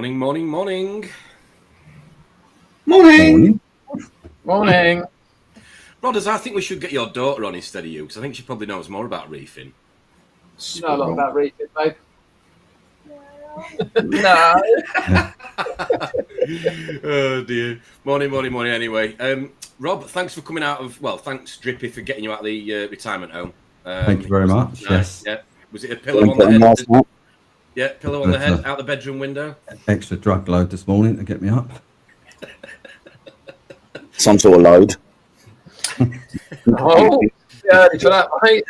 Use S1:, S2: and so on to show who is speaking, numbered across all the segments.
S1: Morning, morning, morning.
S2: Morning.
S3: Morning.
S1: Rodders, I think we should get your daughter on instead of you, because I think she probably knows more about reefing.
S3: You know a lot about reefing, babe. No.
S1: Oh dear. Morning, morning, morning. Anyway, Rob, thanks for coming out of. Well, thanks Drippy for getting you out of the retirement home.
S2: Thank you very much.
S1: Nice.
S2: Yes.
S1: Yeah. Was it a pillow on the head? Yeah, pillow on the head out the bedroom window.
S2: Extra drug load this morning to get me up.
S4: Some sort of load.
S3: Oh, yeah, for that, mate.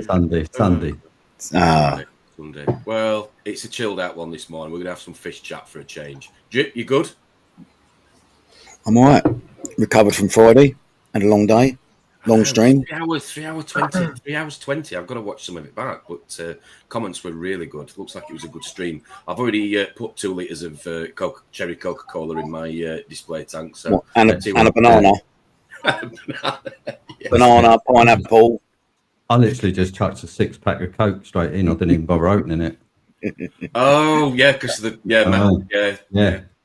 S2: Sunday.
S1: Sunday. Well, it's a chilled out one this morning. We're gonna have some fish chat for a change. Drip, you good?
S4: I'm all right. Recovered from Friday. Had a long day. Long stream.
S1: 3 hours 20. I've got to watch some of it back, but comments were really good. Looks like it was a good stream. I've already put 2 litres of cherry Coca-Cola in my display tank. So
S4: and a banana.
S1: Yes.
S4: Banana, pineapple.
S2: I literally just chucked a 6-pack of Coke straight in. I didn't even bother opening it.
S1: Oh yeah, because the metal.
S2: Get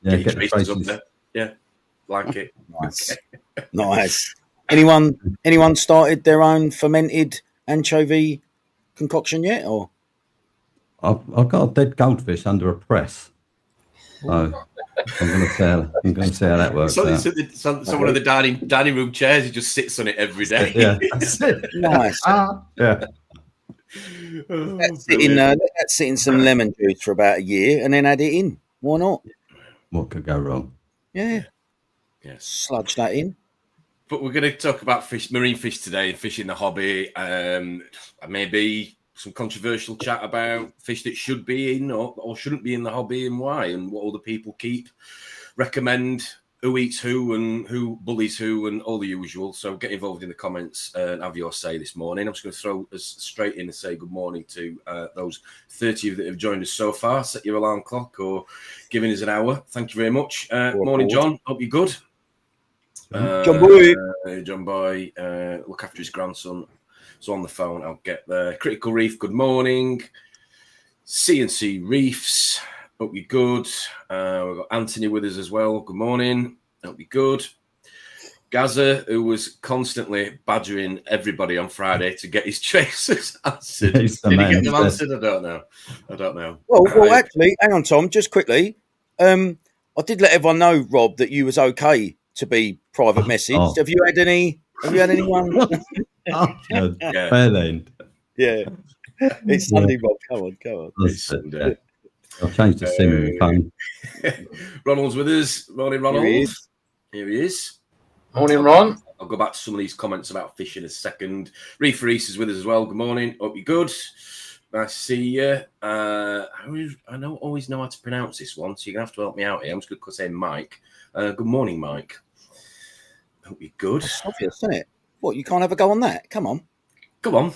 S2: the traces
S1: up there. Yeah, like it.
S4: Nice. Nice. Anyone started their own fermented anchovy concoction yet? Or
S2: I've got a dead goldfish under a press. So I'm going to see how that works.
S1: Someone of the dining room chairs. He just sits on it every day.
S2: Yeah.
S4: nice.
S2: Yeah.
S4: Let's sit in some lemon juice for about a year and then add it in. Why not?
S2: What could go wrong?
S4: Yeah.
S1: Yes.
S4: Sludge that in.
S1: But we're going to talk about marine fish today, fishing the hobby. Maybe some controversial chat about fish that should be in or shouldn't be in the hobby and why, and what other people recommend, who eats who and who bullies who and all the usual. So get involved in the comments and have your say this morning. I'm just going to throw us straight in and say good morning to those 30 of you that have joined us so far. Set your alarm clock or giving us an hour. Thank you very much. Morning, John. Hope you're good. John Boy, look after his grandson. So on the phone, I'll get there. Critical Reef, good morning. C&C Reefs, hope you're good. We've got Anthony with us as well. Good morning. Hope you're good. Gaza, who was constantly badgering everybody on Friday to get his chasers answered. Did he get them answered? I don't know.
S4: Well, actually, hang on, Tom, just quickly. I did let everyone know, Rob, that you was okay to be private message.
S2: Oh.
S4: Have you had anyone?
S2: Yeah. Fair then.
S4: Yeah. It's Sunday, Rob. Come on.
S1: It's Sunday.
S2: I'll change the SIM in the phone.
S1: Ronald's with us. Morning, Ronald. Here he is.
S3: Morning, Ron.
S1: I'll go back to some of these comments about fish in a second. Reef Reese is with us as well. Good morning. Hope you're good. Nice to see you. I don't always know how to pronounce this one, so you're going to have to help me out here. I'm just going to say Mike. Good morning, Mike. Hope you're good.
S4: That's obvious, isn't it? What, you can't have a go on that? Come on.
S1: Go on.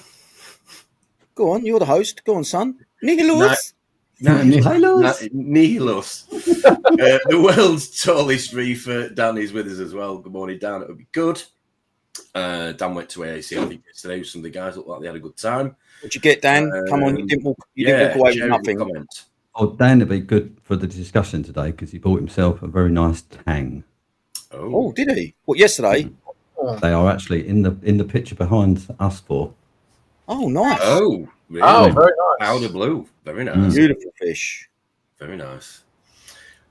S4: Go on, you're the host. Go on, son. Nihilus.
S1: Nihilus. The world's tallest reefer, Dan, is with us as well. Good morning, Dan. It'll be good. Dan went to AAC, I think, yesterday with some of the guys. Looked like they had a good time. What'd
S4: you get, Dan? Come on, you didn't walk away with nothing.
S2: Oh, Dan would be good for the discussion today because he bought himself a very nice tang.
S4: Oh, did he? What, yesterday?
S2: They are actually in the picture behind us four.
S4: Oh, nice.
S1: Oh, really?
S3: Oh, very nice.
S1: Powder blue. Very nice.
S4: Beautiful fish.
S1: Very nice.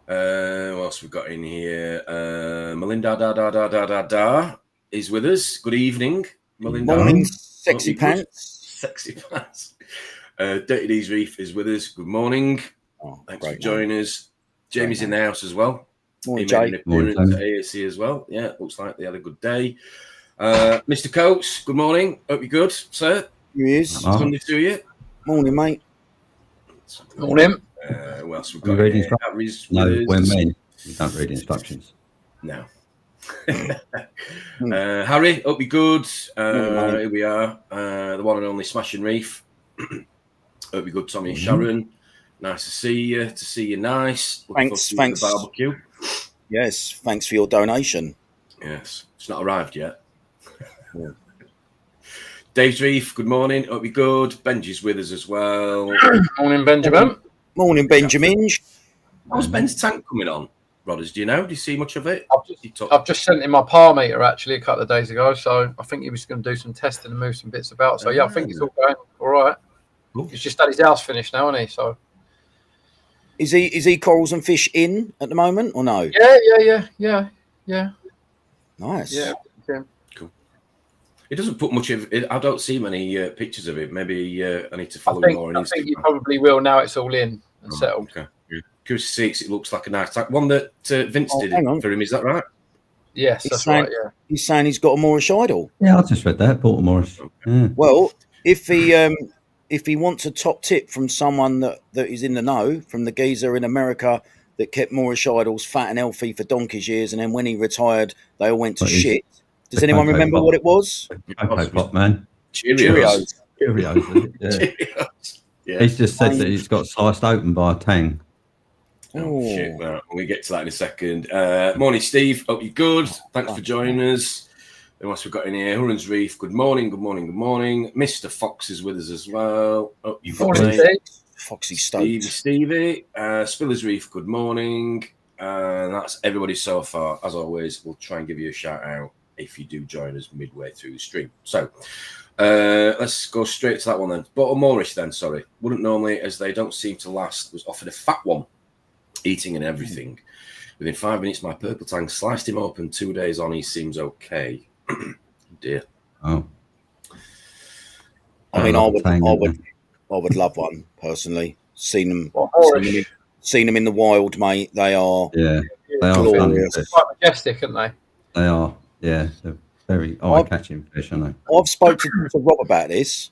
S1: What else we've got in here? Melinda is with us. Good evening, Melinda.
S4: Morning, sexy pants.
S1: Sexy pants. Dirty D's Reef is with us. Good morning. Thanks for joining us. Jamie's in the house as well.
S4: Morning,
S1: he made
S4: Jay.
S1: an appearance at AAC as well. Yeah, looks like they had a good day. Mr. Coates, good morning. Hope you're good, sir.
S4: He is.
S1: Sunday to you.
S4: Morning, mate.
S3: Morning.
S1: Who else we've got?
S2: No, we're men. We don't read instructions.
S1: No. Harry, hope you're good. Here we are. The one and only Smashing Reef. Hope you're good, Tommy and Sharon. Nice to see you. Nice.
S4: Thanks.
S1: Barbecue.
S4: Yes, thanks for your donation.
S1: Yes, it's not arrived yet. Dave's Reef, good morning. Hope you're good. Benji's with us as well.
S3: Morning, Benjamin.
S4: Morning, Benjamin.
S1: How's Ben's tank coming on, Rodders? Do you know? Do you see much of it?
S3: I've just sent him my par meter actually a couple of days ago, so I think he was going to do some testing and move some bits about. So yeah, I think it's all going all right.
S1: Cool.
S3: He's just had his house finished now, isn't he? So
S4: Is he corals and fish in at the moment or no?
S3: yeah.
S4: Nice.
S3: Yeah.
S1: He doesn't put much of it. I don't see many pictures of it. Maybe I need to follow
S3: I
S1: him more on
S3: think
S1: Instagram.
S3: you probably will now it's all in and settled.
S1: Okay. Yeah. Curious to see, it looks like a nice tank. One that Vince did
S4: hang on.
S1: for him, is that right?
S3: Yes,
S4: He's
S3: that's
S4: saying-
S3: right. Yeah.
S4: He's saying he's got a Moorish idol.
S2: Yeah, I just read that. Baltimore. Yeah.
S4: Well, if he wants a top tip from someone that is in the know, from the geezer in America that kept Moorish idols fat and healthy for donkey's years, and then when he retired, they all went to
S2: But he's-
S4: shit. Does
S2: the
S4: anyone
S2: cocoa
S4: remember
S2: pop.
S4: what it was?
S2: Cocoa pop, man.
S1: Cheerios.
S2: Cheerios. Yeah.
S1: Cheerios. Yeah.
S2: He's just said that he's got sliced open by a tang.
S1: Oh, shit. Well, we'll get to that in a second. Morning, Steve. Hope you're good. Thanks for joining us. Who else we got in here? Huron's Reef. Good morning. Mr. Fox is with us as well. Oh, you've got
S3: Morning,
S1: me.
S3: Steve.
S4: Foxy Stokes.
S1: Stevie. Spiller's Reef. Good morning. That's everybody so far. As always, we'll try and give you a shout out if you do join us midway through the stream. So let's go straight to that one then. Bottom Moorish then, sorry. Wouldn't normally, as they don't seem to last. Was offered a fat one, eating and everything. Within 5 minutes, my purple tang sliced him open. 2 days on, he seems okay. Dear.
S2: Oh.
S4: I mean,
S2: love a tang,
S4: I would love one personally. Seen them
S3: Moorish.
S4: in the wild, mate. They are
S2: Yeah. They are
S4: glorious.
S2: stunning fish.
S3: Quite majestic, aren't they?
S2: They are. Yeah. They're very eye-catching fish, aren't they?
S4: I've spoken to Rob about this.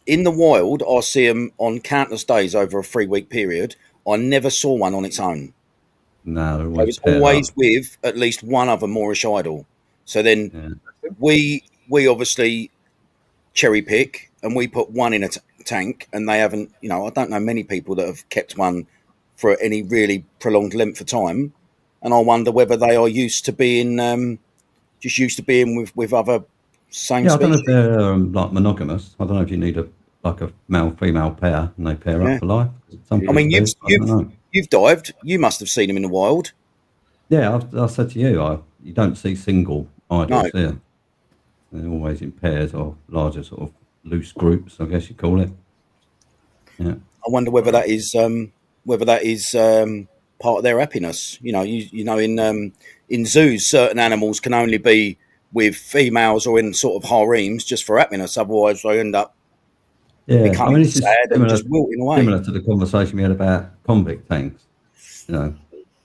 S4: In the wild, I see them on countless days over a 3-week period. I never saw one on its own.
S2: No, they're
S4: I
S2: always
S4: was
S2: paired
S4: always
S2: up.
S4: with at least one other Moorish idol. So then we obviously cherry pick and we put one in a tank, and they haven't. You know, I don't know many people that have kept one for any really prolonged length of time, and I wonder whether they are used to being with other same
S2: Yeah, I don't know
S4: species.
S2: if they're like monogamous. I don't know if you need a male-female pair and they pair
S4: Yeah.
S2: up for life. Some
S4: I mean,
S2: people do. I don't know.
S4: you've dived. You must have seen them in the wild.
S2: Yeah, I said to you, you don't see single idols
S4: No.
S2: there. They're always in pairs or larger sort of loose groups, I guess you call it. Yeah.
S4: I wonder whether that is part of their happiness. You know, you know, in zoos, certain animals can only be with females or in sort of harems just for happiness. Otherwise, they end up becoming
S2: this is
S4: sad and just wilting away.
S2: similar to the conversation we had about convict tanks. You know,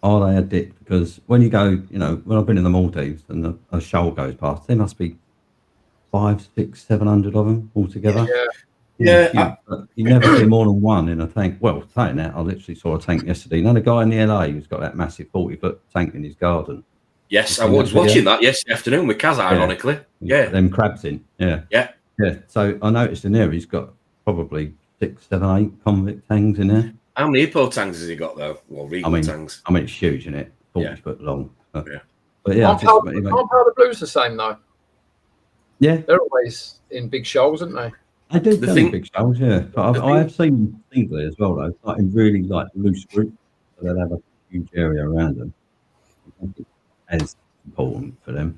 S2: are they a dip? Because when you go, you know, when I've been in the Maldives and a shoal goes past, there must be 500, 600, 700 of them altogether.
S1: Yeah.
S2: You never see more than one in a tank. Well, saying that, I literally saw a tank yesterday. You know, the guy in the LA who's got that massive 40-foot tank in his garden.
S1: Yes, I was watching that yesterday afternoon with Kaz, ironically. Yeah.
S2: Them crabs in. Yeah.
S1: Yeah.
S2: Yeah. So I noticed in there he's got probably 6, 7, 8 convict tangs in there.
S1: How many hippo tangs has he got, though? Well, regal tangs.
S2: I mean, it's huge, isn't it? 40 foot long. But
S1: yeah.
S3: Aren't powder blues the same, though?
S2: Yeah.
S3: They're always in big shoals, aren't they?
S2: I do see big shoals, yeah. But I have seen them singly as well, though, like in really loose groups. So they'll have a huge area around them. As important for them.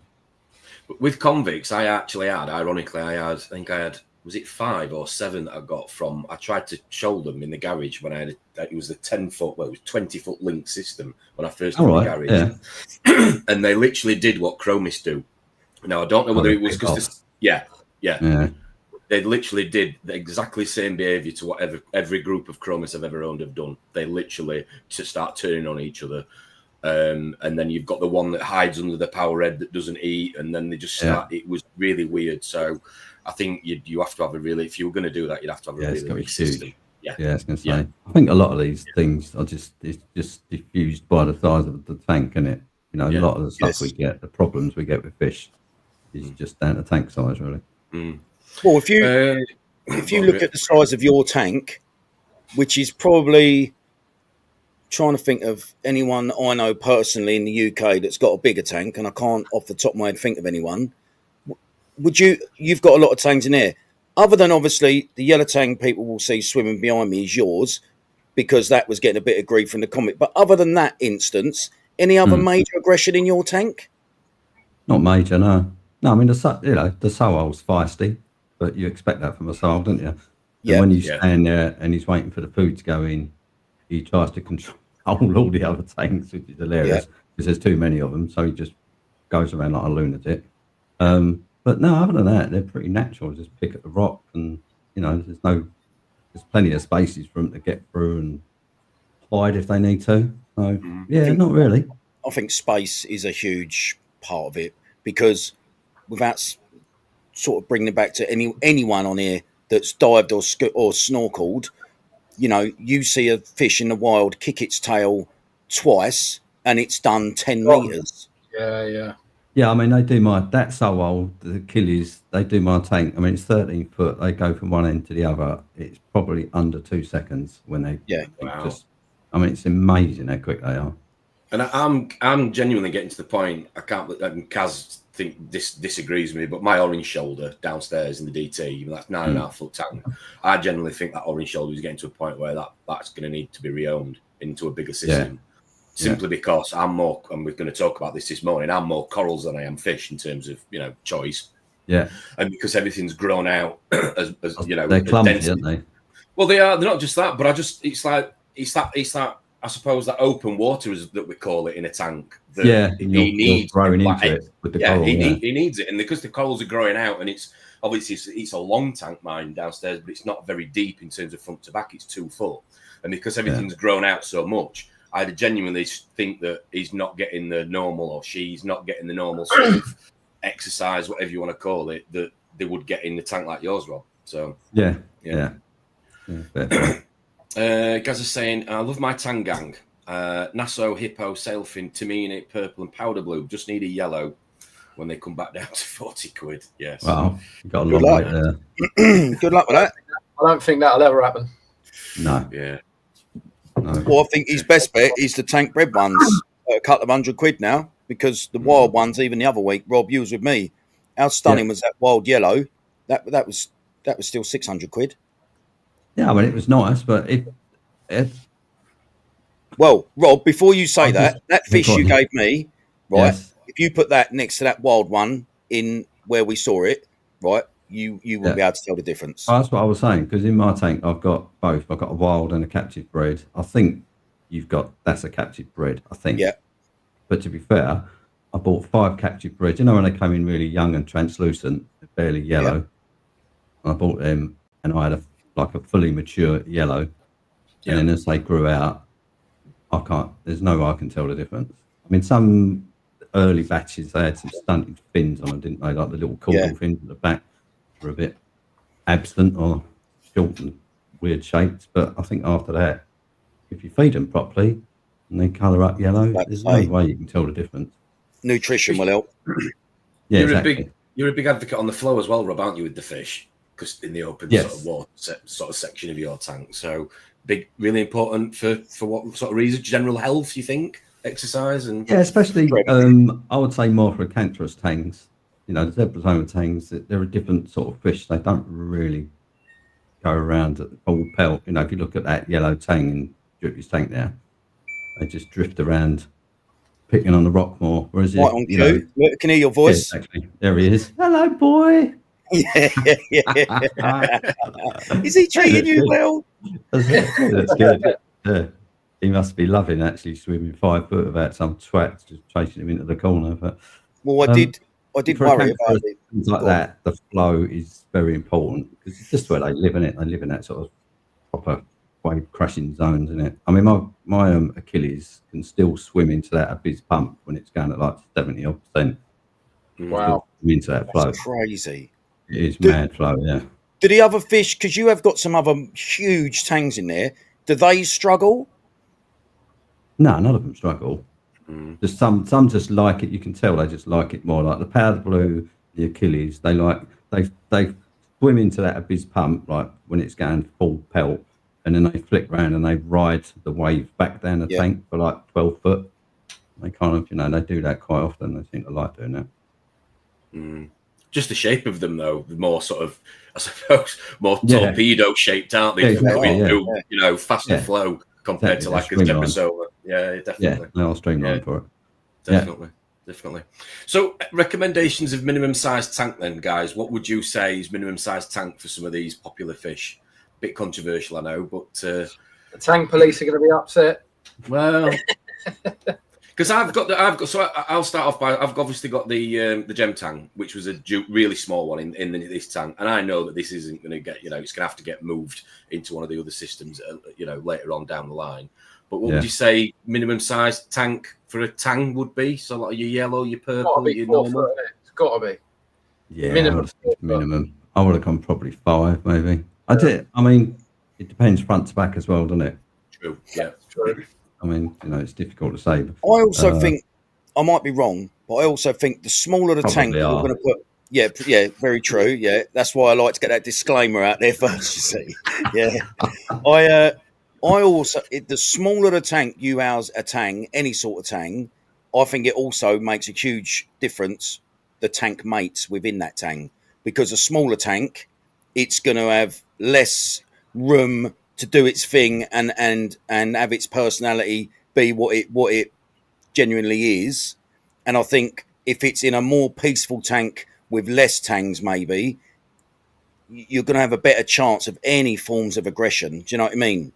S1: With convicts, I think I had, was it 5 or 7 that I got from, I tried to show them in the garage when I had, it was a 10-foot, well, it was 20-foot link system when I first did the garage.
S2: Yeah.
S1: And they literally did what chromis do. Now, I don't know whether it was because, yeah. They literally did the exactly same behaviour to whatever every group of chromis I've ever owned have done. They literally to start turning on each other. And then you've got the one that hides under the power head that doesn't eat, and then they just start. It was really weird. So I think you have to have a really, if you were going to do that, you'd have to have a really big system. Yeah,
S2: I was going to say. I think a lot of these things are just diffused by the size of the tank, isn't it? You know, a lot of the stuff we get, the problems we get with fish, is just down to tank size, really.
S1: Mm.
S4: Well, if you look at the size of your tank, which is probably, trying to think of anyone I know personally in the UK that's got a bigger tank, and I can't off the top of my head think of anyone. You've got a lot of tanks in there. Other than obviously the yellow tang people will see swimming behind me is yours. because that was getting a bit of grief from the comment. But other than that instance, any other major aggression in your tank?
S2: Not major, no. No, I mean, the soal's feisty, but you expect that from a soal, don't you?
S4: Yeah.
S2: And when you stand there and he's waiting for the food to go in, he tries to control all the other tanks, which is hilarious because there's too many of them. So he just goes around like a lunatic. But no, other than that, they're pretty natural. Just pick at the rock, and there's plenty of spaces for them to get through and hide if they need to. So yeah, not really.
S4: I think space is a huge part of it, because without sort of bringing it back to anyone on here that's dived or snorkeled, you see a fish in the wild kick its tail twice and it's done 10 meters.
S2: Yeah, I mean, they do that's so old, the Achilles, they do my tank. I mean, it's 13 foot. They go from one end to the other. It's probably under 2 seconds when they I mean, it's amazing how quick they are.
S1: And I'm genuinely getting to the point, I can't, Kaz disagrees with me, but my orange shoulder downstairs in the DT, that's 9.5 foot tank, I genuinely think that orange shoulder is getting to a point where that's going to need to be reowned into a bigger system. Simply because I'm more, and we're going to talk about this morning, I'm more corals than I am fish in terms of, choice. Yeah. And because everything's grown out as
S2: they're clumsy, aren't they?
S1: Well, they are. They're not just that, but it's that I suppose that open water is that we call it in a tank. That he needs
S2: growing into it with the coral.
S1: He needs it, and because the corals are growing out, and it's obviously it's a long tank mine downstairs, but it's not very deep in terms of front to back. It's 2 foot, and because everything's grown out so much, I genuinely think that he's not getting the normal, or she's not getting the normal sort of exercise, whatever you want to call it, that they would get in the tank like yours, Rob. So
S2: yeah.
S1: Guys are saying, I love my Tangang. Nassau, Hippo, Sailfin, Tamini, Purple and Powder Blue. Just need a yellow when they come back down to 40 quid. Yes.
S2: Wow. You got a long way there.
S4: Good luck with that.
S3: I don't think that'll ever happen.
S2: No.
S1: Yeah.
S2: No.
S4: Well, I think his best bet is the tank bred ones at a couple of £100 now, because the wild ones, even the other week, Rob, you was with me. How stunning was that wild yellow? That was still 600 quid.
S2: Yeah, I mean, it was nice, but
S4: well, Rob, before you say that fish you gave me, right? Yes. If you put that next to that wild one in where we saw it, right, you wouldn't be able to tell the difference.
S2: Oh, that's what I was saying, because in my tank I've got both. I've got a wild and a captive bred. I think that's a captive bred, I think.
S4: Yeah.
S2: But to be fair, I bought 5 captive breds. You know, when they came in really young and translucent, barely yellow. Yeah. I bought them, and I had a fully mature yellow. Yeah. And then as they grew out, there's no way I can tell the difference. I mean, some early batches, they had some stunted fins on them, didn't they? Like the little caudal fins at the back were a bit absent or short and weird shaped. But I think after that, if you feed them properly and they colour up yellow, there's no way you can tell the difference.
S4: Nutrition will help.
S2: Yeah,
S1: you're a big advocate on the flow as well, Rob, aren't you, with the fish? Because in the open sort of water sort of section of your tank. So really important for what sort of reason? General health, you think? Exercise and
S2: especially I would say more for cancerous tanks. The Zebrasoma tanks, they're a different sort of fish. They don't really go around at the full pelt. If you look at that yellow tang and Drippy's tank there, they just drift around picking on the rock more. Whereas
S4: right on cue. Can hear your voice.
S2: Yeah, exactly. There he is. Hello, boy.
S4: Is he treating you well?
S2: That's good. Yeah. He must be loving actually swimming 5 foot without some twat just chasing him into the corner. But
S4: I did worry about it.
S2: Things like that. The flow is very important because it's just where they live in it. They live in that sort of proper wave crashing zones, isn't it? I mean, my Achilles can still swim into that abyss pump when it's going at like 70%.
S3: Wow,
S2: into that flow.
S4: That's crazy.
S2: It is mad flow, yeah.
S4: Do the other fish, because you have got some other huge tangs in there, do they struggle?
S2: No, none of them struggle. Just some just like it. You can tell they just like it more. Like the powder blue, the Achilles, they swim into that abyss pump like when it's going full pelt, and then they flick round and they ride the wave back down the tank for like 12 foot. They kind of, they do that quite often. They seem to like doing that.
S1: Just the shape of them, though, the more sort of I suppose, more torpedo shaped, aren't they? Coming through, you know, faster flow compared to like a zebra solar. Yeah, definitely.
S2: Yeah, I'll streamline for it.
S1: Definitely. So, recommendations of minimum size tank, then, guys. What would you say is minimum size tank for some of these popular fish? Bit controversial, I know, but
S3: the tank police are going to be upset.
S1: Well, because so I'll start off by I've obviously got the gem tank, which was a really small one in this tank, and I know that this isn't going to get, you know, it's going to have to get moved into one of the other systems, you know, later on down the line. But what would you say minimum size tank for a tang would be? So like your yellow, your purple, your normal?
S3: It's got to be.
S2: Yeah, minimum. I would have gone probably 5, maybe. I mean, it depends front to back as well, doesn't it?
S1: True. Yeah.
S3: True.
S2: I mean, you know, it's difficult to say.
S4: I also think, I might be wrong, but I also think the smaller the tank you're going to put. Yeah, very true. Yeah, that's why I like to get that disclaimer out there first. You see, yeah. I also, the smaller the tank you house a tang, any sort of tang, I think it also makes a huge difference, the tank mates within that tang. Because a smaller tank, it's going to have less room to do its thing and have its personality be what it genuinely is. And I think if it's in a more peaceful tank with less tangs, maybe, you're going to have a better chance of any forms of aggression. Do you know what I mean?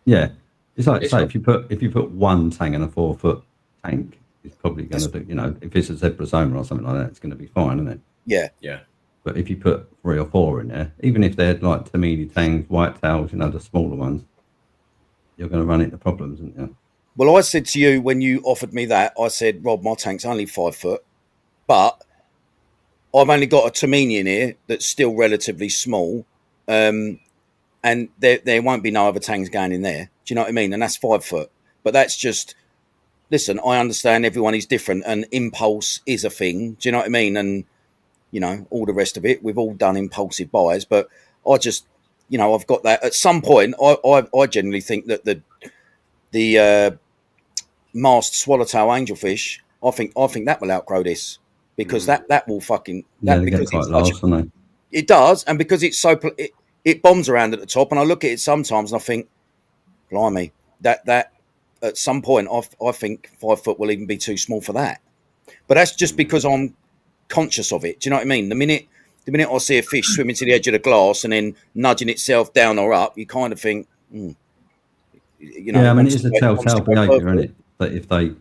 S2: Yeah, it's like say if you put one tang in a 4-foot tank, it's probably going to do. You know, if it's a zebra zoma or something like that, it's going to be fine, isn't it?
S4: Yeah.
S2: But if you put 3 or 4 in there, even if they're like Tamini tangs, white tails, you know, the smaller ones, you're going to run into problems, aren't you?
S4: Well, I said to you when you offered me that, I said, Rob, my tank's only 5 foot, but I've only got a Tamini in here that's still relatively small. And there won't be no other tangs going in there. Do you know what I mean? And that's 5 foot. But that's just, listen, I understand everyone is different and impulse is a thing. Do you know what I mean? And, you know, all the rest of it. We've all done impulsive buys. But I just, you know, I've got that. At some point, I generally think that the masked swallowtail angelfish, I think that will outgrow this. Because that will fucking...
S2: They get quite large, don't they?
S4: It does. And because it's so... It bombs around at the top, and I look at it sometimes and I think, blimey, that at some point I think 5 foot will even be too small for that. But that's just because I'm conscious of it. Do you know what I mean? The minute I see a fish swimming to the edge of the glass and then nudging itself down or up, you kind of think, you know.
S2: Yeah, I mean, it's a telltale behaviour, isn't it? That if they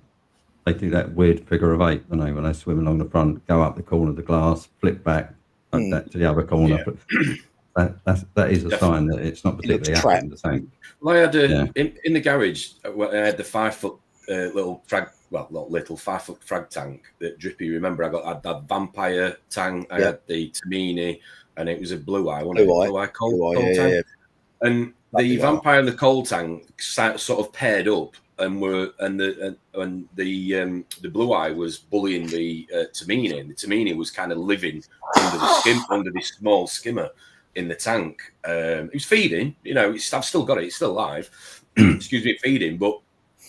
S2: do that weird figure of 8, when they swim along the front, go up the corner of the glass, flip back that to the other corner.
S1: Yeah.
S2: That is a sign that it's not particularly happy in the tank.
S1: Well, I had in the garage. I had the 5 foot little frag. Well, not little 5 foot frag tank that Drippy. Remember, I had that vampire tank. I had the Tamini, and it was a blue eye. Blue eye cold tank. Yeah. And the vampire and the cold tank sort of paired up, and the blue eye was bullying the Tamini, and the Tamini was kind of living under this small skimmer in the tank. It was feeding, you know. I've still got it. It's still alive. Excuse me, feeding. But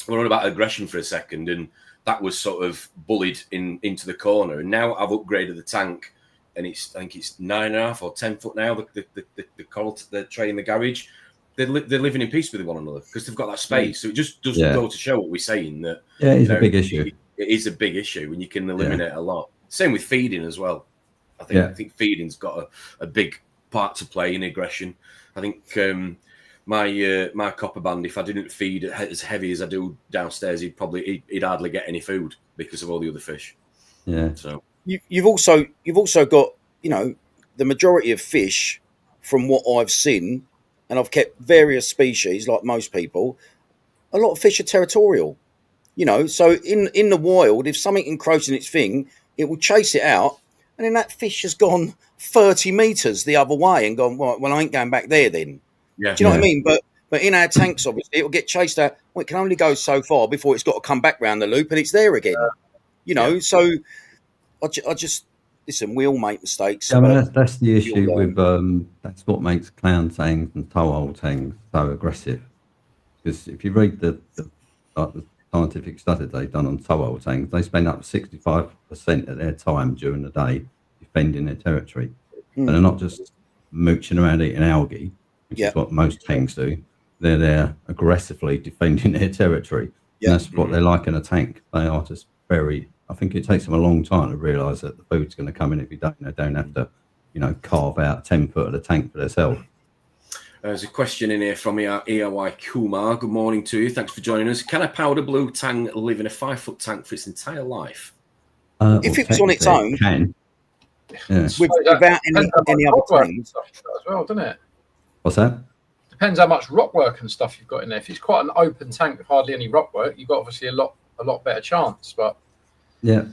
S1: we're on about aggression for a second, and that was sort of bullied into the corner. And now I've upgraded the tank, and I think it's 9.5 or 10 foot now. The coral, the tray in the garage, they're living in peace with one another because they've got that space. So it just doesn't go to show what we're saying, that
S2: it's a big issue.
S1: It is a big issue, and you can eliminate a lot. Same with feeding as well. I think feeding's got a big part to play in aggression. I think my copper band, if I didn't feed as heavy as I do downstairs, he'd hardly get any food because of all the other fish.
S2: Yeah.
S1: So
S4: you've also got, you know, the majority of fish, from what I've seen, and I've kept various species like most people. A lot of fish are territorial, you know. So in the wild, if something encroaches its thing, it will chase it out. And then that fish has gone 30 metres the other way and gone, well, I ain't going back there then.
S1: Yeah.
S4: Do you know what I mean? But in our tanks, obviously, it will get chased out. Well, it can only go so far before it's got to come back round the loop and it's there again. You know, so I just, listen, we all make mistakes.
S2: Yeah, I mean, that's the issue with, that's what makes clown tangs and towel tangs so aggressive. Because if you read the scientific study they've done on towel tangs, they spend up to 65% of their time during the day defending their territory. And they're not just mooching around eating algae, which is what most tanks do. They're there aggressively defending their territory. And that's what they're like in a tank. They are just I think it takes them a long time to realise that the food's going to come in every day. They don't have to, carve out 10 foot of the tank for themselves.
S1: There's a question in here from EOY Kumar. Good morning to you. Thanks for joining us. Can a powder blue tang live in a 5-foot tank for its entire life?
S4: If it was on its own,
S2: it can. Yeah.
S4: Without any other things.
S3: As well, doesn't it?
S2: What's that?
S3: Depends how much rock work and stuff you've got in there. If it's quite an open tank with hardly any rock work, you've got obviously a lot better chance. But
S2: yeah.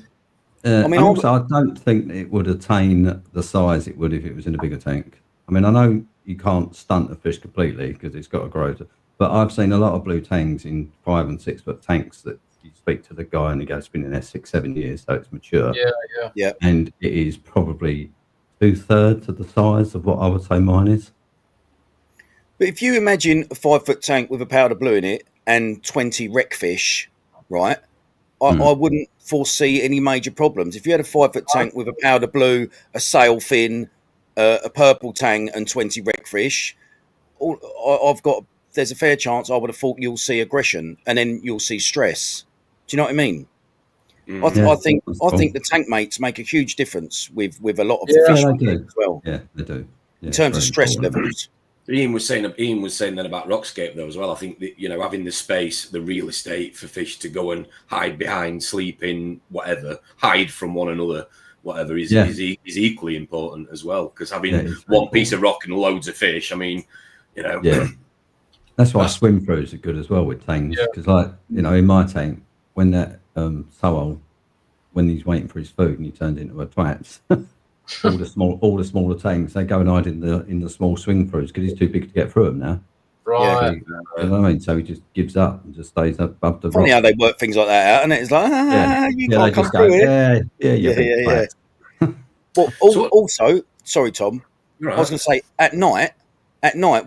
S2: I mean, also, I don't think it would attain the size it would if it was in a bigger tank. I mean, I know you can't stunt a fish completely because it's got to grow. But I've seen a lot of blue tangs in 5 and 6 foot tanks that you speak to the guy and he goes, it's been in there 6-7 years, so it's mature.
S4: Yeah.
S2: And it is probably 2/3 of the size of what I would say mine is.
S4: But if you imagine a 5-foot tank with a powder blue in it and 20 wreck fish, right? I wouldn't foresee any major problems. If you had a 5-foot tank with a powder blue, a sailfin, a purple tang and 20 wreck fish, there's a fair chance I would have thought you'll see aggression and then you'll see stress. Do you know what I mean? I think the tank mates make a huge difference with a lot of the fish as well.
S2: Yeah, they do. Yeah,
S4: in terms of stress levels.
S1: Ian was saying then about Rockscape though as well. I think that having the space, the real estate for fish to go and hide behind, sleep in, whatever, hide from one another, whatever is equally important as well. Because having one piece of rock and loads of fish, I mean,
S2: that's why swim throughs are good as well with tanks. Because in my tank, when that soul, when he's waiting for his food and he turns into a twat. all the smaller tanks, they go and hide in the small swing throughs because he's too big to get through them now.
S3: Right.
S2: You know what I mean? So he just gives up and just stays above the.
S4: Funny how they work things like that out, and it's like, you can't come through it. Yeah. Well, also, sorry, Tom.
S1: Right.
S4: I was going to say at night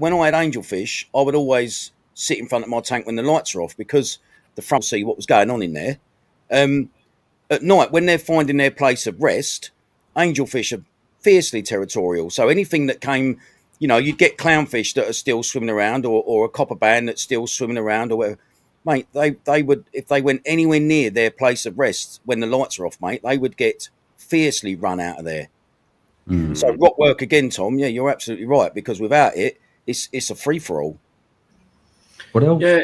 S4: when I had angelfish, I would always sit in front of my tank when the lights are off because the front see what was going on in there. At night when they're finding their place of rest. Angelfish are fiercely territorial. So anything that came, you'd get clownfish that are still swimming around or a copper band that's still swimming around or whatever. Mate, they would, if they went anywhere near their place of rest when the lights are off, mate, they would get fiercely run out of there. So rock work again, Tom. Yeah, you're absolutely right because without it, it's a free-for-all.
S2: What else? Yeah.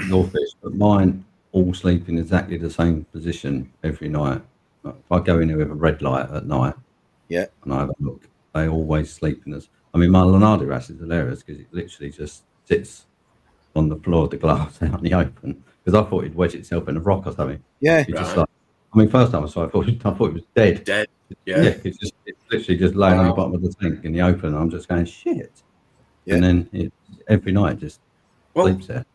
S2: Your fish, but mine all sleep in exactly the same position every night. If I go in here with a red light at night, and I have a look, they always sleep in this. I mean, my Leonardo wrasse is hilarious because it literally just sits on the floor of the glass out in the open because I thought it'd wedge itself in a rock or something.
S4: Yeah,
S2: just first time I saw it, I thought it was dead. It's literally just laying on the bottom of the tank in the open. And I'm just going shit, and then every night just sleeps there.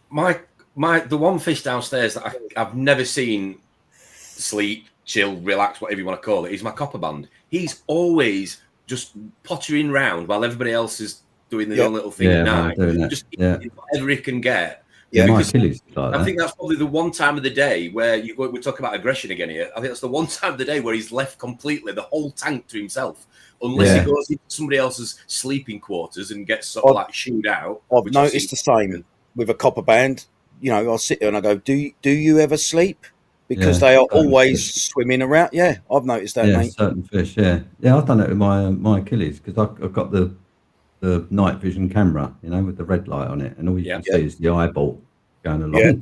S1: The one fish downstairs that I've never seen sleep, chill, relax, whatever you want to call it, is my copper band. He's always just pottering round while everybody else is doing their own little thing at night. Just eating whatever he can get.
S2: Yeah, my Achilles like that.
S1: I think that's probably the one time of the day where we talk about aggression again here. I think that's the one time of the day where he's left completely the whole tank to himself, unless he goes into somebody else's sleeping quarters and gets sort of like shooed out.
S4: I've noticed the same with a copper band. I'll sit there and I go, do you ever sleep? Because they are always swimming around. Yeah, I've noticed that, mate.
S2: Certain fish, yeah. I've done it with my Achilles because I've got the night vision camera, with the red light on it, and all you can see is the eyeball going along. Yeah.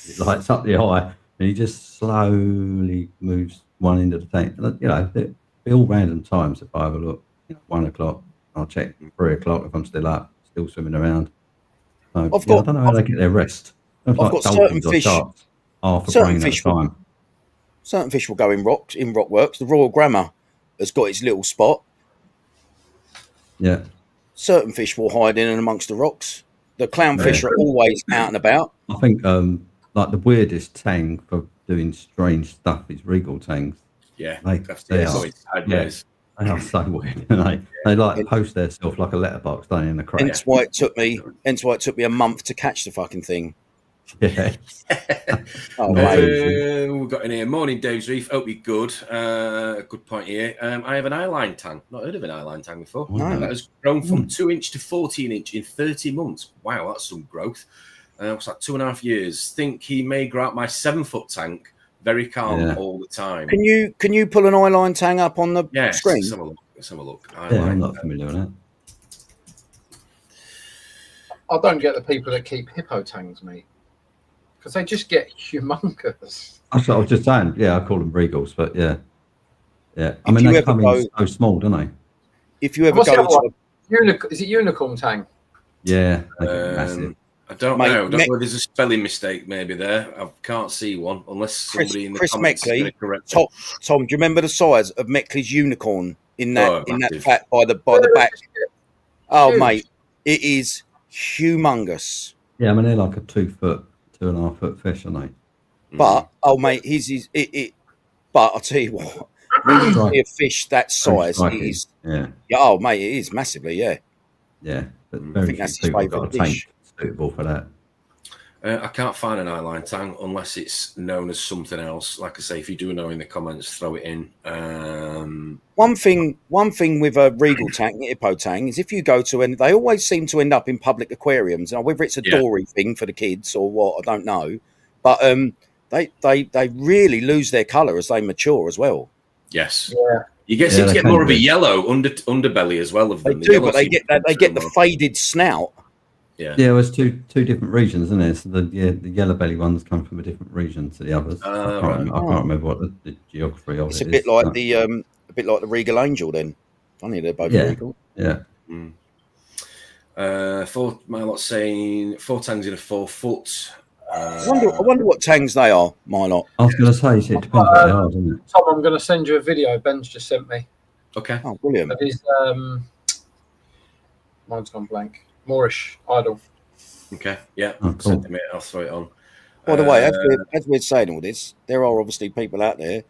S2: It lights up the eye, and he just slowly moves one end of the tank. They're all random times. If I have a look, 1 o'clock, I'll check 3 o'clock if I'm still up, still swimming around. So, I don't know how they get their rest.
S4: I've got certain fish.
S2: Half a brain at a time.
S4: Certain fish will go in rock works. The Royal Grammar has got its little spot.
S2: Yeah.
S4: Certain fish will hide in and amongst the rocks. The clownfish are always out and about.
S2: I think like the weirdest tang for doing strange stuff is regal tangs.
S1: Yeah,
S2: they are so weird. They post themselves like a letterbox down in the crate.
S4: Hence why it took me a month to catch the fucking thing.
S2: Yeah.
S4: Oh,
S2: Nice.
S4: mate.
S1: We've got in here. Morning, Dave's Reef. Hope you're good. Good point here. I have an eyeline tang. Not heard of an eyeline tang before.
S4: No.
S1: That has grown from 2 inch to 14 inch in 30 months. Wow, that's some growth. What's that? 2.5 years. Think he may grow out my 7-foot tank. Very calm all the time.
S4: Can you pull an eyeline tang up on the screen?
S1: Let's have a look. Let's have a look.
S2: Yeah, I'm not familiar with that.
S3: I don't get the people that keep hippo tangs, mate, because they just get humongous.
S2: That's what I was just saying. Yeah, I call them regals, but yeah. I mean, they come in so small, don't they?
S4: If you ever go to
S3: is it unicorn tang?
S2: Yeah, they get massive.
S1: I don't know. I don't know. There's a spelling mistake maybe there. I can't see one unless somebody in the comments is going to correct it.
S4: Tom, do you remember the size of Meckley's unicorn in that flat by the back? Oh,
S3: Huge.
S4: mate, it is humongous.
S2: Yeah, I mean, they're like a 2 foot, 2.5 foot fish, aren't they?
S4: But mate, but I'll tell you what, when you see a fish that size, it is.
S2: Yeah.
S4: Oh, mate, it is massively. Yeah.
S2: Yeah, but
S4: I
S2: very
S4: think
S2: few
S4: that's his
S2: people
S4: favourite
S2: got a tank
S4: dish.
S2: suitable for that.
S1: I can't find an eyeline tang unless it's known as something else. Like I say, if you do know in the comments, throw it in.
S4: One thing with a regal tang, hippo tang, is if you go to, and they always seem to end up in public aquariums. Now, whether it's a dory thing for the kids or what, I don't know. But they really lose their colour as they mature as well.
S1: Yes.
S3: Yeah.
S1: You get more of a yellow underbelly as well of them.
S4: They do, but they get the faded snout.
S2: Yeah, there's two different regions, isn't there? So the yellow belly ones come from a different region to the others. I can't remember what the geography of it is.
S4: It's a bit like the Regal Angel then. Funny they're both regal.
S2: Yeah.
S1: My lot saying 4 tangs in a 4 foot.
S4: I wonder what tangs they are, my lot.
S2: I was going to say, it depends what they are, doesn't it?
S3: Tom, I'm going to send you a video Ben's just sent me.
S1: Okay.
S4: Oh, brilliant.
S3: That is, mine's gone blank. Moorish idol.
S1: Okay. Yeah.
S2: Oh, cool.
S1: Send me. I'll throw it on.
S4: By the way, as we're saying all this, there are obviously people out there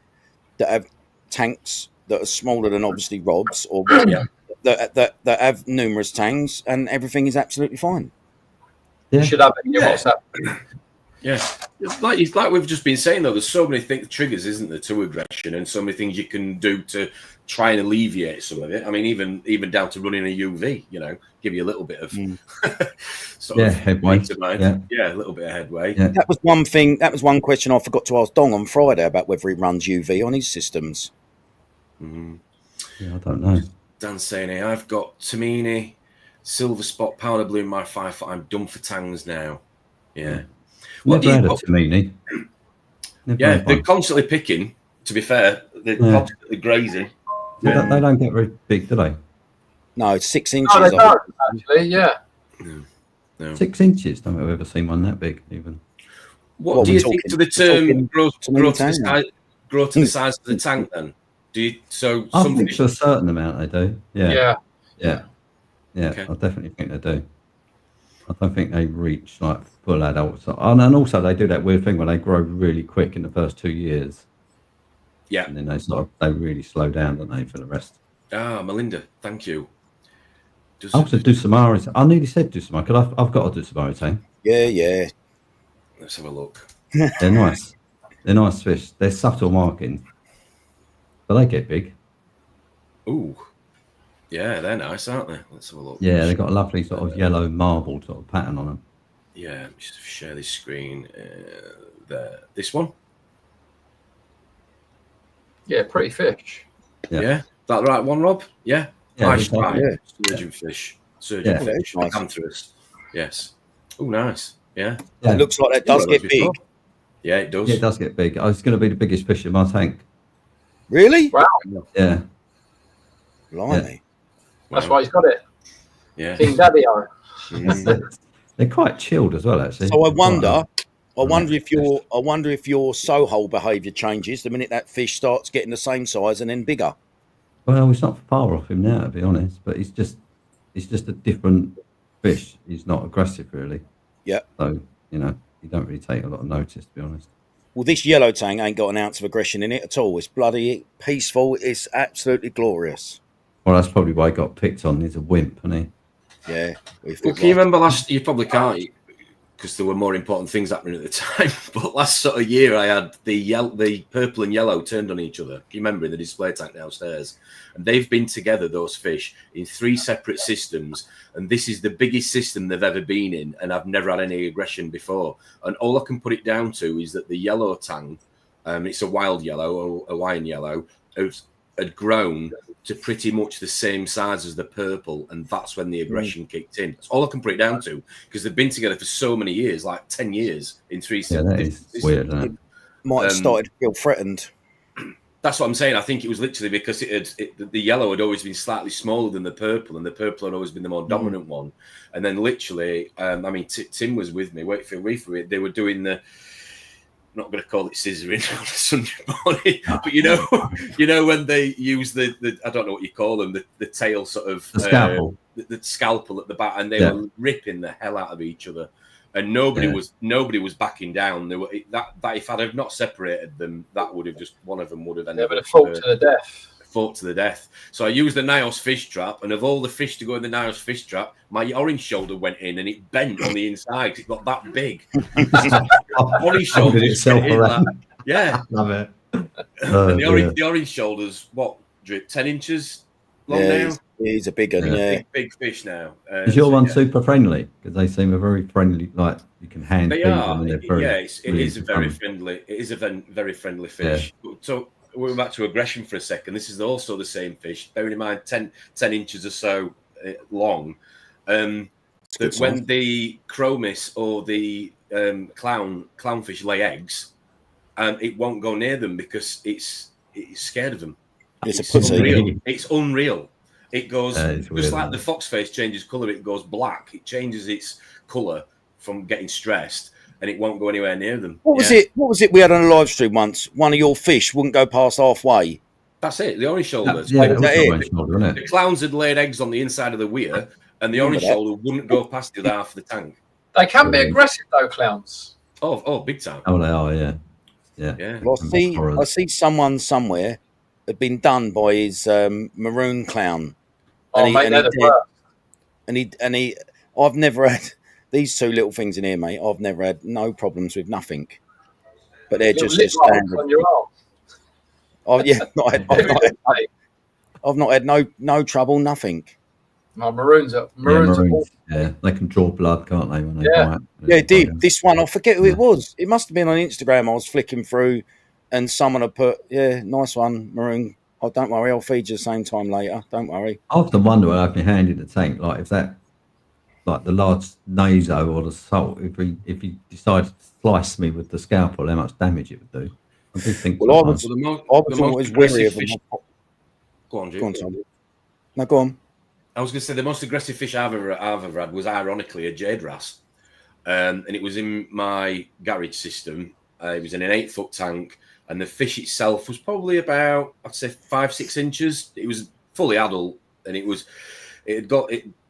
S4: that have tanks that are smaller than obviously Rob's, or that have numerous tanks, and everything is absolutely fine.
S3: You should have it in your WhatsApp.
S1: Yeah, like we've just been saying though, there's so many triggers, isn't there, to aggression, and so many things you can do to try and alleviate some of it. I mean, even down to running a UV, give you a little bit of
S2: headway.
S1: Yeah, a little bit of headway.
S2: Yeah.
S4: That was one thing. That was one question I forgot to ask Dong on Friday about whether he runs UV on his systems.
S2: Yeah, I don't know.
S1: Dan's saying here, I've got Tamini, Silver Spot, Powder Blue in my 5 foot. I'm done for tangs now. Yeah.
S2: Never had a Tamini.
S1: They're constantly picking, to be fair. They're constantly grazing.
S2: They don't get very big, do they?
S4: No, it's 6 inches.
S3: No, they don't, actually, yeah.
S1: No.
S2: 6 inches? Don't think I've ever seen one that big, even.
S1: What do you think to the term grow to the size of the tank, then?
S2: I think to a certain amount they do. Yeah.
S1: Okay.
S2: I definitely think they do. I don't think they reach like full adults. And also they do that weird thing where they grow really quick in the first 2 years.
S1: Yeah.
S2: And then they really slow down, don't they, for the rest?
S1: Ah, Melinda, thank you.
S2: I also do Samari. I nearly said do Samari because I've got a Samari tank.
S4: Yeah.
S1: Let's have a look.
S2: They're nice. They're nice fish. They're subtle markings, but they get big.
S1: Ooh. Yeah, they're nice, aren't they? Let's have a look.
S2: Yeah, they've got a lovely sort of yellow marble sort of pattern on them.
S1: Yeah, let me just share this screen. There. This one?
S3: Yeah, pretty fish.
S1: Yeah. Is that the right one, Rob? Yeah. Nice. Surgeon fish.
S3: Surgeon
S1: fish. Acanthurus. Yes. Oh, nice. Yeah.
S4: It looks like that does get big.
S1: Yeah, it does.
S2: Yeah, it does get big. It's going to be the biggest fish in my tank.
S4: Really?
S3: Wow.
S2: Yeah.
S4: Blimey.
S3: That's why he's got it.
S1: Yeah.
S3: King Daddy.
S2: They're quite chilled as well, actually.
S4: So I wonder if your sow behaviour changes the minute that fish starts getting the same size and then bigger.
S2: Well, he's not far off him now, to be honest. But he's just a different fish. He's not aggressive, really.
S4: Yeah.
S2: So you don't really take a lot of notice, to be honest.
S4: Well, this yellow tang ain't got an ounce of aggression in it at all. It's bloody peaceful. It's absolutely glorious.
S2: Well, that's probably why he got picked on. He's a wimp, isn't he?
S4: Yeah.
S1: Well, can you remember you probably can't. because there were more important things happening at the time. But last sort of year, I had the purple and yellow turned on each other. Do you remember in the display tank downstairs? And they've been together, those fish, in 3 separate systems. And this is the biggest system they've ever been in. And I've never had any aggression before. And all I can put it down to is that the yellow tang, it's a wild yellow or Hawaiian yellow, had grown to pretty much the same size as the purple, and that's when the aggression kicked in. That's all I can put it down to, because they've been together for so many years, like 10 years in 3
S2: Yeah, that is weird, isn't it?
S4: Might have started to feel threatened.
S1: That's what I'm saying. I think it was literally because the yellow had always been slightly smaller than the purple, and the purple had always been the more dominant one. And then literally, Tim was with me, wait for reef. They were doing the, I'm not going to call it scissoring on a Sunday morning, but you know when they use the I don't know what you call them, the tail sort of
S2: the scalpel,
S1: the scalpel at the back, and they were ripping the hell out of each other, and nobody was backing down. They were that if I'd have not separated them, that would have just one of them would have ended.
S3: They would have fought to the death.
S1: Fought to the death. So I used the Nios fish trap, and of all the fish to go in the Nios fish trap, my orange shoulder went in and it bent on the inside because it got that big. Orange shoulder itself around. Yeah,
S2: love it.
S1: And the orange shoulders, what, drip 10 inches long now?
S4: He's a big one,
S1: big fish now.
S2: Is your one super friendly? Because they seem a very friendly, like you can hand.
S1: They are. It is a very friendly. It is a very friendly fish. Yeah. So we're back to aggression for a second. This is also the same fish, bearing in mind 10 inches or so long. That when the chromis or the clownfish lay eggs, it won't go near them because it's scared of them.
S4: It's unreal.
S1: It's unreal. It goes just like the foxface changes colour. It goes black. It changes its colour from getting stressed, and it won't go anywhere near them.
S4: What was it? What was it we had on a live stream once? One of your fish wouldn't go past halfway.
S1: That's it. The orange shoulders.
S2: The
S1: clowns had laid eggs on the inside of the weir, and the orange shoulder wouldn't go past the other half of the tank.
S3: They can be aggressive though, clowns.
S1: Oh, big time.
S2: Oh, they are. Yeah.
S4: Well, I see someone somewhere had been done by his maroon clown.
S3: I've
S4: never had these 2 little things in here, mate. I've never had no problems with nothing, but they're just standard.
S3: On your arm.
S4: Oh yeah, I've not had no trouble, nothing.
S3: No, maroons.
S2: Yeah, they can draw blood, can't they? When they bite?
S4: Yeah, it did. This one, I forget who it was. It must have been on Instagram. I was flicking through, and someone had put, nice one, maroon. Oh, don't worry, I'll feed you the same time later. Don't worry.
S2: I often wonder when I have my hand in the tank, like if that, like the large naso or the salt, if he decided to slice me with the scalpel, how much damage it would do. I do think.
S4: Well, I was always wary of them.
S1: Go on, Jim.
S4: No, go on.
S1: I was going to say the most aggressive fish I've ever had was ironically a jade wrasse, and it was in my garage system. It was in an 8-foot tank, and the fish itself was probably about, I'd say, 5-6 inches. It was fully adult, and it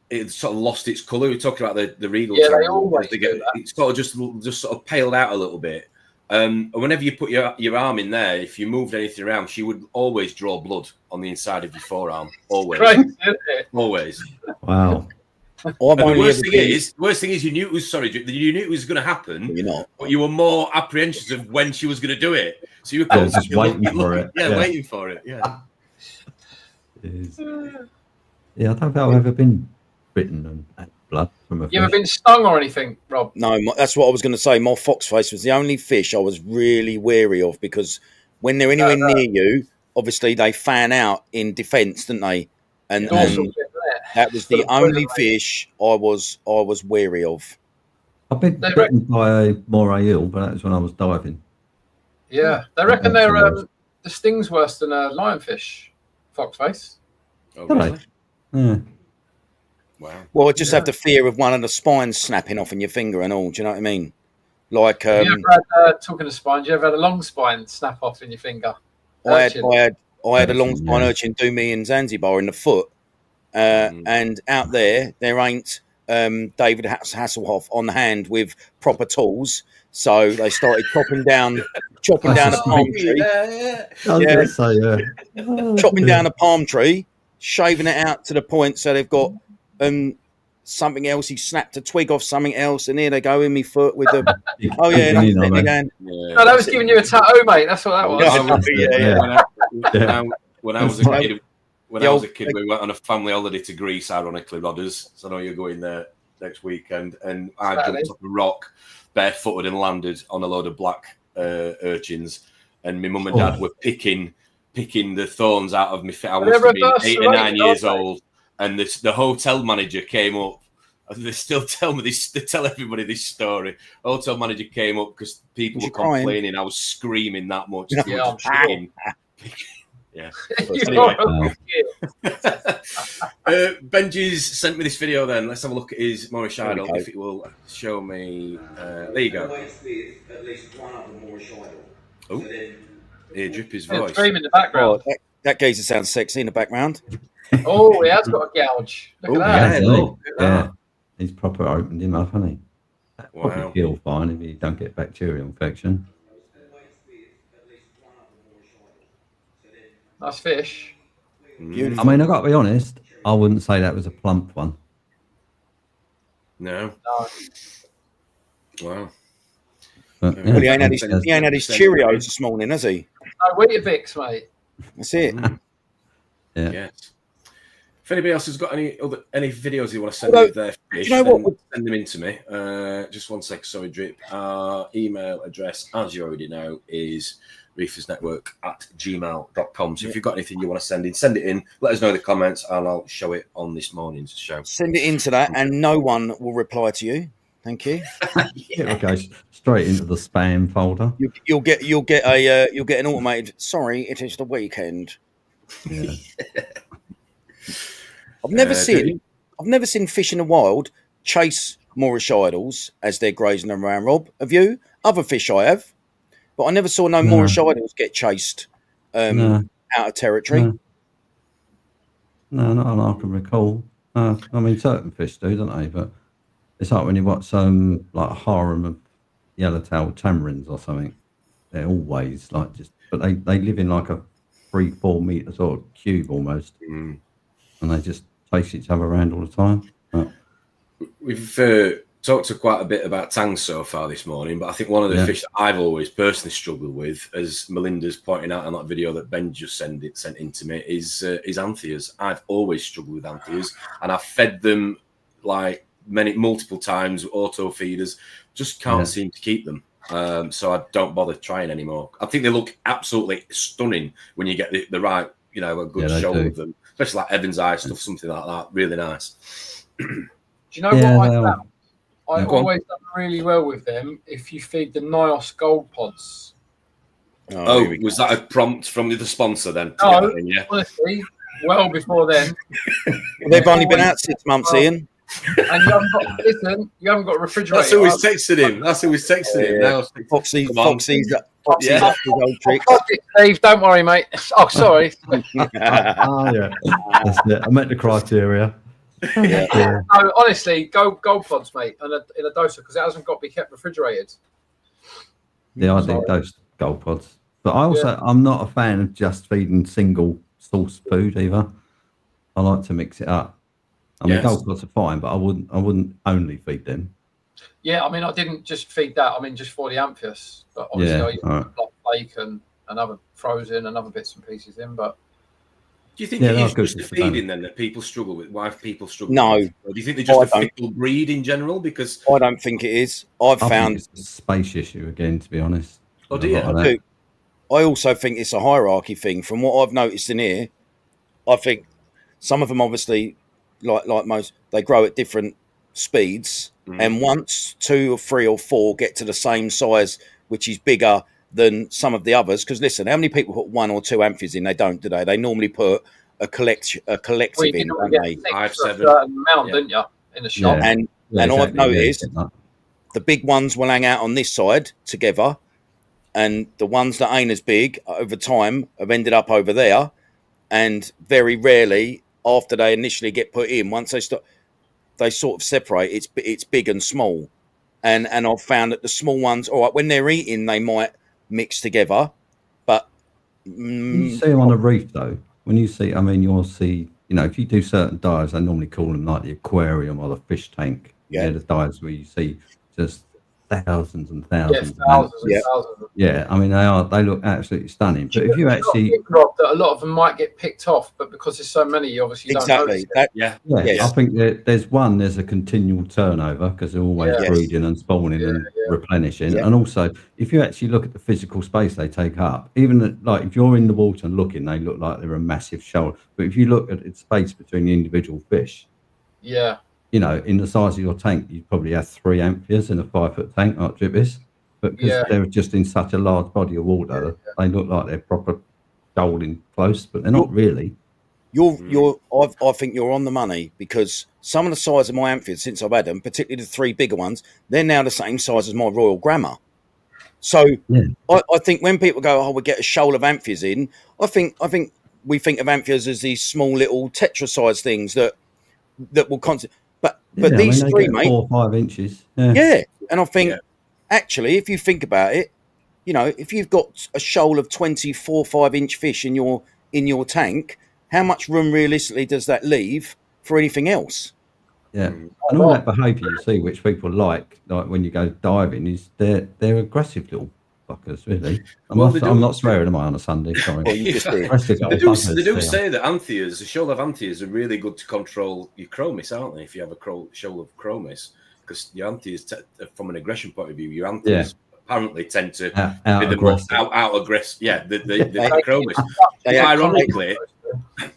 S1: had sort of lost its colour. We're talking about the regal.
S3: Yeah, they always do that.
S1: It sort of just sort of paled out a little bit. And whenever you put your arm in there, if you moved anything around, she would always draw blood on the inside of your forearm. Always.
S3: Crazy, isn't it?
S1: Always.
S2: Wow.
S1: And the worst thing is you knew it was going to happen.
S4: You're not.
S1: But you were more apprehensive of when she was going to do it. So you were
S2: just waiting for it.
S1: Yeah, waiting for it. Yeah.
S2: Yeah, I don't think I've ever been bitten and had blood from a fish.
S3: You ever been stung or anything, Rob?
S4: No, that's what I was going to say. My foxface was the only fish I was really wary of, because when they're anywhere near you, obviously they fan out in defence, don't they? And that was the only fish I was wary of.
S2: I've been bitten by a moray eel, but that was when I was diving.
S3: Yeah, they reckon the sting's worse than a lionfish, foxface.
S1: Oh, really?
S2: Yeah.
S1: Wow.
S4: Well, I just have the fear of one of the spines snapping off in your finger and all. Do you know what I mean? Like,
S3: have you ever had, talking of spines, you ever had a long spine snap off in your finger?
S4: I had a long spine urchin do me in Zanzibar in the foot, and out there ain't David Hasselhoff on hand with proper tools, so they started chopping down a palm tree. Chopping down a palm tree, shaving it out to the point so they've got something else. He snapped a twig off something else, and here they go in me foot with the. Oh
S2: Big
S4: yeah,
S2: knee,
S4: that's it
S2: mate.
S4: again.
S1: Yeah.
S3: No, that was giving you a tattoo, mate. That's what that was.
S1: When I was a kid, we went on a family holiday to Greece. Ironically, Rodders. So I know you're going there next weekend, and I jumped off a rock barefooted and landed on a load of black urchins, and my mum and dad were picking the thorns out of my feet. I must have been 8 or 9 years old, and the hotel manager came up. They still tell me this. They tell everybody this story. The hotel manager came up because people were complaining. I was screaming that much.
S3: Yeah, I'm sure.
S1: Yeah.
S3: Anyway.
S1: Benji's sent me this video. Then let's have a look at his Moorish idol. If it will show me. There you go.
S4: At least one other Moorish idol.
S1: Oh, here, drip his voice.
S3: Scream in the background.
S4: Oh, that geezer sounds sexy in the background.
S3: Oh, he has got a gouge. Look at that.
S2: Yeah, he's proper opened him up, hasn't he? That
S1: Wow.
S2: probably feel fine if you don't get bacterial infection.
S3: Nice fish.
S2: I mean, I've got to be honest, I wouldn't say that was a plump one.
S1: No. Wow.
S2: But,
S4: Well, he ain't had his Cheerios this morning, has he?
S3: No, Weetabix, mate.
S4: That's it.
S2: Yeah.
S1: Yes. If anybody else has got any videos you want to send me of their fish, send them in to me. Just 1 sec, sorry, Drip. Our email address, as you already know, is reefersnetwork@gmail.com. So if you've got anything you want to send it in. Let us know in the comments, and I'll show it on this morning's show.
S4: Send it into that, and no one will reply to you. Thank you.
S2: It'll go straight into the spam folder.
S4: You'll get an automated. Sorry, it is the weekend.
S2: Yeah.
S4: I've never seen fish in the wild chase Moorish idols as they're grazing around. Rob, have you? Other fish I have, but I never saw no Moorish idols get chased out of territory.
S2: No, not that I can recall. I mean, certain fish do, don't they? But it's like when you watch like a harem of yellowtail tamarins or something. They're always like but they live in like a 3-4 meter sort of cube almost, and they just chase each other around all the time.
S1: We've talked quite a bit about tangs so far this morning, but I think one of the fish that I've always personally struggled with, as Melinda's pointing out in that video that Ben just sent in to me, is anthias. I've always struggled with anthias, and I've fed them like multiple times with auto feeders. Just can't seem to keep them. So I don't bother trying anymore. I think they look absolutely stunning when you get the right, a good show of them, especially like Evans Eye stuff, something like that. Really nice.
S3: Do you know what I found? I've always done really well with them if you feed the Nios gold pods.
S1: Oh, was that a prompt from the sponsor then?
S3: No, honestly, well before then.
S4: They've only been out 6 months, Ian.
S3: And you haven't got a refrigerator.
S1: That's who was texting him. Now,
S4: Foxy's old trick.
S3: Steve, don't worry, mate. Oh, sorry.
S2: Yeah. That's it. I met the criteria.
S3: No, honestly, gold pods, mate, in a doser, because it hasn't got to be kept refrigerated.
S2: Yeah, I think those gold pods. But I'm not a fan of just feeding single source food either. I like to mix it up. I mean, gold pods are fine, but I wouldn't only feed them.
S3: Yeah, I mean, I didn't just feed that. I mean, just for the amphias. But obviously, I use like flake and other frozen and other bits and pieces in. But
S1: do you think it is just the feeding then that people struggle with? Why people struggle?
S4: No.
S1: With? Or do you think they're just a fickle breed in general? Because
S4: I don't think it is. I found
S2: it's a space issue again, to be honest.
S1: Oh, do you?
S4: I also think it's a hierarchy thing. From what I've noticed in here, I think some of them obviously, like most, they grow at different speeds, and once 2 or 3 or 4 get to the same size, which is bigger than some of the others. Because listen, how many people put 1 or 2 amphias in? They don't, do they? They normally put a collective in, don't they?
S1: 5, 7
S3: amount, didn't you, in the shop?
S4: Yeah. And I've noticed the big ones will hang out on this side together, and the ones that ain't as big over time have ended up over there. And very rarely, after they initially get put in, once they start, they sort of separate. It's big and small, and I've found that the small ones, all right, when they're eating, they might mix together. But
S2: you see them on a reef though. When you see, I mean, you'll see if you do certain dives, they normally call them like the aquarium or the fish tank.
S4: Yeah.
S2: The dives where you see just thousands and
S3: Yes,
S2: thousands.
S3: thousands and
S4: Yeah.
S3: thousands.
S2: Yeah, I mean they look absolutely stunning. But if you actually,
S3: Rob, that a lot of them might get picked off, but because there's so many, you obviously don't notice it.
S2: I think there's a continual turnover because they're always breeding and spawning and replenishing.
S4: Yeah.
S2: And also, if you actually look at the physical space they take up, even like if you're in the water and looking, they look like they're a massive shoal. But if you look at the space between the individual fish, in the size of your tank, you probably have 3 amphias in a 5-foot tank like Drippis. But because they're just in such a large body of water, they look like they're proper shoaling close, but they're not really.
S4: I think you're on the money, because some of the size of my amphias since I've had them, particularly the 3 bigger ones, they're now the same size as my Royal Grammar. So I think when people go, "Oh, we get a shoal of amphias in," I think we think of amphias as these small little tetra-sized things that will constantly. But these
S2: they
S4: 3,
S2: get
S4: mate,
S2: 4 or 5 inches.
S4: Yeah, and I think actually, if you think about it, if you've got a shoal of 24, 5-inch fish in your tank, how much room realistically does that leave for anything else?
S2: Yeah, and all that behaviour you see, which people like when you go diving, is they're aggressive little fuckers, really. I'm not swearing, am I, on a Sunday? Sorry.
S1: They do say that a shoal of amphias are really good to control your chromis, aren't they? If you have a shoal of chromis, because your amphias, from an aggression point of view, your amphias apparently tend to be the most out aggressive. Yeah, the chromis.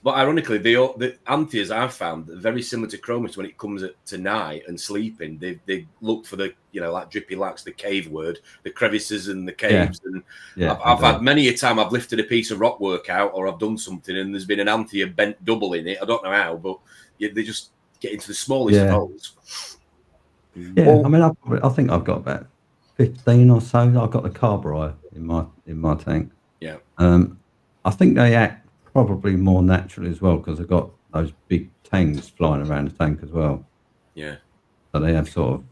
S1: But ironically, the amphias I've found are very similar to chromis when it comes to night and sleeping. They look for the like Drippy likes the cave word, the crevices and the caves. And I've had many a time I've lifted a piece of rock work out, or I've done something and there's been an amphia bent double in it. I don't know how, but they just get into the smallest of holes.
S2: Yeah, I mean, I think I've got about 15 or so. I've got the carburetor in my tank.
S1: Yeah.
S2: I think they act probably more naturally as well, because they've got those big tangs flying around the tank as well.
S1: Yeah.
S2: So they have sort of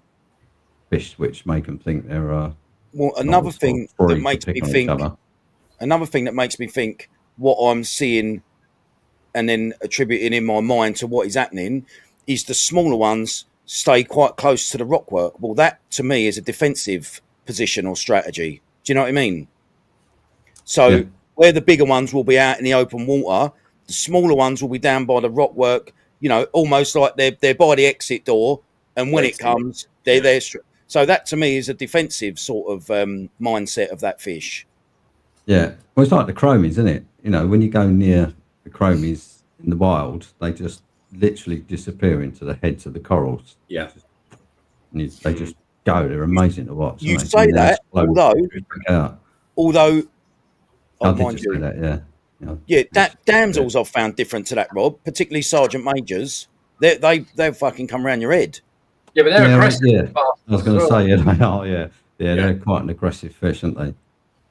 S2: fish which make them think they're.
S4: Another thing that makes me think what I'm seeing and then attributing in my mind to what is happening is the smaller ones stay quite close to the rock work. Well, that to me is a defensive position or strategy. Do you know what I mean? So where the bigger ones will be out in the open water, the smaller ones will be down by the rock work, almost like they're by the exit door, and when it comes, they're there. So that to me is a defensive sort of mindset of that fish.
S2: Yeah, well, it's like the chromies, isn't it? When you go near the chromies in the wild, they just literally disappear into the heads of the corals.
S1: Yeah,
S2: and they just go. They're amazing to watch.
S4: You say that, although.
S2: I did say that,
S4: Damsels I've found different to that, Rob. Particularly Sergeant Majors. They fucking come around your head.
S3: Yeah, but they're aggressive.
S2: Yeah, I was going to say, they are. Yeah, they're quite an aggressive fish, aren't they?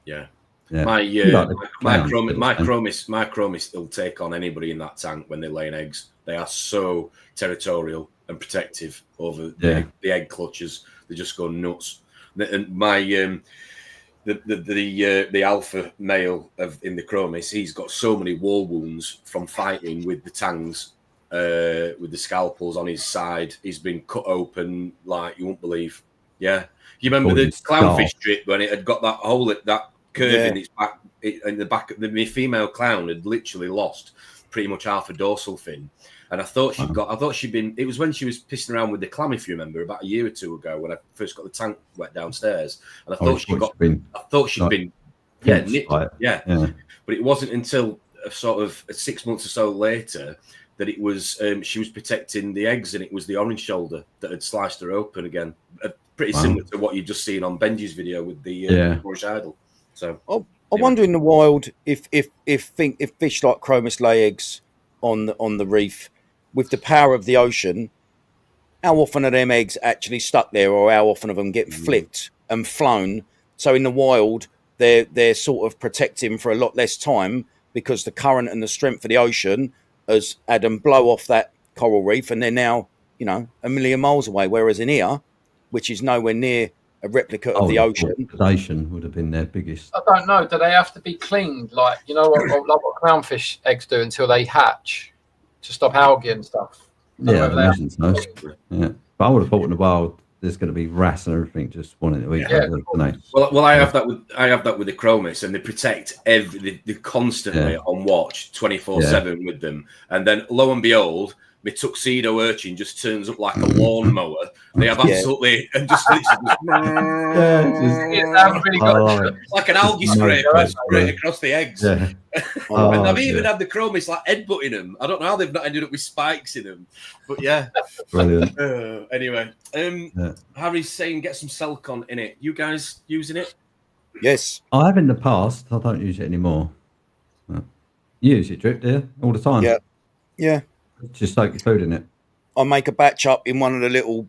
S1: Yeah.
S2: Yeah.
S1: My chromis will take on anybody in that tank when they're laying eggs. They are so territorial and protective over the egg clutches. They just go nuts. And my the alpha male in the chromis, he's got so many war wounds from fighting with the tangs, with the scalpels on his side. He's been cut open like you won't believe. Yeah, you remember the clownfish trip when it had got that hole, that curve in its back, in the back. The female clown had literally lost pretty much half a dorsal fin. And I thought she'd been. It was when she was pissing around with the clam, if you remember, about a year or two ago, when I first got the tank wet downstairs. And I thought she'd been nipped. Yeah. But it wasn't until sort of 6 months or so later that it was she was protecting the eggs, and it was the orange shoulder that had sliced her open again. Pretty similar to what you've just seen on Benji's video with the Moorish idol. So
S4: I wonder in the wild if fish like chromis lay eggs on the reef. With the power of the ocean, how often are them eggs actually stuck there, or how often of them get flipped and flown? So in the wild, they're sort of protecting for a lot less time, because the current and the strength of the ocean has had them blow off that coral reef, and they're now, a million miles away. Whereas in here, which is nowhere near a replica of the ocean,
S2: predation would have been their biggest.
S3: I don't know. Do they have to be cleaned, like what clownfish eggs do until they hatch? to stop algae and stuff.
S2: Yeah, I imagine so. Yeah, but I would have thought in the wild there's going to be wrats and everything just wanting to eat.
S1: Well, I have that with the chromis, and they protect they're constantly on watch 24/7 with them. And then lo and behold, my tuxedo urchin just turns up like a lawnmower. They have absolutely and just like an algae scraper straight across the eggs. Yeah. And I've even had the chromis like headbutting them. I don't know how they've not ended up with spikes in them, but yeah.
S2: Brilliant.
S1: Anyway, Harry's saying get some Selcon in it. You guys using it?
S4: Yes,
S2: I have in the past. I don't use it anymore. You use it, Drip, do you? All the time?
S4: Yeah.
S2: Just soak your food in it.
S4: I make a batch up in one of the little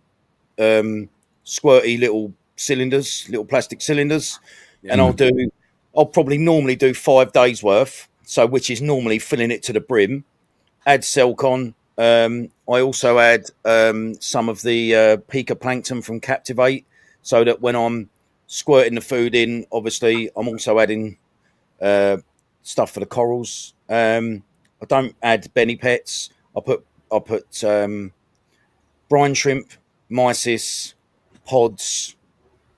S4: squirty little cylinders, little plastic cylinders, and I'll probably normally do 5 days worth, so which is normally filling it to the brim. Add Selcon. I also add some of the pica plankton from Captivate, so that when I'm squirting the food in, obviously I'm also adding stuff for the corals. I don't add Benny Pets. I put brine shrimp, mysis, pods,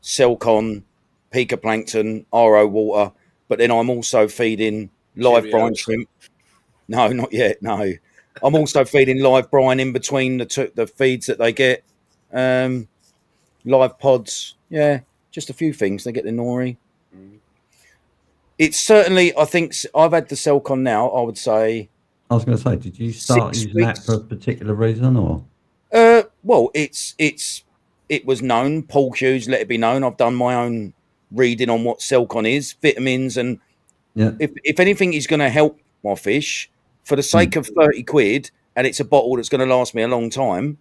S4: Selcon, pica plankton, RO water, but then I'm also feeding live brine shrimp. No, not yet. No, I'm also feeding live brine in between the feeds that they get. Live pods, just a few things. They get the nori. It's certainly, I think, I've had the Selcon now. I would say.
S2: I was going to say, did you start using that for a particular reason, or?
S4: Well, it was known. Paul Hughes let it be known. I've done my own reading on what Selcon is, vitamins, and if anything is going to help my fish for the sake of 30 quid, and it's a bottle that's going to last me a long time,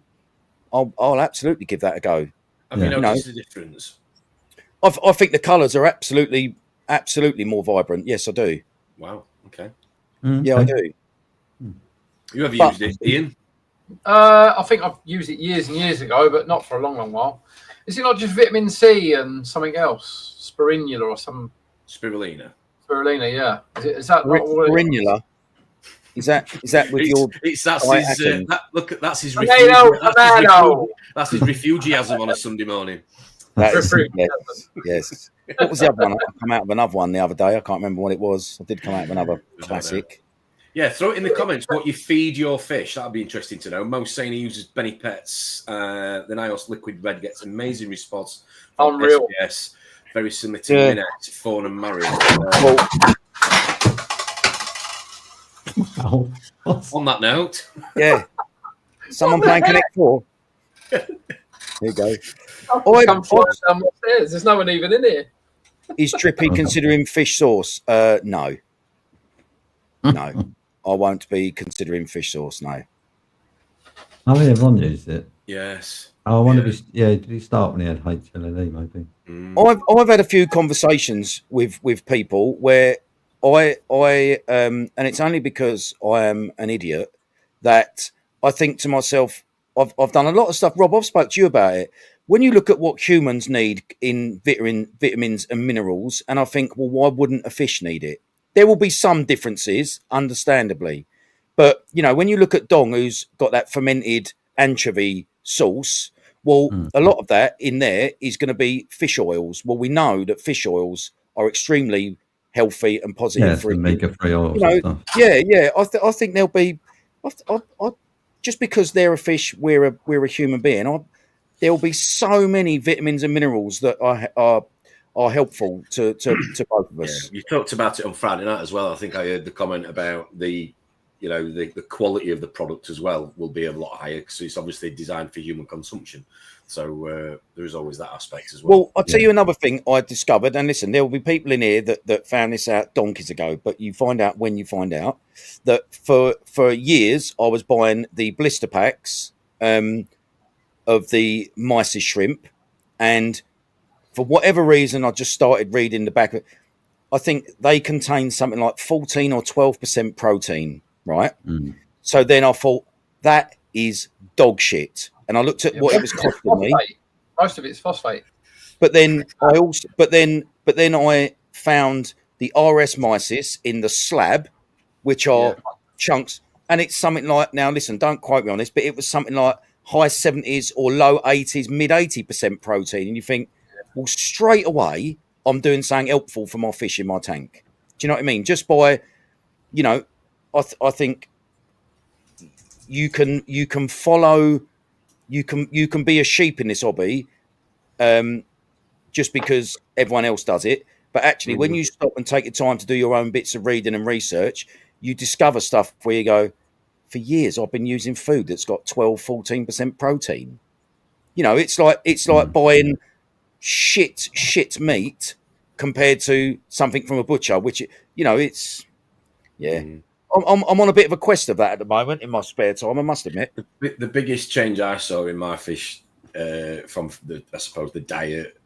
S4: I'll absolutely give that a go.
S1: Have you noticed the difference?
S4: I think the colours are absolutely more vibrant. Yes, I do.
S1: Wow. Okay.
S4: Yeah, I do.
S1: You ever used it, Ian?
S3: I think I've used it years and years ago, but not for a long while. Is it not just vitamin C and something else? Spirulina or some...
S1: Spirulina,
S3: yeah. Is that not what
S4: Spirulina? Is that with your...
S1: That's his refugiasm on a Sunday morning. Yes.
S4: What was the other one? I come out of another one the other day. I can't remember what it was. I did come out of another classic.
S1: Yeah, throw it in the comments what you feed your fish. That'd be interesting to know. Mo's saying he uses Benny Pets. The Nios Liquid Red gets amazing response.
S3: Unreal.
S1: Yes, very similar to Minette, Fawn and Marion. On that note.
S4: Yeah. Someone playing Connect 4. There you go.
S3: There's no one even in here.
S4: Is Drippy considering fish sauce? No. I won't be considering fish sauce. No.
S2: Oh, yeah, Ron used it.
S1: Yes.
S2: I wonder if did he start when he had HLLE, maybe?
S4: I've had a few conversations with people where I and it's only because I am an idiot that I think to myself, I've done a lot of stuff. Rob, I've spoke to you about it. When you look at what humans need in vitamins and minerals, and I think, well, why wouldn't a fish need it? There will be some differences, understandably. But, when you look at Dong, who's got that fermented anchovy sauce, well, a lot of that in there is going to be fish oils. Well, we know that fish oils are extremely healthy and positive for
S2: omega-3 oils.
S4: I think there'll be... just because they're a fish, we're a human being. There will be so many vitamins and minerals that are helpful to both of us.
S1: Yeah, you talked about it on Friday night as well. I think I heard the comment about the quality of the product as well will be a lot higher because it's obviously designed for human consumption. So there is always that aspect as well.
S4: Well, I'll tell you another thing I discovered, and listen, there will be people in here that found this out donkeys ago, but you find out when you find out that for years I was buying the blister packs of the mysis shrimp, and for whatever reason, I just started reading the back of it. I think they contain something like 14 or 12% protein, right? So then I thought, that is dog shit. And I looked at what it was costing me.
S3: Most of it's phosphate.
S4: But then I found the RS mysis in the slab, which are chunks. and it's something like, now listen, don't quote me on this, but it was something like high 70s or low 80s, mid 80% protein, and you think, well, straight away I'm doing something helpful for my fish in my tank. Do you know what I mean? Just by, you know, I think you can follow, you can be a sheep in this hobby, just because everyone else does it. But actually, when you stop and take your time to do your own bits of reading and research, you discover stuff where you go, for years I've been using food that's got 12-14% protein. You know, it's like buying shit meat compared to something from a butcher, which, you know, it's, yeah. I'm on a bit of a quest of that at the moment in my spare time, I must admit.
S1: The biggest change I saw in my fish from I suppose the diet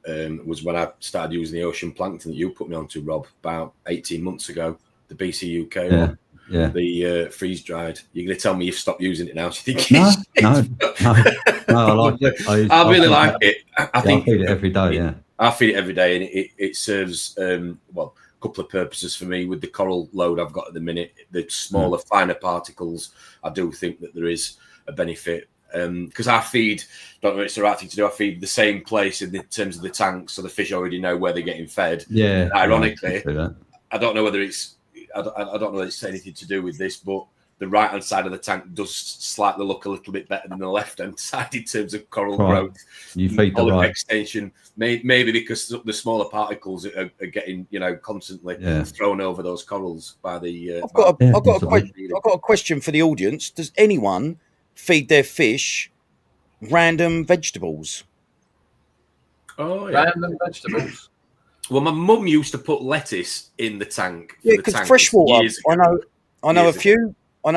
S1: was when I started using the ocean plankton that you put me onto, Rob, about 18 months ago, the BCUK one.
S2: Yeah.
S1: The freeze dried. You're going to tell me you've stopped using it now? Do you think
S2: No, I like it.
S1: I really like it. I think
S2: I feed it every day. Yeah,
S1: I feed it every day, and it serves well, a couple of purposes for me. With the coral load I've got at the minute, the smaller, finer particles, I do think that there is a benefit. Because I feed, don't know if it's the right thing to do, I feed the same place in terms of the tanks, so the fish already know where they're getting fed.
S2: Yeah.
S1: And ironically, I don't know whether it's I don't know whether it's anything to do with this, but the right hand side of the tank does slightly look a little bit better than the left hand side in terms of coral growth.
S2: You feed the right
S1: extension, maybe because the smaller particles are getting, you know, constantly thrown over those corals by the.
S4: I've got a question for the audience. Does anyone feed their fish random vegetables?
S1: Oh, yeah.
S3: Random vegetables.
S1: Well, my mum used to put lettuce in the tank.
S4: Yeah, because freshwater. I know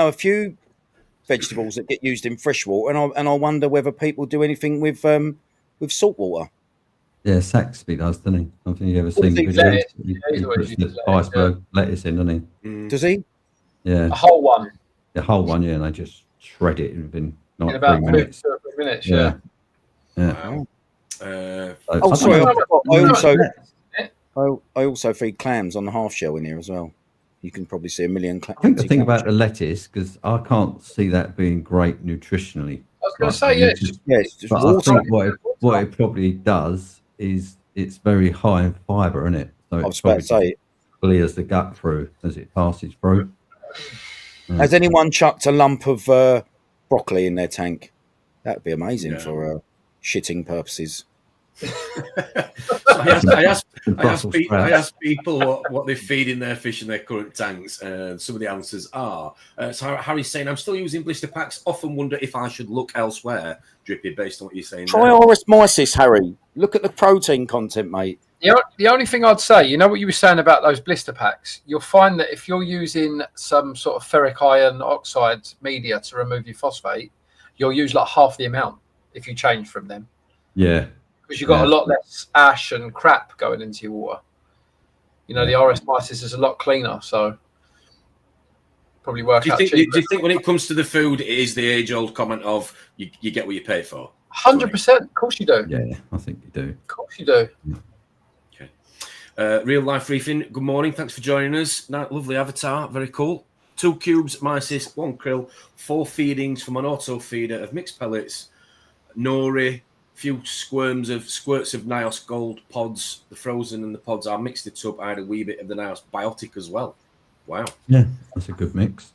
S4: a few vegetables that get used in freshwater, and I wonder whether people do anything with saltwater.
S2: Yeah, Saxby does, doesn't he? I don't think you've ever seen the videos. He puts the iceberg lettuce in, doesn't he?
S4: Does he?
S2: Yeah.
S3: A whole one.
S2: The whole one, yeah, and they just shred it within
S3: in about 3 minutes. 3 minutes, yeah.
S2: Wow.
S4: Sorry. I also feed clams on the half shell in here as well. You can probably see a million clams.
S2: I think the thing about the lettuce, because I can't see that being great nutritionally.
S3: I was going to say,
S4: it's just
S2: but
S4: water.
S2: I think what it probably does is it's very high in fibre, isn't it? So
S4: I was about to say,
S2: clears the gut through as it passes through.
S4: Has anyone chucked a lump of broccoli in their tank? That would be amazing for shitting purposes.
S1: I ask people what they feed in their fish in their current tanks, and some of the answers are. So Harry's saying, I'm still using blister packs. Often wonder if I should look elsewhere. Drippy, based on what you're saying.
S4: Try Oris mysis, Harry. Look at the protein content, mate.
S3: The only thing I'd say, you know what you were saying about those blister packs? You'll find that if you're using some sort of ferric iron oxide media to remove your phosphate, you'll use like half the amount if you change from them.
S2: Yeah.
S3: Because you've got a lot less ash and crap going into your water. You know, the RS mysis is a lot cleaner, so probably work out cheaper.
S1: Do you think when it comes to the food, it is the age-old comment of you get what you pay for?
S3: 100%. Of course you do.
S2: Yeah, I think you do.
S3: Of course you do.
S1: Okay. Real Life Reefing, good morning. Thanks for joining us. Lovely avatar. Very cool. 2 cubes, mysis, 1 krill, 4 feedings from an auto feeder of mixed pellets, nori, few squirts of Nios Gold pods. The frozen and the pods are mixed it up. I had a wee bit of the Nios Biotic as well. Wow.
S2: Yeah, that's a good mix.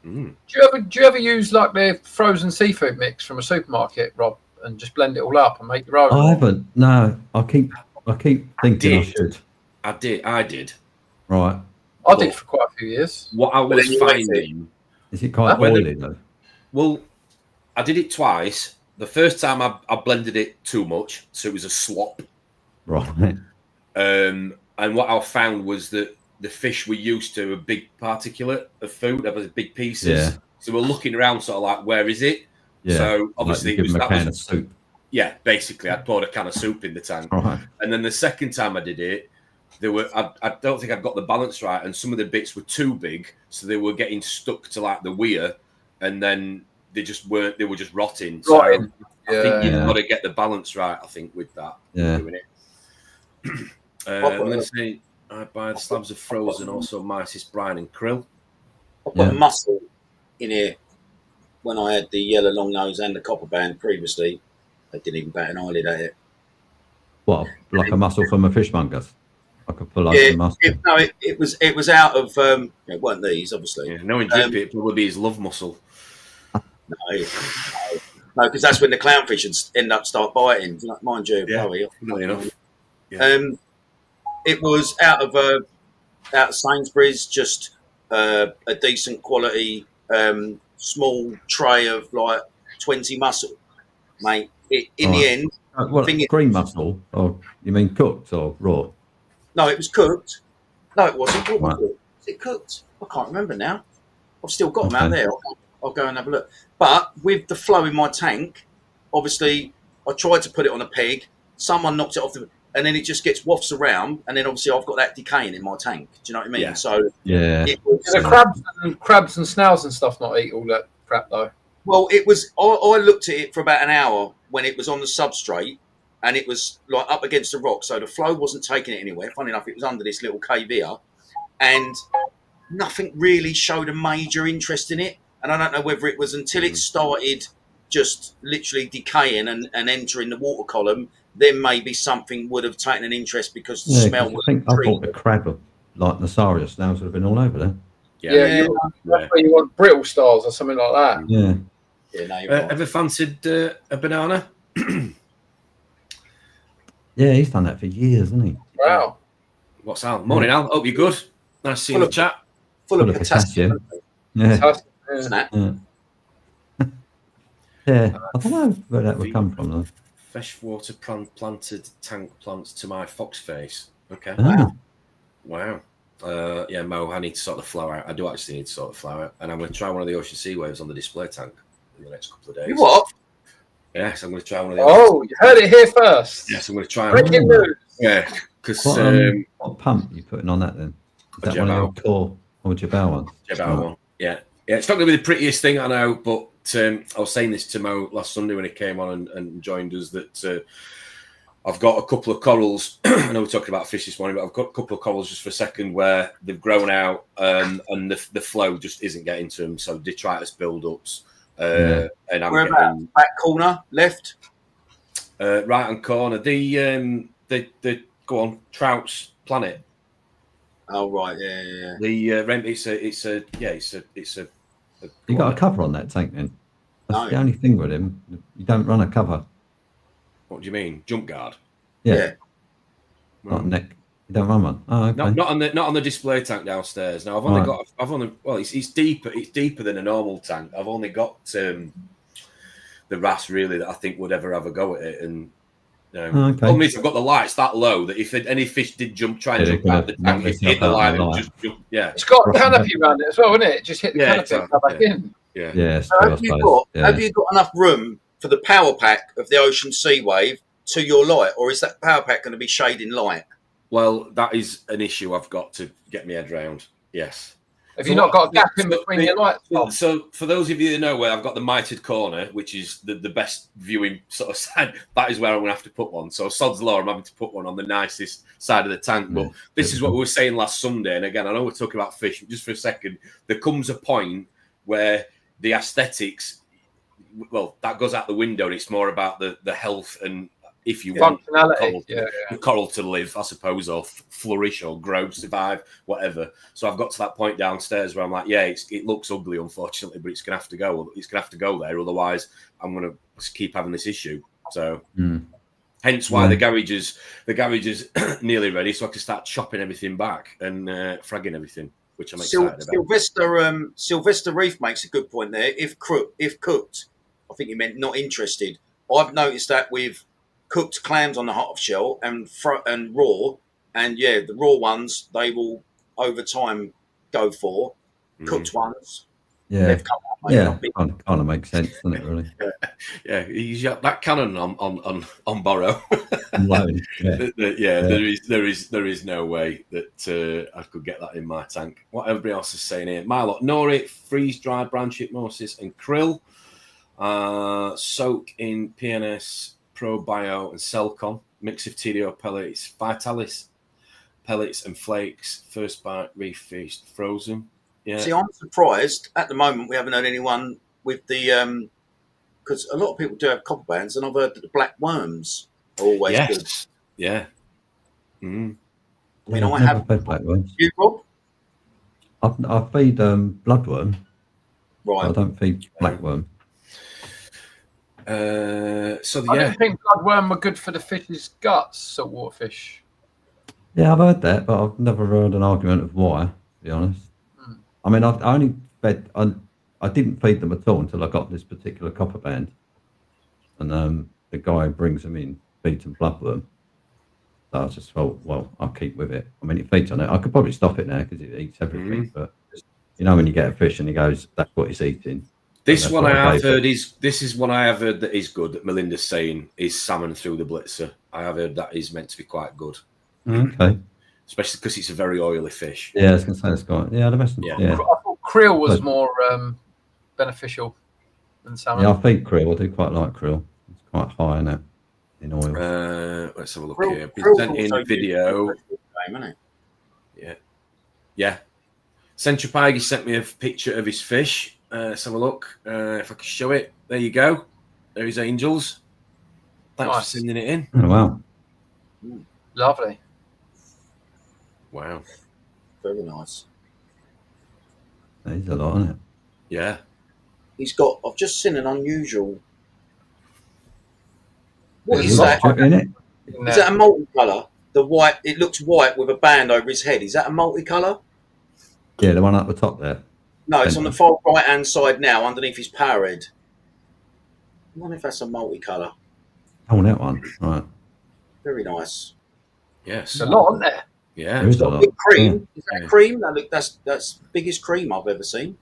S3: Do you ever use like the frozen seafood mix from a supermarket, Rob, and just blend it all up and make your own?
S2: I haven't. No, I keep thinking I should.
S1: I did.
S2: Right.
S3: I did for quite a few years.
S1: What I was finding...
S2: Is it quite oily though?
S1: Well, I did it twice. The first time I blended it too much, so it was a slop.
S2: Right.
S1: And what I found was that the fish were used to a big particulate of food, that was big pieces.
S2: Yeah.
S1: So we're looking around sort of like, where is it?
S2: Yeah.
S1: So obviously
S2: like a can of soup.
S1: Yeah, basically I poured a can of soup in the tank.
S2: Right.
S1: And then the second time I did it, I don't think I'd got the balance right, and some of the bits were too big, so they were getting stuck to like the weir, and then they were just rotting. So I think you've got to get the balance right, I think, with that.
S2: Yeah.
S1: Doing it. I'm going to say I buy the slabs of frozen, also mysis, brine and krill.
S4: I've got mussel. in here when I had the yellow long nose and the copper band previously. They didn't even bat an eyelid at it.
S2: What, like a mussel from a fishmonger's? Like a full
S4: Yeah,
S2: open mussel?
S4: it was out of it weren't these obviously.
S1: Yeah, knowing Drippy, it would be his love muscle.
S4: No, because that's when the clownfish end up start biting. Mind you,
S1: Yeah,
S4: Bowie.
S1: funnily enough. Yeah.
S4: It was out of Sainsbury's, just a decent quality small tray of like 20 mussel, mate. In the end,
S2: What, green mussel? Or you mean cooked or raw?
S4: no, it was cooked. No, it wasn't. What was
S2: Right.
S4: it? Was it cooked? I can't remember now. I've still got them out there. I'll go and have a look. But with the flow in my tank, obviously, I tried to put it on a peg. Someone knocked it off, and then it just gets wafts around. And then obviously, I've got that decaying in my tank. Do you know what I mean?
S1: Yeah.
S4: So
S2: Yeah.
S4: it was,
S3: Do the crabs and snails and stuff not eat all that crap though?
S4: well, it was. I looked at it for about an hour when it was on the substrate, and it was like up against the rock, so the flow wasn't taking it anywhere. Funny enough, it was under this little cave here, and nothing really showed a major interest in it. And I don't know whether it was until it started just literally decaying and entering the water column, then maybe something would have taken an interest because the smell was.
S2: I thought the crab, like Nasarius, snails would have been all over there.
S3: Yeah, that's where you want brittle stars or something like that.
S2: Yeah.
S4: Yeah, no, you're right.
S1: Ever fancied a banana?
S2: Yeah, he's done that for years, hasn't he?
S3: Wow.
S1: What's Al? Morning, Al. Hope you're good. Nice to see you in the chat.
S4: Full of potassium.
S2: Yeah.
S4: Isn't it?
S2: Yeah. I don't know where that would come from, though.
S1: Freshwater planted tank plants to my fox face. Okay.
S2: Ah.
S1: Wow. Yeah, Mo, I need to sort the flow out. I do actually need to sort the flow out. And I'm going to try one of the Ocean Sea Waves on the display tank in the next couple of days.
S4: You what?
S1: Yes, I'm going to try one of the
S3: Oh, you heard it here first.
S1: Yes, I'm going to try
S3: Breaking news.
S1: Yeah, because
S2: What pump are you putting on that then? Is that one of your core or Jabal ones?
S1: Jabal one. Yeah. It's not going to be the prettiest thing, I know, but I was saying this to Mo last Sunday when he came on and joined us that I've got a couple of corals. I know we're talking about fish this morning, but I've got a couple of corals just for a second where they've grown out and the flow just isn't getting to them. So detritus build-ups. And I'm
S4: Where
S1: getting
S4: back corner, left.
S1: right hand corner. The go on Trout's Planet.
S4: Oh right, yeah.
S1: The it's a.
S2: You got a cover on that tank then? That's
S4: No.
S2: the only thing with him. You don't run a cover.
S1: What do you mean? Jump guard?
S2: Yeah. Not neck. You don't run one. Oh, okay.
S1: Not on the display tank downstairs. Now it's deeper than a normal tank. I've only got the wrasse really that I think would ever have a go at it. And
S2: Okay.
S1: problem is I've got the lights that low that if any fish did jump out the tank, it hit the line and just jump. Yeah.
S3: It's got a canopy around it as well, isn't it? Just hit the canopy and go back in.
S1: Yeah.
S2: Yeah.
S4: So have you got enough room for the power pack of the Ocean Sea Wave to your light, or is that power pack going to be shading light?
S1: Well, that is an issue I've got to get my head around. Yes.
S3: Have you not got a gap in between your lights?
S1: So for those of you that know where I've got the mitered corner, which is the best viewing sort of side, that is where I'm going to have to put one. So sod's law, I'm having to put one on the nicest side of the tank. But this is what we were saying last Sunday. And again, I know we're talking about fish, but just for a second, there comes a point where the aesthetics, well, that goes out the window and it's more about the health and if you want coral to live, I suppose, or flourish or grow, survive, whatever. So I've got to that point downstairs where I'm like, yeah, it looks ugly, unfortunately, but it's going to have to go. It's going to have to go there. Otherwise, I'm going to keep having this issue. So hence why the garage is nearly ready, so I can start chopping everything back and fragging everything, which I'm excited about.
S4: Sylvester Reef makes a good point there. If cooked, I think you meant not interested. I've noticed that with cooked clams on the hot shell and raw, and the raw ones they will over time go for. Cooked ones,
S2: kind of makes sense, doesn't it? Really?
S1: Yeah, he's got that cannon on borrow.
S2: Yeah.
S1: There is no way that I could get that in my tank. What everybody else is saying here: Milo, nori, freeze dried brown hypnosis and krill, soak in PNS. Probio and Celcon, mix of TDO pellets, Vitalis pellets and flakes, first bite, reef feast, frozen. Yeah.
S4: See, I'm surprised at the moment we haven't heard anyone with the because a lot of people do have copper bands, and I've heard that the black worms are always good.
S1: Yes. Yeah. Mm.
S4: I mean,
S2: I've
S4: I
S2: never
S4: have.
S2: fed blackworms.
S4: You, Rob?
S2: I feed bloodworm.
S4: Right.
S2: I don't feed blackworm.
S1: So
S3: I
S1: yeah,
S3: didn't think bloodworm were good for the fish's guts, saltwater fish.
S2: Yeah, I've heard that, but I've never heard an argument of why, to be honest. I mean, I only fed, I didn't feed them at all until I got this particular copper band. And the guy brings them in, feeds them bloodworm. So I just thought, well, I'll keep with it. I mean, it feeds on it. I could probably stop it now because it eats everything. But, you know, when you get a fish and he goes, that's what it's eating.
S1: this one I have heard this is one I have heard that is good, that Melinda's saying is salmon through the blitzer. I have heard that is meant to be quite good.
S2: Okay.
S1: Especially because it's a very oily fish.
S2: Yeah, I was going to say it's got, the best.
S1: Yeah.
S3: I thought krill was more beneficial than salmon.
S2: Yeah, I feed krill. I do quite like krill. It's quite high in it, in oil.
S1: Let's have a look
S4: Krill-
S1: here. Been
S4: krill's
S1: sent in
S4: also
S1: video.
S4: used for game, isn't it?
S1: Yeah. Yeah. Centropige sent me a picture of his fish. Let's have a look. If I can show it. There you go. There is Angels. Thanks
S3: Nice.
S1: for sending it in.
S2: Oh, wow.
S3: Lovely.
S1: Wow.
S4: Very nice.
S2: That is a lot, isn't it?
S1: Yeah.
S4: He's got. I've just seen an unusual. What
S3: There's
S4: is
S3: a
S4: that?
S3: lot
S2: In it?
S4: Is that a multicolour? The white. It looks white with a band over his head. Is that a multicolour?
S2: Yeah, the one up the top there.
S4: No, it's on the far right hand side now, underneath his power head. I wonder if that's a multicolour.
S2: Oh, that one. Right.
S4: Very nice.
S1: Yes.
S3: There's a lot, isn't there?
S1: Yeah.
S2: There is a lot.
S4: Big cream. Is that
S1: Yeah.
S4: cream? That look, that's biggest cream I've ever seen.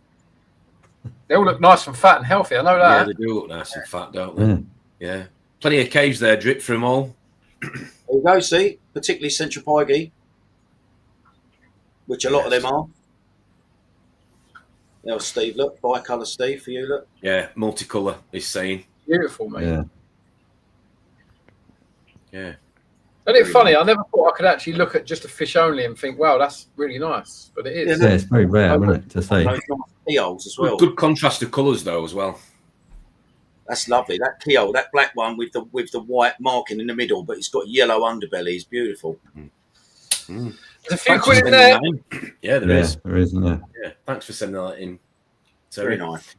S3: They all look nice and fat and healthy. I know
S1: Yeah,
S3: that.
S1: they do look nice and fat, don't they?
S2: Yeah.
S1: Yeah. Plenty of caves there, drip from all.
S4: There you go. See, particularly Centropige, which a lot of them are. There, Steve. Look, bicolour, Steve, for you. Look.
S1: Yeah, multicolour is saying.
S3: Beautiful, mate.
S2: Yeah.
S1: Yeah.
S3: Isn't it funny? I never thought I could actually look at just a fish only and think, wow, that's really nice. But it is.
S2: Yeah, it's very rare, isn't it, to see?
S4: Those nice keels as well.
S1: Good contrast of colours though as well.
S4: That's lovely. That keel, that black one with the white marking in the middle, but it's got yellow underbelly. Is beautiful.
S3: There's a few
S1: Thanks for
S3: quid in
S1: sending
S3: there.
S1: that in. Yeah, there is.
S2: There is, isn't there?
S1: Yeah, thanks for sending that in.
S4: Very
S1: Terry.
S4: nice.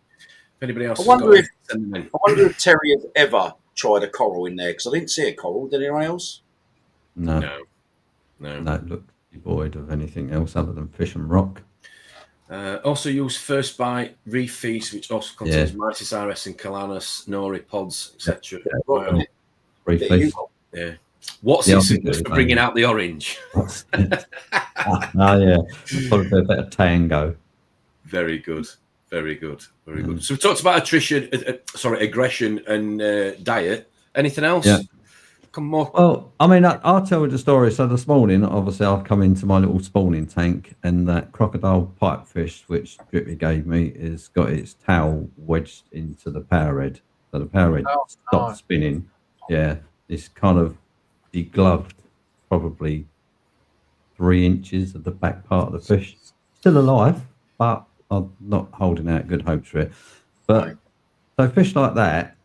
S1: If anybody else
S4: I
S1: has
S4: wonder
S1: got
S4: if-
S1: it, send them in.
S4: I wonder if Terry has ever tried a coral in there, because I didn't see a coral. Did anyone else?
S2: No.
S1: No.
S2: No, look devoid of anything else other than fish and rock.
S1: Also use First Bite Reef Feast, which also contains Mitis RS and Calanus, Nori pods, etc.
S2: Yeah.
S1: Wow.
S2: Reef
S4: There you
S2: fish.
S4: go.
S1: Yeah. What's
S2: Yeah, I
S1: it
S2: think
S1: for
S2: it
S1: bringing
S2: is.
S1: out the orange?
S2: Yeah. Probably a bit of tango.
S1: Very good. Very good. Very good. So we talked about aggression and diet. Anything else?
S2: Yeah.
S1: Come more.
S2: Well, I mean, I'll tell you the story. So this morning, obviously, I've come into my little spawning tank, and that crocodile pipefish, which Drippy gave me, has got its tail wedged into the power head. So the power head stopped spinning. Yeah, it's kind of degloved probably 3 inches of the back part of the fish. Still alive, but I'm not holding out good hopes for it. But so fish like that,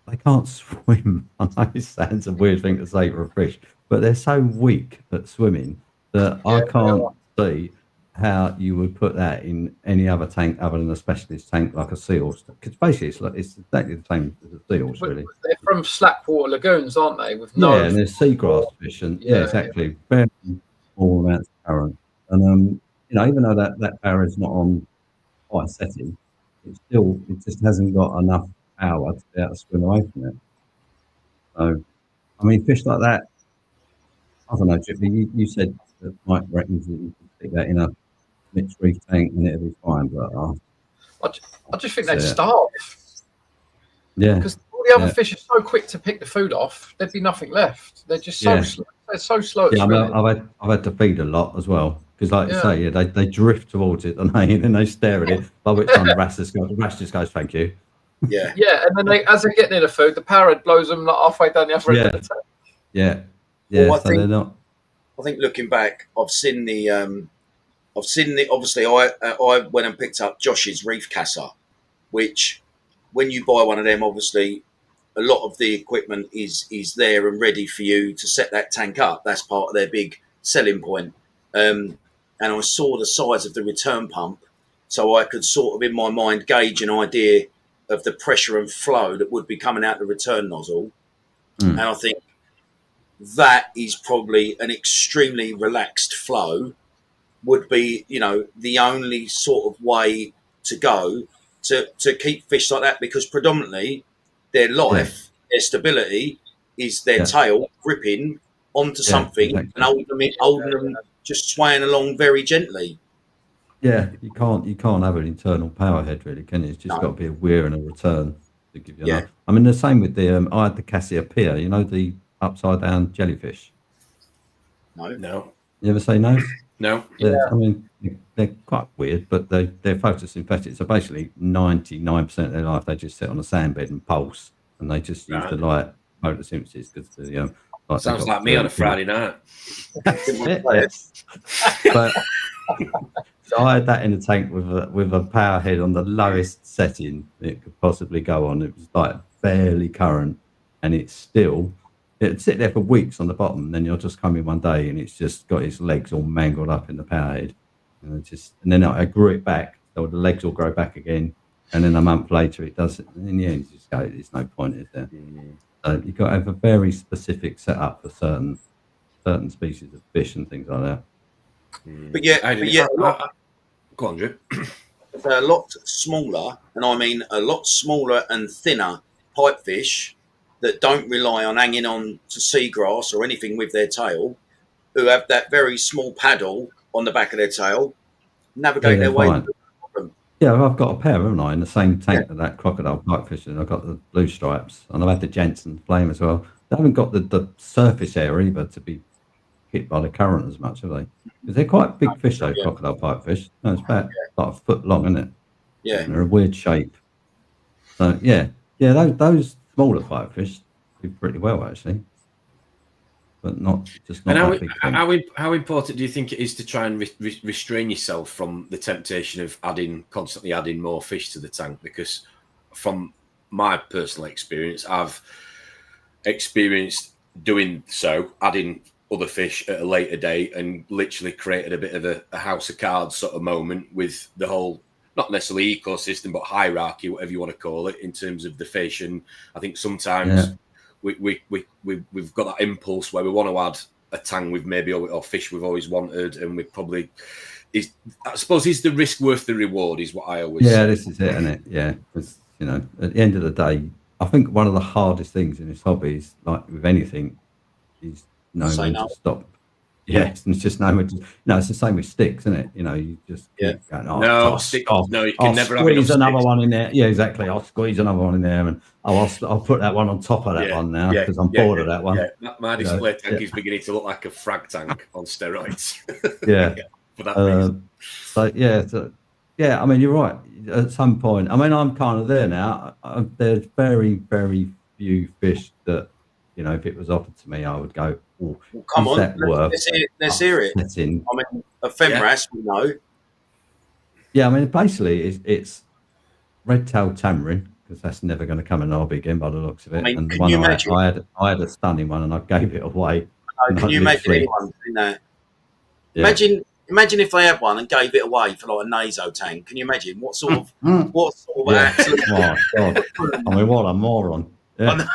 S2: they can't swim. I know it sounds a weird thing to say for a fish, but they're so weak at swimming that I can't see how you would put that in any other tank other than a specialist tank like a seal's. Because basically, it's exactly the same as a seal's, really.
S3: They're from slackwater lagoons, aren't they? With no.
S2: Yeah, and there's seagrass fish, and exactly, very small amounts of current. And you know, even though that power is not on high setting, it just hasn't got enough power to be able to swim away from it. So, I mean, fish like that, I don't know, Chippy, you said that Mike reckons that you can stick that in a mixed reef tank and it'll be fine, but
S3: I just think they'd starve.
S2: Yeah.
S3: Because all the other fish are so quick to pick the food off, there'd be nothing left. They're just so slow. They're so slow at swimming.
S2: I've had to feed a lot as well. Because, like you say, they drift towards it, and then they stare at it. By which time the Rash just goes, "Thank you."
S4: Yeah.
S3: Yeah, and then as they're getting near the food, the parrot blows them like halfway down the other end of the tank.
S2: Yeah.
S4: Well,
S2: So they're not.
S4: I think looking back, I've seen the I've seen it. Obviously, I went and picked up Josh's reef casser, which when you buy one of them, obviously a lot of the equipment is there and ready for you to set that tank up. That's part of their big selling point. And I saw the size of the return pump, so I could sort of in my mind gauge an idea of the pressure and flow that would be coming out the return nozzle. And I think that is probably an extremely relaxed flow would be, you know, the only sort of way to go to keep fish like that, because predominantly their life, their stability is their tail gripping onto something and holding them just swaying along very gently.
S2: Yeah, you can't have an internal power head, really, can you? It's just got to be a weir and a return to give you enough. I mean, the same with the I had the Cassiopeia, you know, the upside down jellyfish.
S4: No.
S2: You ever say no?
S1: No.
S2: I mean, they're quite weird, but they're photosynthetic. So basically, 99% of their life they just sit on a sandbed and pulse, and they just use the light photosynthesis because the like
S1: sounds like me on a Friday night.
S2: But so I had that in a tank with a power head on the lowest setting it could possibly go on. It was like barely current, and it'd sit there for weeks on the bottom. And then you'll just come in one day, and it's just got its legs all mangled up in the power head, and then I grew it back, so the legs will grow back again, and then a month later it does it. And in the end, you just go, there's no point, is there? So you've got to have a very specific setup for certain species of fish and things like that.
S4: But
S1: go on, Drew.
S4: They're a lot smaller, and I mean a lot smaller and thinner pipefish that don't rely on hanging on to seagrass or anything with their tail, who have that very small paddle on the back of their tail, navigate their way.
S2: Yeah, I've got a pair, haven't I, in the same tank of that crocodile pipefish, and I've got the blue stripes, and I've had the Jensen flame as well. They haven't got the surface air either to be hit by the current as much, have they? Because they're quite big fish, though, crocodile pipefish. No, it's about like a foot long, isn't it?
S4: Yeah.
S2: And they're a weird shape. So, those smaller pipefish do pretty well, actually. But not that big thing.
S1: How important do you think it is to try and restrain yourself from the temptation of constantly adding more fish to the tank? Because from my personal experience, I've experienced doing so, adding other fish at a later date, and literally created a bit of a house of cards sort of moment with the whole, not necessarily ecosystem, but hierarchy, whatever you want to call it, in terms of the fish. And I think sometimes we've got that impulse where we want to add a tang with maybe or fish we've always wanted, and we probably is the risk worth the reward is what I always say.
S2: This is it, isn't it? Yeah, because at the end of the day, I think one of the hardest things in this hobby is, like with anything, is knowing when to stop. Yes, and it's just knowing when to. It's the same with sticks, isn't it? You just keep going,
S1: you can never
S2: squeeze another one in there. Yeah, exactly. I'll squeeze another one in there, and I'll put that one on top of that one now because I'm bored of that one.
S1: Yeah. My display tank is beginning to look like a frag tank on steroids. For that reason. I mean, you're right. At some point, I mean, I'm kind of there now. There's very, very few fish that, if it was offered to me, I would go, oh,
S4: come on, let's hear it. I mean, a femras, we know.
S2: Yeah, I mean, basically, it's red-tailed tamarin, because that's never going to come in the hobby again by the looks of it.
S4: I mean,
S2: and
S4: can you imagine?
S2: I had a stunning one, and I gave it away.
S4: Can you imagine anyone doing that? Yeah. Imagine if they had one and gave it away for like a naso tank. Can you imagine what sort of absolute?
S2: Oh God! I mean, what a moron! Yeah.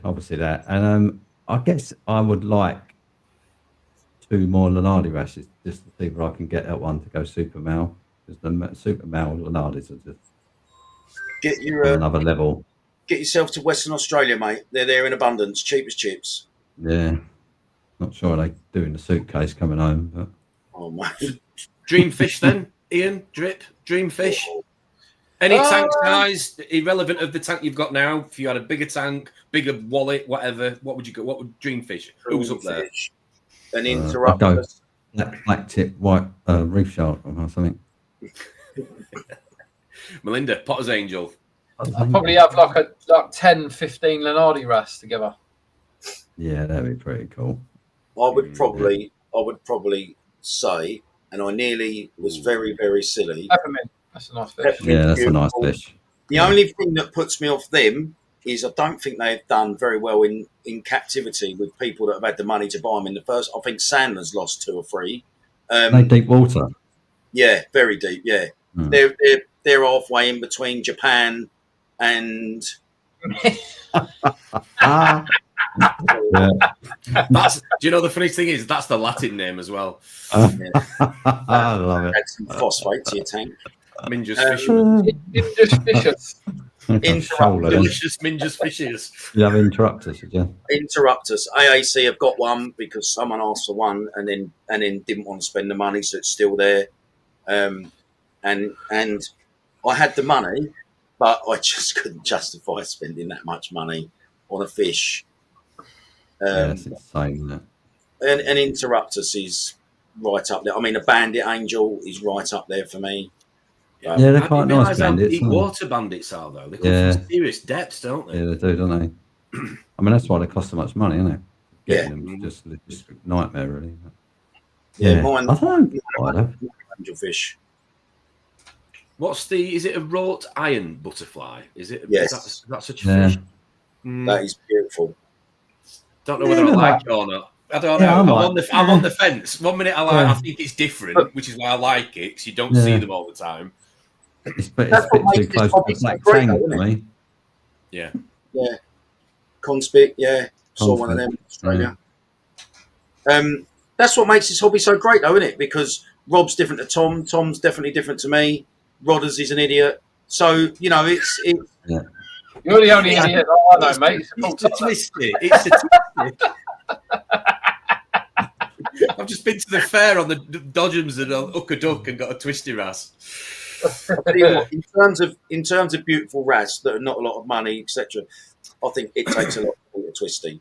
S2: Obviously that, and I guess I would like 2 more Lenardi rashes just to see if I can get that one to go super male, because the super male Lenardis are just another level.
S4: Get yourself to Western Australia, mate. They're there in abundance, cheap as chips.
S2: Yeah, not sure they do in the suitcase coming home, but
S4: mate.
S1: Dreamfish then, Ian, Dreamfish. Any tank size, irrelevant of the tank you've got now. If you had a bigger tank, bigger wallet, whatever, what would you go? What would Dreamfish? Who's up there?
S4: An interruptus.
S2: Black tip white reef shark or something.
S1: Melinda, Potter's Angel.
S3: I'd probably have like 10, 15 Lenardi wrasse together.
S2: Yeah, that'd be pretty cool.
S4: I would probably say, and I nearly was very, very silly.
S3: Peppermint. That's a nice fish.
S4: Peppermint's
S2: Yeah, that's a nice
S4: beautiful.
S2: fish.
S4: The only thing that puts me off them is I don't think they've done very well in captivity with people that have had the money to buy them in the first. I think Sandler's lost 2 or 3.
S2: They deep water.
S4: Yeah, very deep. Yeah, they're halfway in between Japan and.
S2: Yeah.
S1: Do you know the funny thing is that's the Latin name as well.
S2: I love it.
S4: Add some phosphate to your tank.
S1: Mingus fishes. Delicious Mingus fishes.
S2: You have interrupters, did you?
S4: Interrupters. AAC have got one because someone asked for one and then didn't want to spend the money, so it's still there. And I had the money, but I just couldn't justify spending that much money on a fish.
S2: That's insane, isn't it?
S4: And Interruptus is right up there. I mean, a Bandit Angel is right up there for me.
S2: Yeah, they're quite nice bandits.
S1: Deep water bandits are though. They come from serious depths, don't they?
S2: Yeah, they do, don't they? I mean, that's why they cost so much money, isn't it? Getting them is just a nightmare, really.
S4: Yeah, mine.
S2: I don't know.
S4: Angel fish.
S1: Is it a wrought iron butterfly? Is it?
S4: Yes.
S1: That's such a fish.
S4: That is beautiful.
S1: Don't know whether I like it or not. I don't know. I'm on the fence. One minute I think it's different, which is why I like it, because you don't see them all the time.
S2: It's a bit too close to the black tang for me.
S1: Yeah.
S4: Yeah. Conspic, saw one of them in Australia. That's what makes this hobby so great, though, isn't it? Because Rob's different to Tom. Tom's definitely different to me. Rodders is an idiot. So, it's
S3: You're the only idiot I know, mate.
S1: It's a twisty. It's a twisty. I've just been to the fair on the Dodgems and Hook a Duck and got a twisty wrasse.
S4: In terms of beautiful wrasse that are not a lot of money, etc., I think it takes a lot to be a twisty.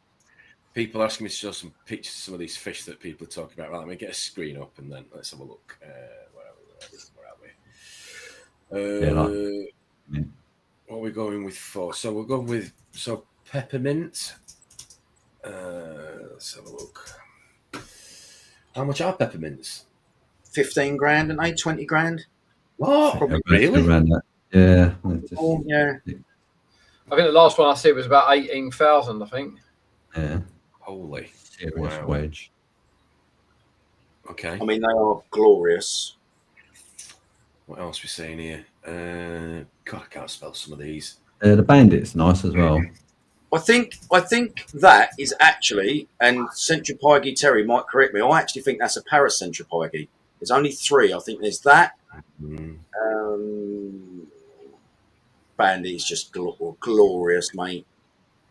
S1: People asking me to show some pictures of some of these fish that people are talking about. Right, let me get a screen up and then let's have a look. Where are we? What are we going with for? So we're going with peppermint. Let's have a look. How much are peppermints?
S4: 15 grand and 20 grand.
S1: What? Really?
S2: Yeah.
S4: Yeah.
S3: I think the last one I see was about 18,000. I think.
S2: Yeah.
S1: Holy
S2: serious wedge.
S1: Okay.
S4: I mean, they are glorious.
S1: What else are we saying here? God, I can't spell some of these.
S2: The bandit's nice as well.
S4: I think that is actually, and Centropyge Terry might correct me, I actually think that's a Paracentropyge. There's only 3. I think there's that. Bandit is just glorious, mate.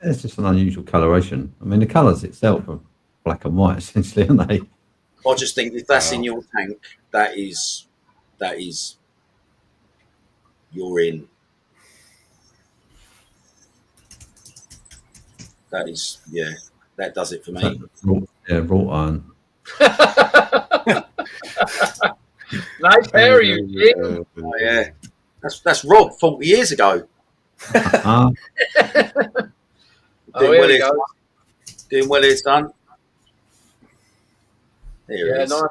S2: It's just an unusual coloration. I mean, the colours itself are black and white, essentially, aren't they?
S4: I just think if that's in your tank, that is you're in. That is, that does it for me.
S2: Wrought iron.
S3: Nice hair, you.
S4: Yeah, that's Rob 40 years ago. Doing well, it's done. There it is.
S3: Nice.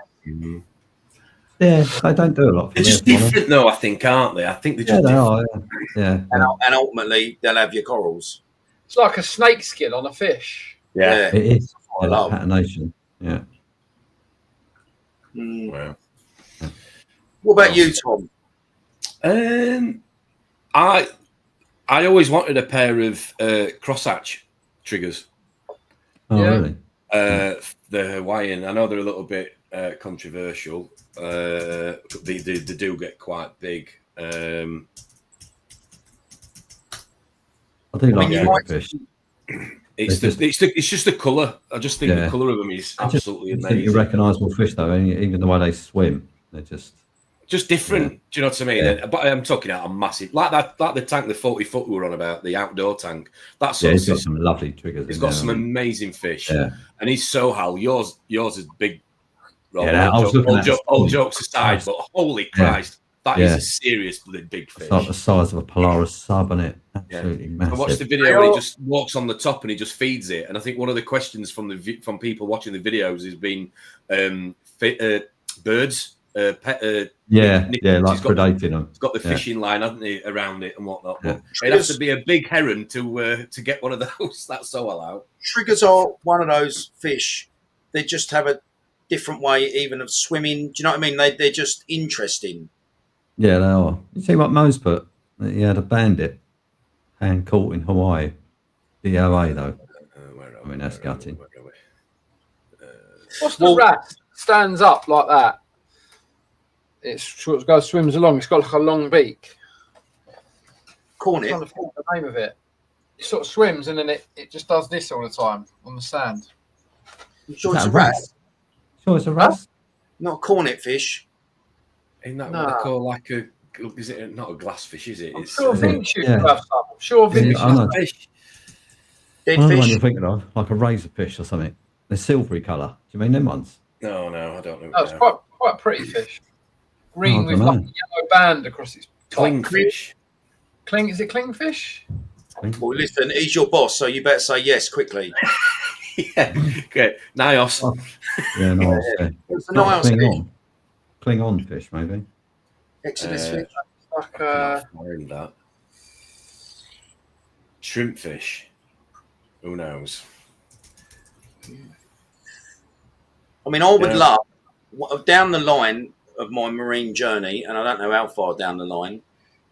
S2: Yeah, they don't do a lot.
S1: They're just different, though. I think, aren't they? I think they're just different.
S2: Yeah.
S4: And ultimately, they'll have your corals.
S3: It's like a snake skin on a fish.
S1: Yeah.
S2: It is. I love patination. Yeah.
S1: Wow.
S4: What about you, Tom?
S1: I always wanted a pair of crosshatch triggers.
S2: Oh, really?
S1: The Hawaiian. I know they're a little bit controversial. They do get quite big.
S2: I do like fish.
S1: It's just the colour. I just think the colour of them is absolutely amazing.
S2: You're recognisable fish, though. Even the way they swim, they're just
S1: different. Do you know what I mean? Yeah. But I'm talking about a massive, like the tank, the 40-foot we were on about, the outdoor tank. That's
S2: it's got some lovely triggers.
S1: It's got some amazing fish.
S2: Yeah.
S1: And he's so how yours is big.
S2: Rob,
S1: all jokes aside, but holy Christ, That is a serious big fish.
S2: It's like the size of a Polaris sub, isn't it? Absolutely massive.
S1: I watched the video where he just walks on the top and he just feeds it. And I think one of the questions from people watching the videos has been birds. Like predating them. He's got the fishing line, hasn't he, around it and whatnot. But it has to be a big heron to get one of those. That's so allowed.
S4: Triggers are one of those fish. They just have a different way even of swimming. Do you know what I mean? They're just interesting.
S2: Yeah, they are. You see what Mo's put? He had a bandit hand caught in Hawaii. DOA though. I mean, that's gutting.
S3: What's the rat stands up like that? It swims along. It's got like a long beak.
S4: Cornet.
S3: I'm trying to think the name of it. It sort of swims and then it just does this all the time on the sand.
S4: You sure it's a rat?
S2: Sure it's a rat?
S4: Not a cornet fish.
S1: Isn't that what they call like a? Is it not a glass fish? Is it?
S3: I'm sure Vinci have some. I'm sure Vinci
S4: fish.
S2: Dead fish. What you're thinking of, like a razor fish or something. They're silvery colour. Do you mean them ones?
S1: No, I don't know.
S3: No, it's quite a pretty fish. Green with like a yellow band across its top.
S1: Clingfish.
S3: Is it clingfish?
S4: Well, listen, he's your boss, so you better say yes quickly.
S1: Yeah, good. Nios.
S2: Oh. Yeah, Nios. Yeah.
S4: What's the Nios?
S2: Klingon fish, maybe.
S4: Exodus fish.
S3: Like
S1: that. Shrimp fish. Who knows?
S4: I mean, I would love down the line of my marine journey, and I don't know how far down the line,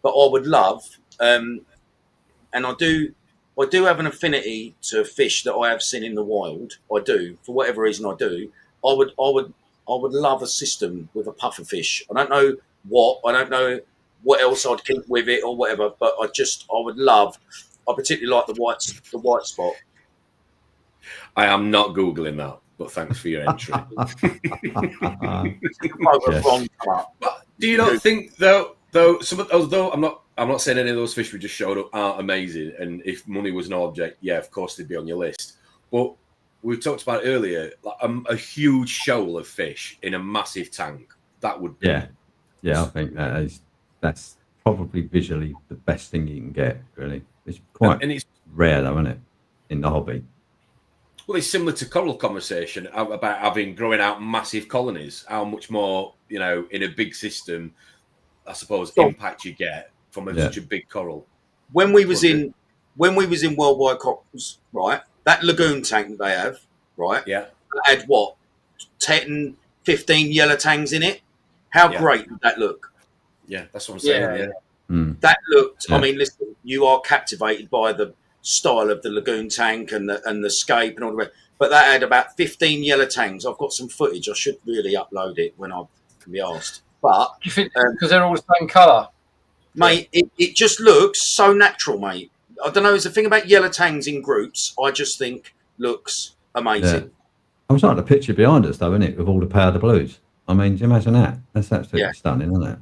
S4: but I would love, and I do have an affinity to fish that I have seen in the wild. I do, for whatever reason I do. I would love a system with a puffer fish. I don't know what else I'd keep with it or whatever, but I particularly like the white spot.
S1: I am not Googling that, but thanks for your entry. But do you not think though although I'm not saying any of those fish we just showed up aren't amazing, and if money was no object, yeah, of course they'd be on your list. But we talked about earlier, like a huge shoal of fish in a massive tank. That would be
S2: I think that's probably visually the best thing you can get. Really, it's quite it's rare though, isn't it, in the hobby?
S1: Well, it's similar to coral conversation about growing out massive colonies. How much more, in a big system, I suppose, impact you get from such a big coral.
S4: When we was in Worldwide Corals, right? That lagoon tank that they have, right?
S1: Yeah.
S4: Had what, 10, 15 yellow tangs in it? How great did that look?
S1: Yeah, that's what I'm saying. Yeah.
S4: That looked. I mean, listen, you are captivated by the style of the lagoon tank and the scape and all the rest. But that had about 15 yellow tangs. I've got some footage. I should really upload it when I can be asked. But
S3: do you think because they're all the same colour,
S4: mate? It just looks so natural, mate. I don't know. There's a thing about yellow tangs in groups. I just think looks amazing.
S2: Yeah. I'm starting the picture behind us, though, isn't it, with all the powder blues? I mean, do you imagine that? That's absolutely stunning, isn't it?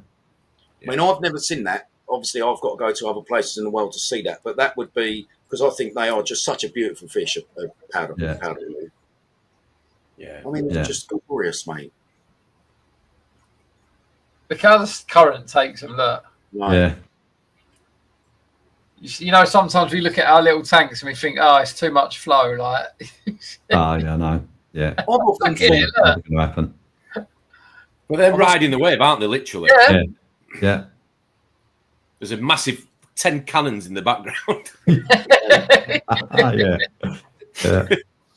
S4: I mean, I've never seen that. Obviously, I've got to go to other places in the world to see that. But that would be because I think they are just such a beautiful fish, a powder blue.
S1: Yeah.
S4: I mean, it's just glorious, mate.
S3: Look how the current takes them. Look.
S4: Right.
S3: Yeah. Sometimes we look at our little tanks and we think, oh, it's too much flow. Like.
S2: Oh, yeah, no. Yeah.
S4: I've often thought
S2: it's going to happen.
S1: Well, they're riding the wave, aren't they, literally?
S2: Yeah.
S1: There's a massive 10 cannons in the background.
S2: Yeah.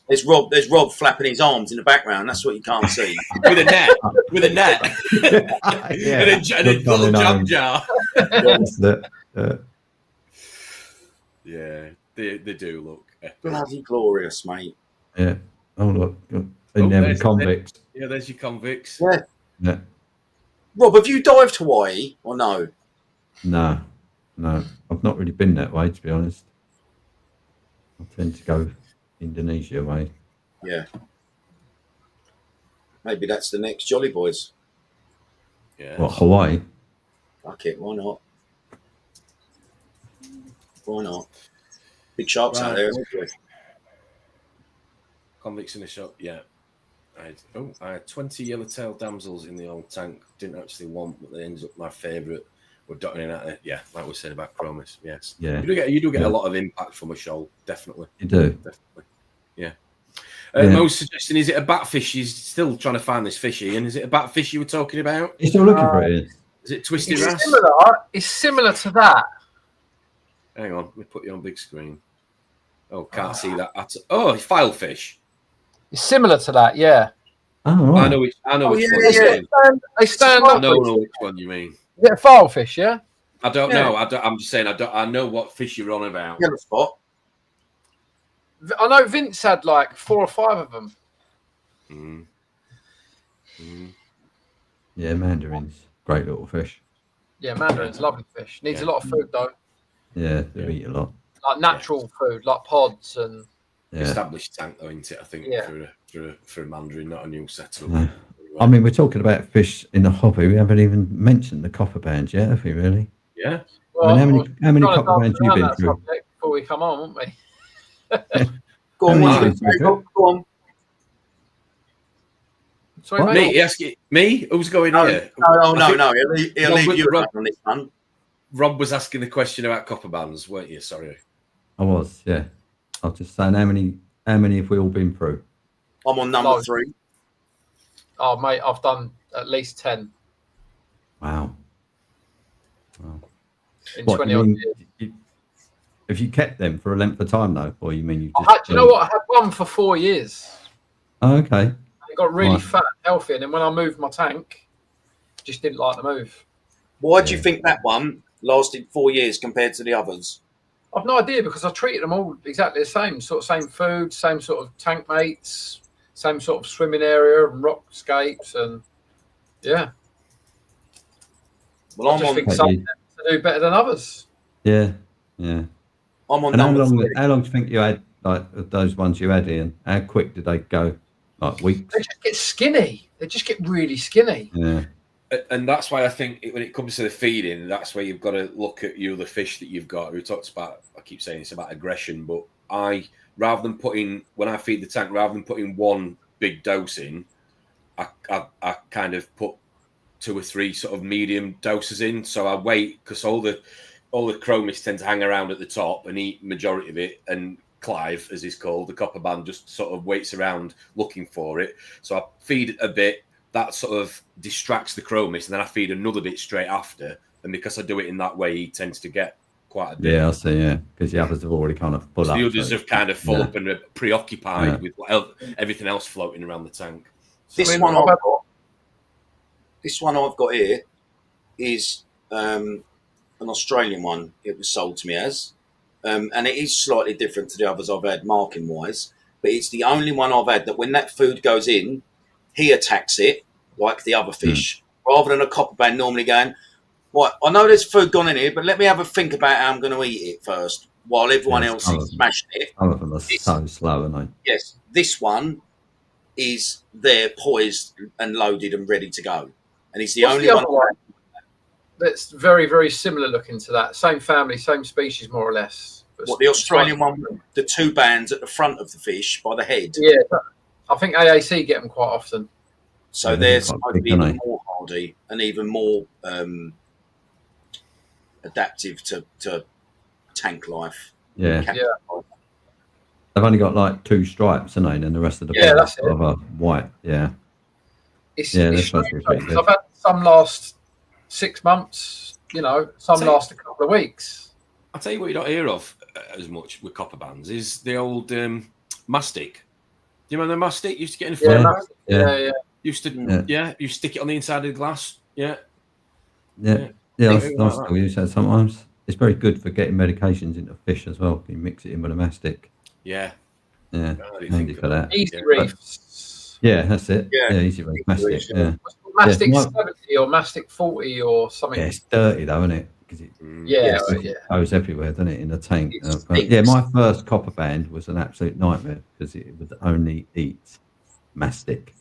S4: There's Rob flapping his arms in the background. That's what you can't see.
S1: With a net. and a little jam jar. Yeah, they do look epic.
S4: Bloody glorious, mate.
S2: Yeah. Oh, look. There's convicts.
S1: There's your convicts.
S2: Yeah.
S4: Rob, have you dived Hawaii or no?
S2: No. I've not really been that way, to be honest. I tend to go Indonesia way.
S4: Yeah. Maybe that's the next Jolly Boys.
S1: Yeah.
S2: What, Hawaii?
S4: Fuck it, why not? Why not? Big sharks out there.
S1: Convicts in the shop, yeah. I had 20 yellow-tailed damsels in the old tank. Didn't actually want, but they ended up my favourite. We're dotting in at it. Yeah, like we said about chromis. Yes.
S2: Yeah.
S1: You do get a lot of impact from a shoal, definitely.
S2: You do.
S1: Definitely. Yeah. Mo's suggesting, is it a batfish? He's still trying to find this fish, Ian. Is it a batfish you were talking about?
S2: You're still looking for it.
S1: Is it twisted wrasse?
S3: It's similar to that.
S1: Hang on, let me put you on big screen. Oh, can't see that. Oh, it's filefish.
S3: It's similar to that, yeah.
S2: Oh, right.
S1: I know which one you mean.
S3: They stand up.
S1: I know which one you mean.
S3: Is it a filefish, yeah?
S1: I don't know. I'm just saying I know what fish you're on about.
S4: Yellow spot.
S3: I know Vince had like 4 or 5 of them.
S2: Yeah, mandarins. Great little fish.
S3: Yeah, mandarin's lovely fish. Needs a lot of food though.
S2: Yeah, they eat a lot.
S3: Like natural food, like pods and.
S1: Established tank though, isn't it? I think for a mandarin, not a new setup.
S2: No. I mean, we're talking about fish in the hobby. We haven't even mentioned the copper bands yet, have we? Really?
S1: Yeah.
S3: Well,
S2: I mean, how many copper bands you've been through?
S3: Before we come on, won't we?
S4: Go on.
S3: Sorry, mate.
S1: Me? Who's going here?
S4: No. He'll leave you on this one.
S1: Rob was asking the question about copper bands, weren't you? Sorry.
S2: I was, yeah. I was just saying, how many have we all been through?
S4: I'm on number 3.
S3: Oh, mate, I've done at least 10.
S2: Wow.
S3: In 20 odd years.
S2: Have you kept them for a length of time, though? Or you mean you just...
S3: Do you know what? I had one for 4 years.
S2: Oh, okay.
S3: It got really fat and healthy, and then when I moved my tank, just didn't like the move.
S4: Why do you think that one lasted 4 years compared to the others?
S3: I've no idea, because I treated them all exactly the same. Same food, same sort of tank mates, same sort of swimming area and rock scapes, and yeah.
S4: Well,
S3: I just think some to do better than others.
S2: Yeah.
S4: I'm on
S2: and
S4: number 3.
S2: How long do you think you had, like, those ones you had, Ian? How quick did they go? Like weeks?
S3: They just get skinny. They just get really skinny.
S2: Yeah.
S1: And that's why I think when it comes to the feeding, that's where you've got to look at the fish that you've got. We talked about, I keep saying it's about aggression, but when I feed the tank, rather than putting one big dose in, I kind of put 2 or 3 sort of medium doses in. So I wait, because all the chromis tend to hang around at the top and eat majority of it, and Clive, as he's called, the copper band, just sort of waits around looking for it. So I feed it a bit. That sort of distracts the chromis, and then I feed another bit straight after. And because I do it in that way, he tends to get quite a bit.
S2: Yeah, I see. Yeah, because the others have already kind of full up.
S1: The others have kind of full up and are preoccupied with everything else floating around the tank. So,
S4: This one I've got here is an Australian one. It was sold to me as, and it is slightly different to the others I've had marking wise. But it's the only one I've had that when that food goes in, he attacks it like the other fish, rather than a copper band normally going, right, I know there's food gone in here, but let me have a think about how I'm going to eat it first, while everyone else is smashing it.
S2: Some of them are so slow, aren't they?
S4: Yes, this one is there, poised and loaded and ready to go. And he's the only one
S3: that's very, very similar looking to that. Same family, same species, more or less.
S4: What, the Australian one, the 2 bands at the front of the fish by the head?
S3: Yeah, I think AAC get them quite often.
S4: So they're supposed to be even more hardy and even more adaptive to tank life.
S2: Yeah. They've only got like 2 stripes, haven't they? And the rest of the
S3: that's it.
S2: are white. Yeah.
S3: It's
S2: supposed to be pretty good.
S3: I've had some last 6 months, some last a couple of weeks.
S1: I'll tell you what you don't hear of as much with copper bands is the old mastic. Do you remember the mastic? Used to get in a
S3: Yeah.
S1: Used to, you stick it on the inside of the glass. Yeah.
S2: I still use that sometimes. It's very good for getting medications into fish as well. You mix it in with a mastic.
S1: Yeah.
S2: Yeah. Handy for that.
S3: Easy reefs.
S2: Yeah, that's it. Yeah, easy reef. Mastic. Yeah.
S3: Mastic 70 or mastic 40 or something.
S2: Yeah, it's dirty though, isn't it? Because it goes everywhere, doesn't it, in the tank? My first copper band was an absolute nightmare because it would only eat mastic.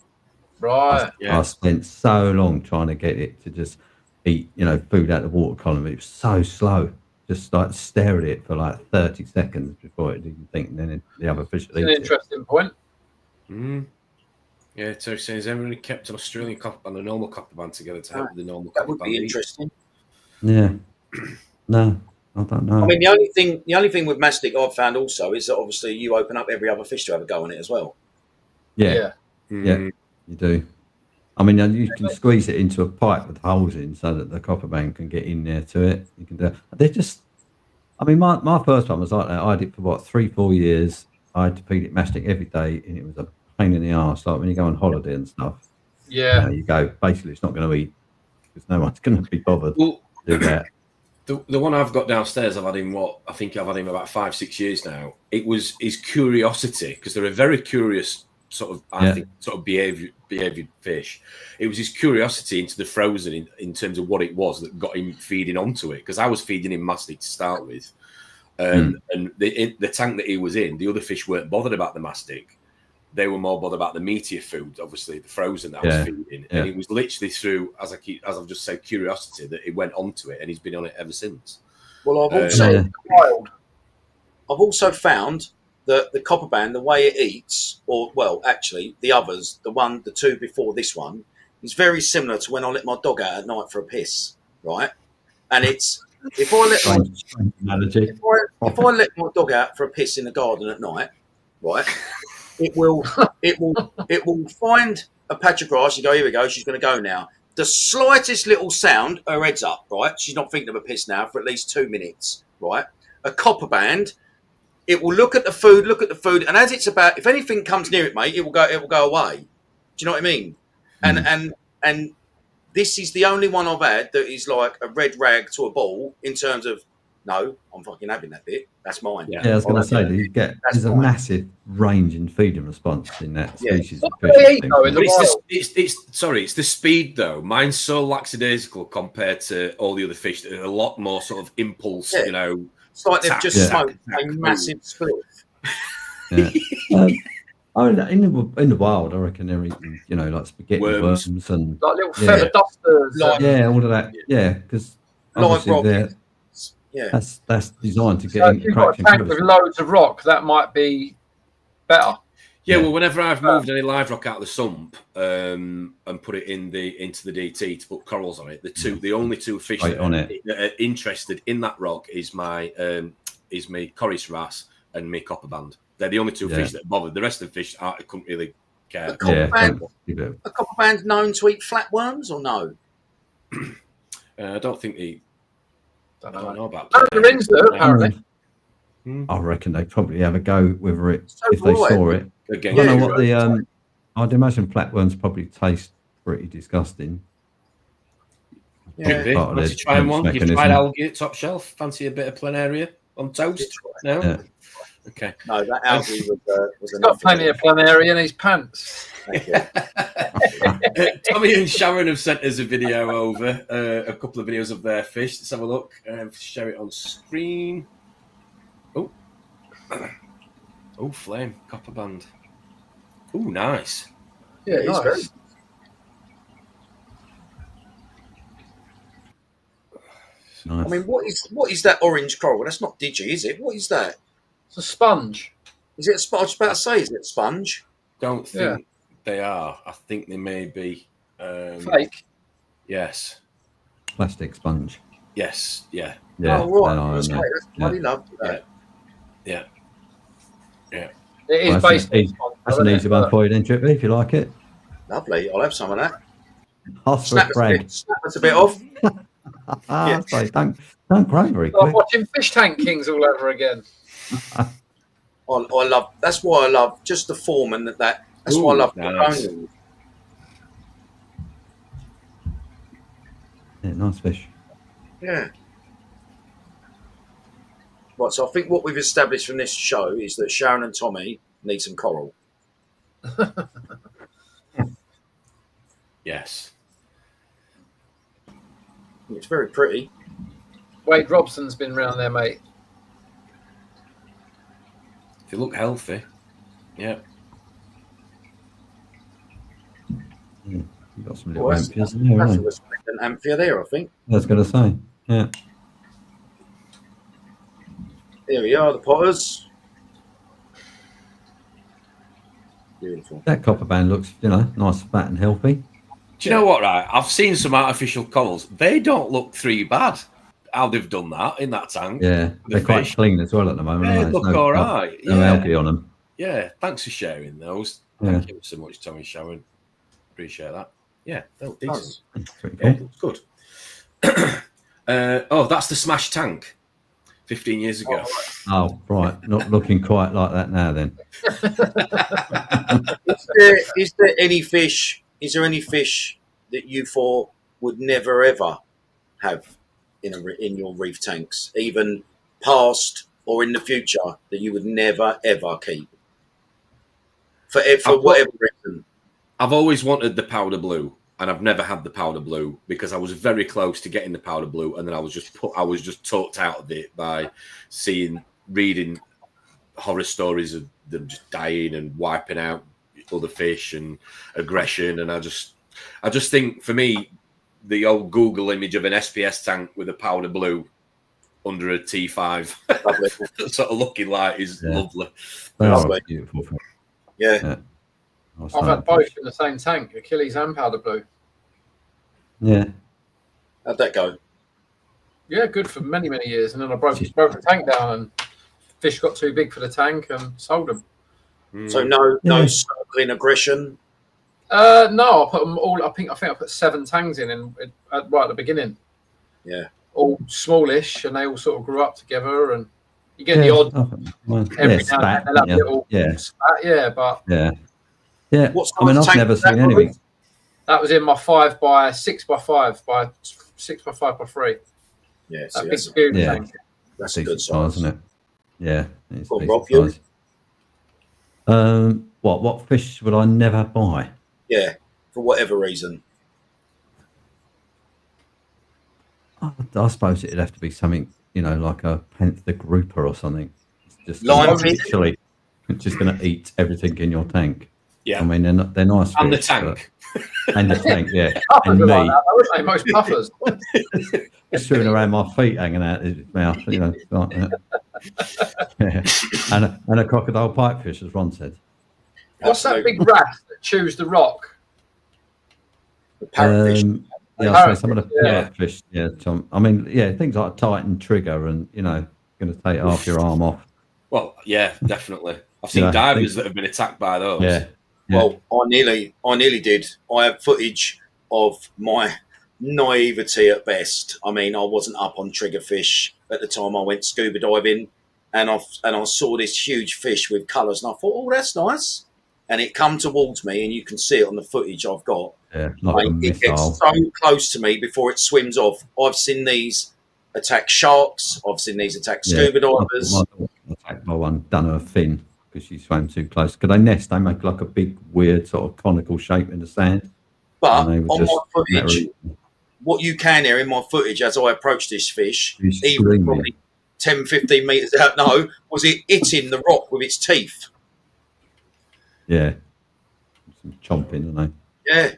S3: Right.
S2: I spent so long trying to get it to just eat, food out of the water column. It was so slow. Just like stare at it for like 30 seconds before it didn't think. And then the other fish.
S3: That's an interesting point.
S1: Yeah, so says everybody kept an Australian copper and a normal copper band together to help with the normal
S4: That
S1: copper
S4: would
S1: band.
S4: be interesting.
S2: Yeah. No, I don't know.
S4: I mean, the only thing with mastic I've found also is that obviously you open up every other fish to have a go on it as well.
S2: Yeah, you do. I mean, you can squeeze it into a pipe with holes in so that the copper band can get in there to it. You can do. They're just. I mean, my first one was like that. I did it for what 3-4 years. I had to feed it mastic every day, and it was a pain in the arse. Like when you go on holiday and stuff.
S3: Yeah.
S2: You go. Basically, it's not going to eat because no one's going to be bothered
S1: Well,
S2: to do that.
S1: The one I've got downstairs, I've had him I think I've had him about 5-6 years now. It was his curiosity, because they're a very curious sort of, I think, sort of behaviour fish. It was his curiosity into the frozen in terms of what it was that got him feeding onto it. Because I was feeding him mastic to start with, and the tank that he was in, the other fish weren't bothered about the mastic. They were more bothered about the meatier food, obviously the frozen that I was feeding, and it was literally through, as I've just said, curiosity that it went onto it, and he's been on it ever since.
S4: Well, I've also found that the copper band, the way it eats, actually the two before this one, is very similar to when I let my dog out at night for a piss, right? And it's if I let my dog out for a piss in the garden at night, right? It will find a patch of grass. You go, here we go. She's going to go now. The slightest little sound, her head's up, right? She's not thinking of a piss now for at least 2 minutes, right? A copper band, it will look at the food, and as it's about, if anything comes near it, mate, it will go away. Do you know what I mean? And this is the only one I've had that is like a red rag to a ball in terms of, no, I'm fucking having that bit. That's mine.
S2: Yeah, I was going to say, there's a massive range in feeding response in that species of fish.
S1: It's the speed though. Mine's so lackadaisical compared to all the other fish that are a lot more sort of impulse. You know,
S4: it's like they've just smoked a massive split.
S2: In the wild, I reckon they're eating, like spaghetti worms and
S3: like little feather dusters.
S2: All of that. Yeah, because obviously that's designed to get in.
S3: If you've got a tank with loads of rock, that might be better.
S1: Yeah, well, whenever I've moved any live rock out of the sump and put it into the DT to put corals on it, the only two fish that are interested in that rock is my Corys wrasse and my copper band. They're the only two fish that are bothered. The rest of the fish, I couldn't really care.
S4: A copper band known to eat flatworms or no?
S1: I don't think they. I don't know about
S3: that. Apparently.
S2: I reckon they probably have a go with it if they saw it. Again, I don't know what I'd imagine flatworms probably taste pretty disgusting.
S1: Yeah, once you try one, you've tried algae at top shelf. Fancy a bit of planaria on toast? No. Yeah. Okay.
S4: No, that algae was
S3: He's got plenty of planaria in his pants.
S1: Tommy and Sharon have sent us a video over, a couple of videos of their fish. Let's have a look. Share it on screen. Oh, flame, copper band. Oh, nice.
S3: Yeah, he's very.
S2: Nice.
S4: I mean, what is that orange coral? That's not digi, is it? What is that?
S3: It's a sponge.
S4: Is it a sponge? I was about to say, is it a sponge?
S1: Don't think they are. I think they may be
S3: fake.
S1: Yes.
S2: Plastic sponge.
S1: Yes. Yeah.
S4: Oh, right. That's great. That's bloody lovely.
S1: Yeah.
S3: It is based
S2: that's an easy one for you then, Trippy, if you like it.
S4: Lovely. I'll have some of that.
S2: Snap
S4: us a bit off.
S2: Sorry, don't grow very quick.
S3: I'm watching Fish Tank Kings all over again.
S4: I love. That's why I love just the form and that. That's why I love the
S2: Yeah, nice fish.
S4: Yeah. Right, so I think what we've established from this show is that Sharon and Tommy need some coral.
S1: Yes.
S4: It's very pretty.
S3: Wade Robson's been round there, mate.
S1: If you look healthy, yeah.
S2: You've got some little amphias in there, haven't you?
S4: An amphia there, I think.
S2: I was going to say, yeah.
S4: Here we are, the potters. Beautiful.
S2: That copper band looks, nice, fat and healthy.
S1: Do you know what, right? I've seen some artificial corals. They don't look bad. How they've done that in that tank.
S2: Yeah, they're quite clean as well at the moment.
S1: They
S2: Aren't they?
S1: look all right.
S2: No algae on them.
S1: Yeah, thanks for sharing those. Thank you so much, Tommy Sharon. Appreciate that. Yeah, they look decent.
S2: Pretty
S1: Yeah,
S2: cool.
S1: it looks good. That's the smash tank 15 years ago.
S2: Oh, right. Not looking quite like that now then.
S4: Is there any fish? Is there any fish that you thought would never ever have in your reef tanks, even past or in the future, that you would never ever keep for whatever reason?
S1: I've always wanted the powder blue, and I've never had the powder blue because I was very close to getting the powder blue, and then I was just talked out of it by reading horror stories of them just dying and wiping out other fish and aggression, and I just think, for me, the old Google image of an SPS tank with a powder blue under a T5 sort of looking like is lovely.
S2: They are beautiful.
S4: Yeah.
S3: I've had both in the same tank, Achilles and powder blue.
S2: Yeah.
S4: How'd that go?
S3: Yeah, good for many, many years. And then I broke the tank down, and fish got too big for the tank and sold them.
S4: So no circling aggression?
S3: No, I put them all. I think I put 7 tangs in right at the beginning.
S4: Yeah.
S3: All smallish, and they all sort of grew up together, and you get the odd every now and then they'll have a little spat, but
S2: yeah.
S4: What
S2: I've never seen anything.
S3: That was in my 5 by 6 by 5 by 6 by 5 by 3.
S4: Yeah,
S3: that big scuba tank.
S4: That's a good size,
S2: isn't it? Yeah. It's
S4: Rob, you?
S2: What fish would I never buy?
S4: Yeah, for whatever reason.
S2: I suppose it'd have to be something, like a panther grouper or something. It's just literally just going to eat everything in your tank.
S1: Yeah,
S2: I mean they're nice.
S1: And
S2: fish,
S1: the tank.
S2: And the tank, yeah.
S3: And me.
S2: Like
S3: that, most puffers.
S2: Just chewing around my feet, hanging out his mouth, like that. Yeah. And a crocodile pipefish, as Ron said.
S3: What's that big rat that chews the rock?
S4: The parrotfish.
S2: Some of the parrotfish. Yeah, Tom. I mean, things like a Titan trigger, and going to take half your arm off.
S1: Well, yeah, definitely. I've seen divers that have been attacked by those.
S2: Yeah.
S4: Well, I nearly did. I have footage of my naivety at best. I mean, I wasn't up on triggerfish at the time I went scuba diving, and I saw this huge fish with colours, and I thought, oh, that's nice. And it come towards me, and you can see it on the footage I've got.
S2: Yeah, like
S4: it gets so close to me before it swims off. I've seen these attack sharks. I've seen these attack scuba divers.
S2: Attacked by one, done her fin because she swam too close. Because they nest, they make like a big, weird sort of conical shape in the sand.
S4: But on my footage, what you can hear in my footage as I approach this fish, even probably 10, 15 metres out, was it hitting the rock with its teeth.
S2: Yeah. Some chomping, aren't they?
S4: Yeah.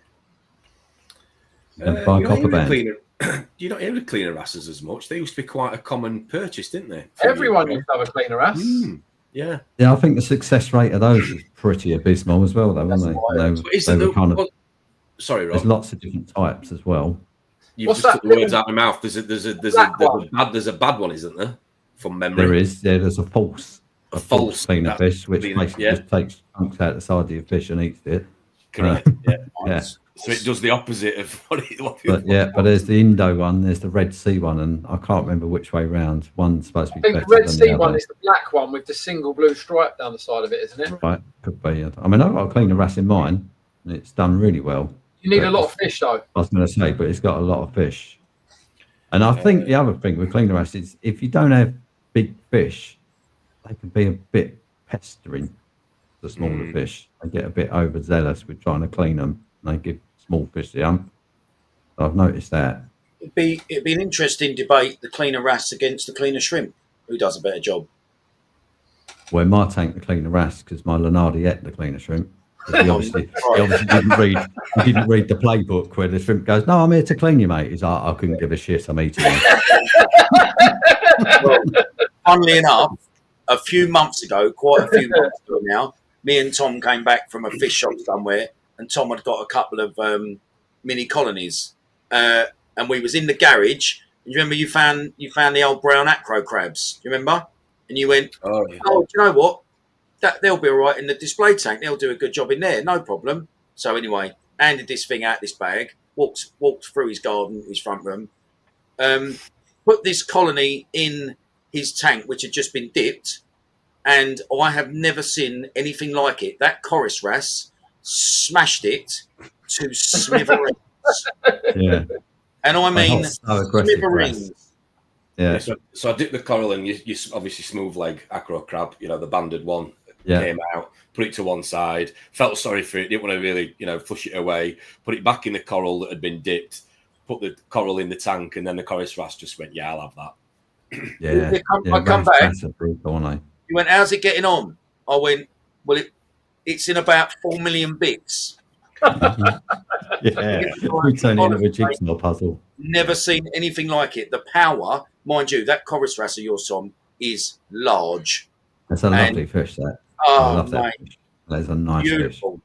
S1: You don't hear the cleaner asses as much. They used to be quite a common purchase, didn't they?
S3: Everyone used to have a cleaner ass.
S1: Yeah.
S2: Yeah, I think the success rate of those is pretty abysmal as well, though, isn't they?
S1: Sorry, Rob.
S2: There's lots of different types as well.
S1: You've just took the words out of my mouth. There's a bad one, isn't there? From memory.
S2: There is. Yeah, there's a false cleaner fish, which basically just takes chunks out the side of your fish and eats it.
S1: Correct.
S2: Yeah.
S1: So it does the opposite of what
S2: but there's the Indo one, there's the Red Sea one, and I can't remember which way round. One's supposed to be better.
S3: I think the Red Sea one is the black one with the single blue stripe down the side of it, isn't it?
S2: Right, could be. I mean, I've got a cleaner wrasse in mine, and it's done really well.
S3: You need a lot of fish, though.
S2: I was going to say, but it's got a lot of fish. And I think the other thing with cleaner wrasse is if you don't have big fish, they can be a bit pestering, the smaller fish. They get a bit overzealous with trying to clean them, and they give small fish the hump. I've noticed that.
S4: It'd be an interesting debate, the cleaner wrasse against the cleaner shrimp. Who does a better job?
S2: Well, in my tank, the cleaner wrasse, because my Lenardi ate the cleaner shrimp. He obviously didn't read the playbook where the shrimp goes, "No, I'm here to clean you, mate." He's like, "I couldn't give a shit. I'm eating you."
S4: Well, funnily enough, quite a few months ago now, me and Tom came back from a fish shop somewhere, and Tom had got a couple of mini colonies, and we was in the garage. And you remember you found the old brown acro crabs? Do you remember? And you went,
S1: Oh, yeah.
S4: "Oh, do you know what? They'll be all right in the display tank. They'll do a good job in there, no problem." So anyway, handed this thing out, this bag, walked through his garden, his front room, put this colony in his tank, which had just been dipped, and I have never seen anything like it. That chorus wrasse smashed it to smithereens.
S2: Yeah.
S4: And I mean,
S2: smithereens. Yeah.
S1: So I dipped the coral in. You obviously smooth leg acro crab, the banded one.
S2: Yeah.
S1: Came out, put it to one side, felt sorry for it, didn't want to really, flush it away, put it back in the coral that had been dipped, put the coral in the tank, and then the chorus wrasse just went, yeah, I'll have that.
S2: Yeah.
S4: I come back. You went, how's it getting on? I went, well, it's in about 4 million bits.
S2: Yeah. We turn it into a jigsaw puzzle.
S4: Never seen anything like it. The power, mind you, that chorus wrasse of yours, Tom, is large.
S2: That's a lovely fish, that.
S4: Oh,
S2: I love that
S4: mate.
S2: fish. That is a nice
S4: Beautiful.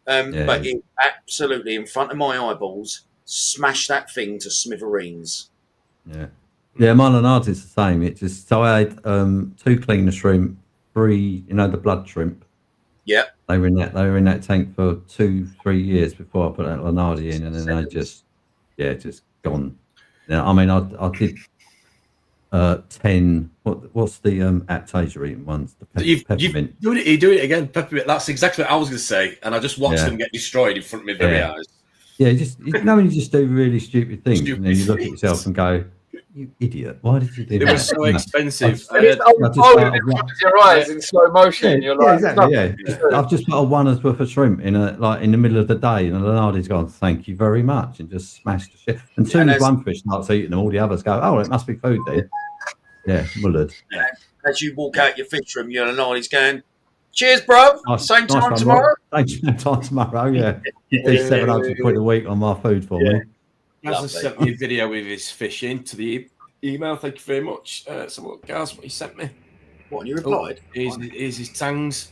S2: fish.
S4: But it absolutely, in front of my eyeballs, smashed that thing to smithereens.
S2: Yeah. Yeah, Marlinards is the same. It just, so I had 2 cleaner shrimp, 3, the blood shrimp.
S4: Yeah.
S2: They were in that tank for 2-3 years before I put that Lanardi in, and then they just gone. I mean, I did 10. What's the Aptasia eating ones? The peppermint.
S1: You do it again, peppermint. That's exactly what I was going to say, and I just watched them get destroyed in front of my very eyes.
S2: Yeah, when you just do really stupid things, and then you look at yourself and go, "You idiot! Why did you do that?"
S1: It was so expensive.
S3: It's unfolding in front of your eyes in slow motion. You're like,
S2: exactly. Yeah. I've just put a 1's worth of shrimp in the middle of the day, and Leonardo's gone, "Thank you very much," and just smashed the shit. And soon as one fish starts eating them, all the others go, "Oh, it must be food then." Yeah, mullered.
S4: As you walk out your fish room, you're and he's going, "Cheers, bro. Same time tomorrow."
S2: Same time tomorrow. Yeah, you do £700 a week on my food for me.
S1: Gaz sent me a video with his fish into the email. Thank you very much. So, Gaz, what he sent me?
S4: What, and you replied?
S1: Here's his tangs.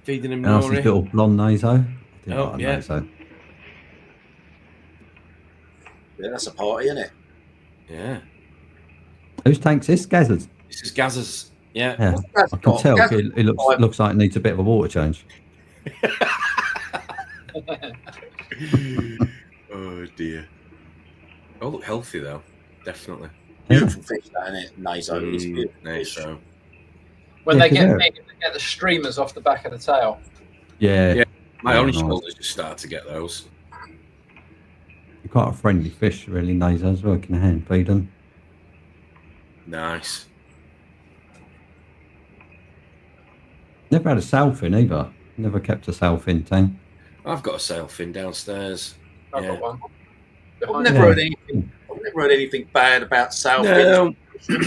S1: Feeding him
S2: His little blonde naso.
S1: Naso.
S4: Yeah, that's a party, isn't it?
S1: Yeah.
S2: Whose tank's this? Gaz's?
S1: This is Gaz's. Yeah.
S2: I can tell it looks like it needs a bit of a water change.
S1: Oh dear. Oh, look healthy though. Definitely.
S4: Beautiful fish, isn't it? Naso. It's beautiful.
S1: Naso.
S3: When they get big, they get the streamers off the back of the tail.
S2: Yeah.
S1: My orange shoulders just started to get those.
S2: You're quite a friendly fish, really, Nasos. Well, can hand feed them.
S1: Nice.
S2: Never had a sailfin either. Never kept a sailfin tank.
S1: I've got a sailfin downstairs.
S3: I've got one.
S4: I've never heard anything bad about sailfins.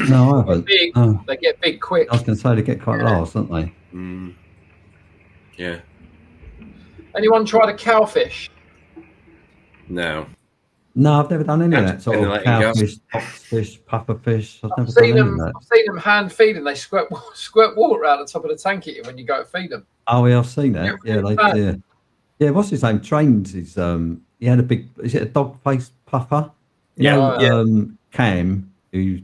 S2: No, I haven't.
S3: They get big quick.
S2: I was going to say they get quite large, don't they?
S1: Yeah.
S3: Anyone tried a cowfish?
S1: No.
S2: No, I've never done any of that. Sort of cowfish, foxfish, pufferfish. I've seen
S3: them hand feeding. They squirt water out the top of the tank at you when you go to feed them.
S2: Oh, yeah, I've seen that. Yeah, what's his name? Trains is he had a big. Is it a dog faced puffer? Cam, who's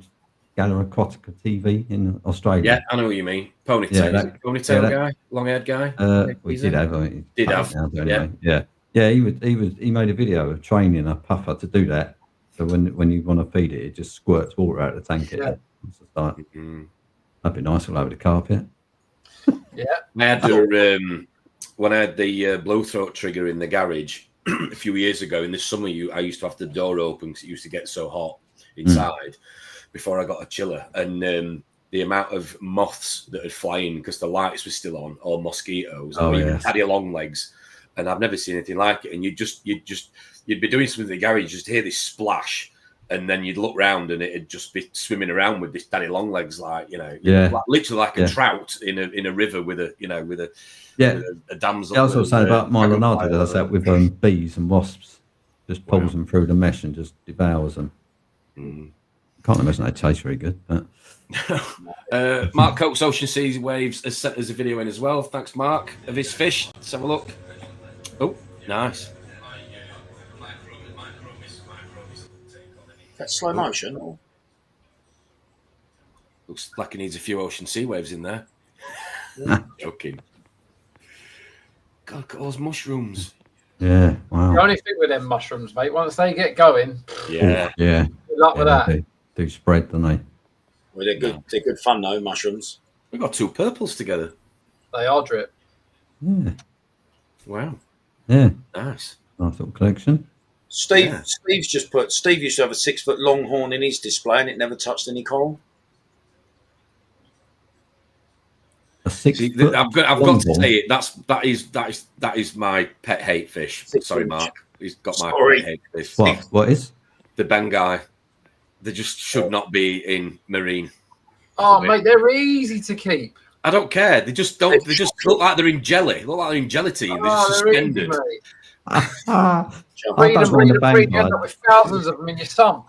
S2: Gala Aquatica TV in Australia.
S1: Yeah, I know what you mean. Ponytail, ponytail guy, long haired guy.
S2: We did have. Anyway. Yeah, he made a video of training a puffer to do that. So when you want to feed it, it just squirts water out of the tank. That'd be nice all over the carpet.
S3: Yeah.
S1: I had when I had the blowthroat trigger in the garage a few years ago in the summer, I used to have the door open because it used to get so hot inside before I got a chiller, and the amount of moths that would fly in because the lights were still on, or mosquitoes, or even daddy long legs. And I've never seen anything like it. And you'd be doing something in the garage, just hear this splash, and then you'd look round and it'd just be swimming around with this daddy long legs, literally like a trout in a river with a damsel.
S2: I was also saying about my Leonardo does that with bees and wasps, just pulls them through the mesh and just devours them. Can't imagine they taste very good, but
S1: Mark Coates Ocean Seas Waves has sent us a video in as well. Thanks, Mark, of his fish. Let's have a look. Oh, nice.
S4: That's slow motion. Or?
S1: Looks like he needs a few ocean sea waves in there. Joking. God, look at those mushrooms.
S2: Yeah, wow.
S3: The only thing with them mushrooms, mate, once they get going,
S1: Yeah.
S2: Yeah.
S3: good luck with that.
S2: They do spread, don't they?
S4: Well, they're good. They're good fun though. Mushrooms.
S1: We've got 2 purples together.
S3: They are drip.
S2: Yeah.
S1: Wow.
S2: Yeah.
S1: Nice.
S2: Nice little collection.
S4: Steve
S1: Yeah.
S4: Steve used to have a 6-foot longhorn in his display and it never touched any coral.
S2: A 6
S1: See,
S2: foot
S1: I've got to
S2: longhorn.
S1: say it. That is my pet hate fish. Sorry, Mark. He's got my
S4: Sorry.
S1: pet hate fish.
S2: What is?
S1: The Bengai. They just should not be in marine.
S3: Oh, mate, they're easy to keep.
S1: I don't care. They just don't. They just look like they're in jelly. Look like they're in gelatine. They're just
S3: They're easy,
S1: suspended.
S3: mate.
S2: I
S3: Breed
S2: don't
S3: them,
S2: mind
S3: breed
S2: the
S3: them, breed them,
S2: Bengal.
S3: end up with thousands of them in your sump.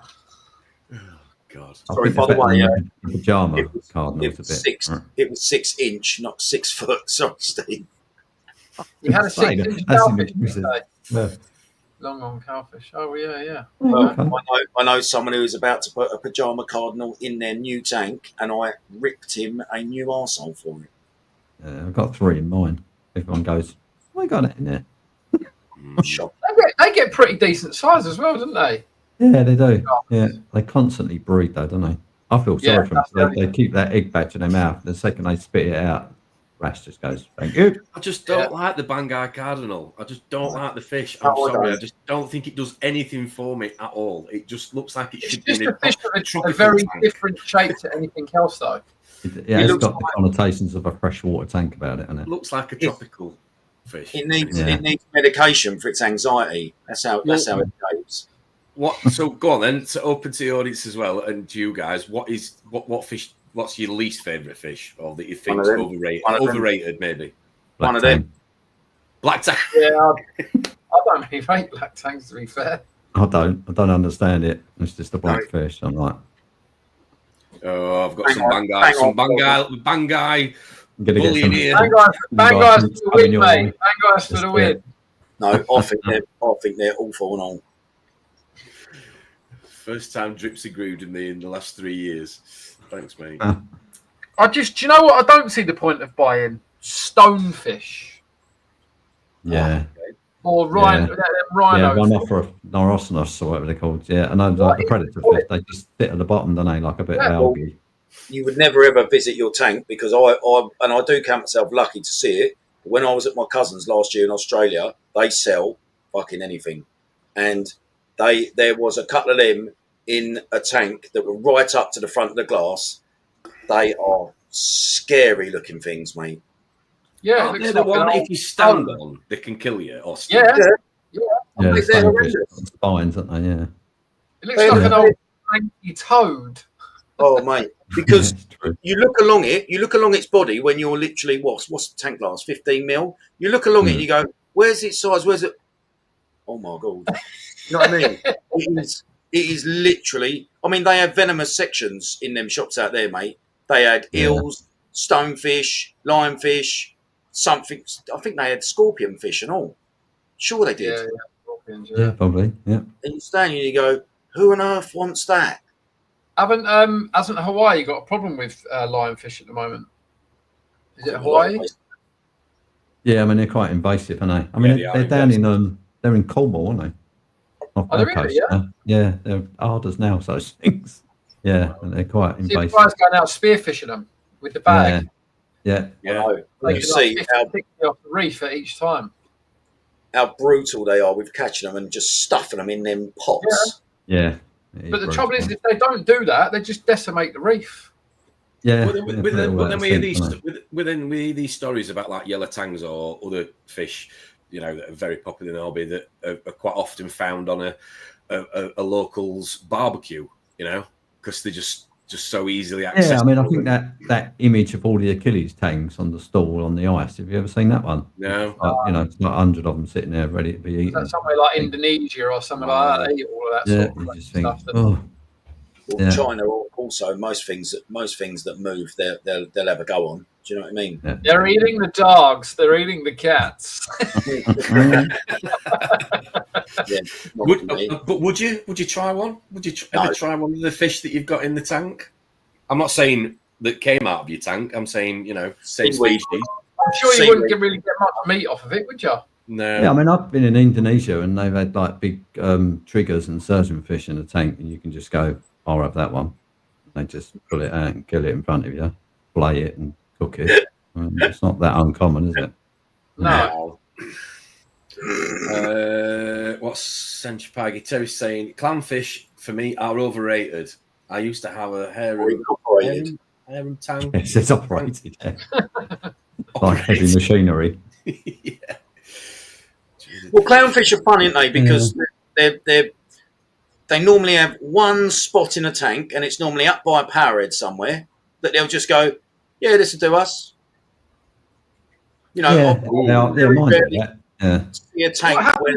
S1: God.
S2: I
S4: Sorry,
S2: think
S4: by
S2: it's
S4: the way,
S2: better than the pajama
S4: it was
S2: cardinals a bit.
S4: 6.
S2: Right.
S4: It was 6 inch, not 6 foot. Sorry, Steve.
S3: You had a
S2: Say
S3: 6-inch
S2: that's
S3: cowfish
S2: impressive.
S3: today.
S2: Yeah.
S3: Long on cowfish. Oh, yeah, yeah.
S2: Oh, okay.
S4: I know someone who was about to put a pajama cardinal in their new tank, and I ripped him a new arsehole for it.
S2: Yeah, I've got 3 in mine. Everyone goes, "Why got it in there?"
S4: Shock.
S3: They get pretty decent size as well, don't they?
S2: Yeah, they do. Yeah, they constantly breed though, don't they? I feel
S3: Yeah,
S2: sorry for them.
S3: that's
S2: They keep that egg batch in their mouth. The second they spit it out, Rash just goes, "Thank you."
S1: I just don't like the Bengai cardinal. I just don't like the fish. I'm
S4: Oh, I
S1: sorry.
S4: don't.
S1: I just don't think it does anything for me at all. It just looks like it
S3: It's
S1: should be
S3: just
S1: in
S3: a fish with a
S1: tropical
S3: very
S1: tank.
S3: different shape to anything else, though.
S2: Yeah, it's
S4: looks
S2: got the connotations of a freshwater tank about it, hasn't it?
S1: Looks like a tropical fish.
S4: It needs
S2: Yeah.
S4: it needs medication for its anxiety. That's how it goes.
S1: What? So go on then. To open to the audience as well, and to you guys. What fish? What's your least favourite fish, or that you think
S4: One
S1: is
S4: of them.
S1: overrated?
S4: One of them.
S1: Overrated, maybe.
S4: One of them.
S1: Black tang.
S3: Yeah, I don't really rate black tanks, to be fair.
S2: I don't understand it. It's just a black fish. I'm like,
S1: Oh, I've got
S4: Hang
S1: some
S4: on,
S1: Bengai.
S4: hang
S1: Some
S4: on.
S1: Bengai.
S2: I'm gonna get
S1: Bully
S2: some.
S1: in here.
S3: Bangai's for the win,
S2: your
S3: mate.
S2: way.
S3: Bangai's for the win.
S4: No, I think they're awful and all.
S1: First time Drips agreed with me in the last 3 years. Thanks, mate.
S2: Ah.
S3: Do you know what? I don't see the point of buying stonefish
S2: Yeah,
S3: or rhino.
S2: Yeah.
S3: Rhino.
S2: yeah, one off of Norosnos or whatever they're called. Yeah, and I like the predator fish. They just sit at the bottom, don't they, like a bit of
S3: Yeah.
S2: algae.
S4: You would never ever visit your tank because I do count myself lucky to see it. When I was at my cousin's last year in Australia, they sell fucking anything, and there was a couple of them in a tank that were right up to the front of the glass. They are scary looking things, mate.
S3: Yeah, it
S1: Aren't
S3: looks
S1: they the
S3: like an
S1: one that
S3: old
S1: if you stand
S3: stone.
S1: on, they can kill you? Or
S3: Yeah,
S2: Yeah,
S4: They're
S2: the same
S4: horrendous.
S2: fish, spines, aren't they? Yeah.
S3: it looks like an old cranky toad.
S4: Oh, mate, because
S2: Yeah, it's true.
S4: you look along its body when you're literally what's the tank glass, 15 mil. You look along it and you go, "Where's its size? Where's it?" Oh my god! You know what I mean? It is literally. I mean, they have venomous sections in them shops out there, mate. They had eels, stonefish, lionfish, something. I think they had scorpion fish and all. Sure, they did.
S3: Yeah, scorpions,
S2: Yeah, probably. Yeah.
S4: And you stand and you go, "Who on earth wants that?"
S3: Hasn't Hawaii got a problem with lionfish at the moment? Is it Hawaii?
S2: Yeah, I mean they're quite invasive, aren't they? I mean
S1: Yeah,
S2: they're down in they're in Cornwall, aren't they? Off
S3: Are they
S2: Gold
S3: really?
S2: Coast, yeah, they're hard as nails, those things. Yeah, and they're quite
S3: See the
S2: invasive.
S3: guys going out spearfishing them with the bag.
S2: Yeah,
S4: I know.
S3: They
S4: You
S3: get
S4: see
S3: like
S4: how
S3: 50 off the reef at each time.
S4: brutal they are with catching them and just stuffing them in them pots.
S2: yeah.
S3: But the trouble is, if they don't do that, they just decimate the reef.
S2: yeah.
S1: But then,
S2: yeah,
S1: but then we hear these
S2: aren't
S1: we hear these stories about like yellow tangs or other fish, you know, that are very popular in the hobby that are quite often found on a local's barbecue, you know, because they're just so easily accessible.
S2: Yeah, I mean, I think that image of all the Achilles tanks on the stall on the ice. Have you ever seen that one?
S1: No.
S2: You know, it's like 100 of them sitting there ready to be eaten.
S3: Somewhere like Indonesia or something like that, they eat all of that
S2: Yeah,
S3: sort
S2: you
S3: of
S2: just think,
S3: stuff.
S2: oh,
S4: Well,
S2: Yeah.
S4: China also most things that move they'll have a go on. Do you know what I mean?
S2: Yeah.
S3: They're eating the dogs. They're eating the cats.
S4: Yeah. not for me.
S1: But would you try one? Would you
S4: No.
S1: ever try one of the fish that you've got in the tank? I'm not saying that came out of your tank. I'm saying, same
S4: Seaweed.
S1: species.
S3: I'm sure you
S4: Seaweed.
S3: wouldn't really get much meat off of it, would you?
S1: No.
S2: Yeah, I mean, I've been in Indonesia and they've had like big triggers and surgeonfish in a tank, and you can just go, I'll have that one. They just pull it out and kill it in front of you, flay it and cook it. It's not that uncommon, is it?
S3: No.
S1: What's Senchipagi Terry saying? Clownfish for me are overrated. I used to have a harem tank.
S2: Yes, it's operated. Yeah. Like heavy machinery.
S1: Yeah.
S4: Well, clownfish are fun, aren't they? Because they normally have one spot in a tank, and it's normally up by a power head somewhere that they'll just go, yeah, this will do us.
S2: Yeah, they're minded that. Yeah.
S4: See a tank where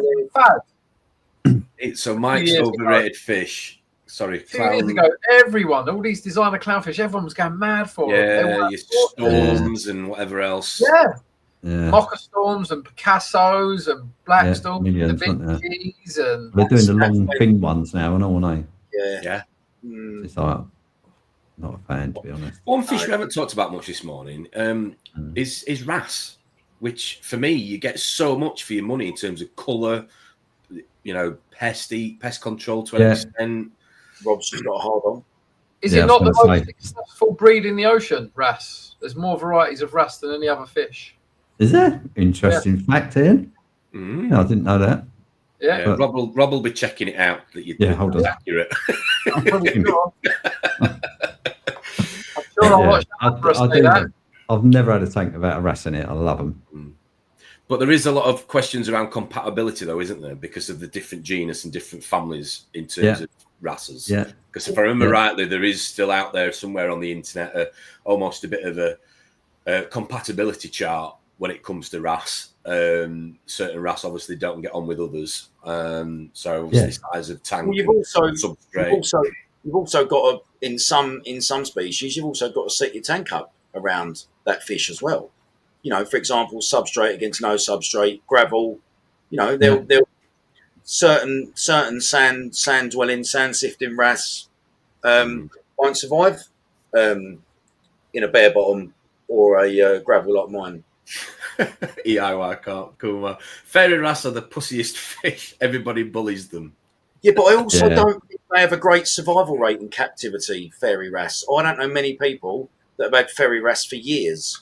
S1: So Mike's
S3: years
S1: overrated fish. Sorry,
S3: 2 years ago, everyone, all these designer clownfish, everyone was going mad for them. They
S1: Yeah,
S3: were
S1: your storms and whatever else.
S3: Yeah.
S2: Yeah.
S3: Mocha storms and Picassos and black
S2: Yeah,
S3: storms,
S2: millions,
S3: Da
S2: aren't there?
S3: Vinci's and
S2: They're doing the long fin ones now and all, aren't
S4: yeah.
S1: Yeah.
S2: they? It's like, not a fan, to be honest.
S1: One fish we haven't talked about much this morning is wrasse, which for me you get so much for your money in terms of colour, pest control to an extent.
S4: Rob's just got a hold on.
S3: Is
S2: Yeah,
S3: it not
S2: I
S3: the
S2: was gonna
S3: most successful breed in the ocean, wrasse? There's more varieties of wrasse than any other fish.
S2: Is there? Interesting fact, Ian.
S1: Mm.
S2: Yeah, I didn't know that.
S3: Yeah.
S2: But-
S1: Rob will be checking it out that you're
S2: Hold on.
S1: accurate.
S3: I'm pretty sure. I'm sure
S2: Yeah,
S3: I'll watch
S2: I
S3: that.
S2: do. I've never had a tank without a wrasse in it. I love them.
S1: But there is a lot of questions around compatibility, though, isn't there? Because of the different genus and different families in terms of wrasses.
S2: Yeah.
S1: Because if I remember rightly, there is still out there somewhere on the internet almost a bit of a compatibility chart when it comes to wrasse. Certain wrasse obviously don't get on with others. So obviously size of tank.
S4: Well, you've also got in some species, you've also got to set your tank up around that fish as well. For example, substrate against no substrate, gravel. They'll certain sand dwelling, sand sifting wrasse won't survive in a bare bottom or a gravel like mine.
S1: EIY can't cool. Fairy wrasse are the pussiest fish. Everybody bullies them.
S4: Yeah, but I also don't think they have a great survival rate in captivity, fairy wrasse. I don't know many people that have had fairy wrasse for years.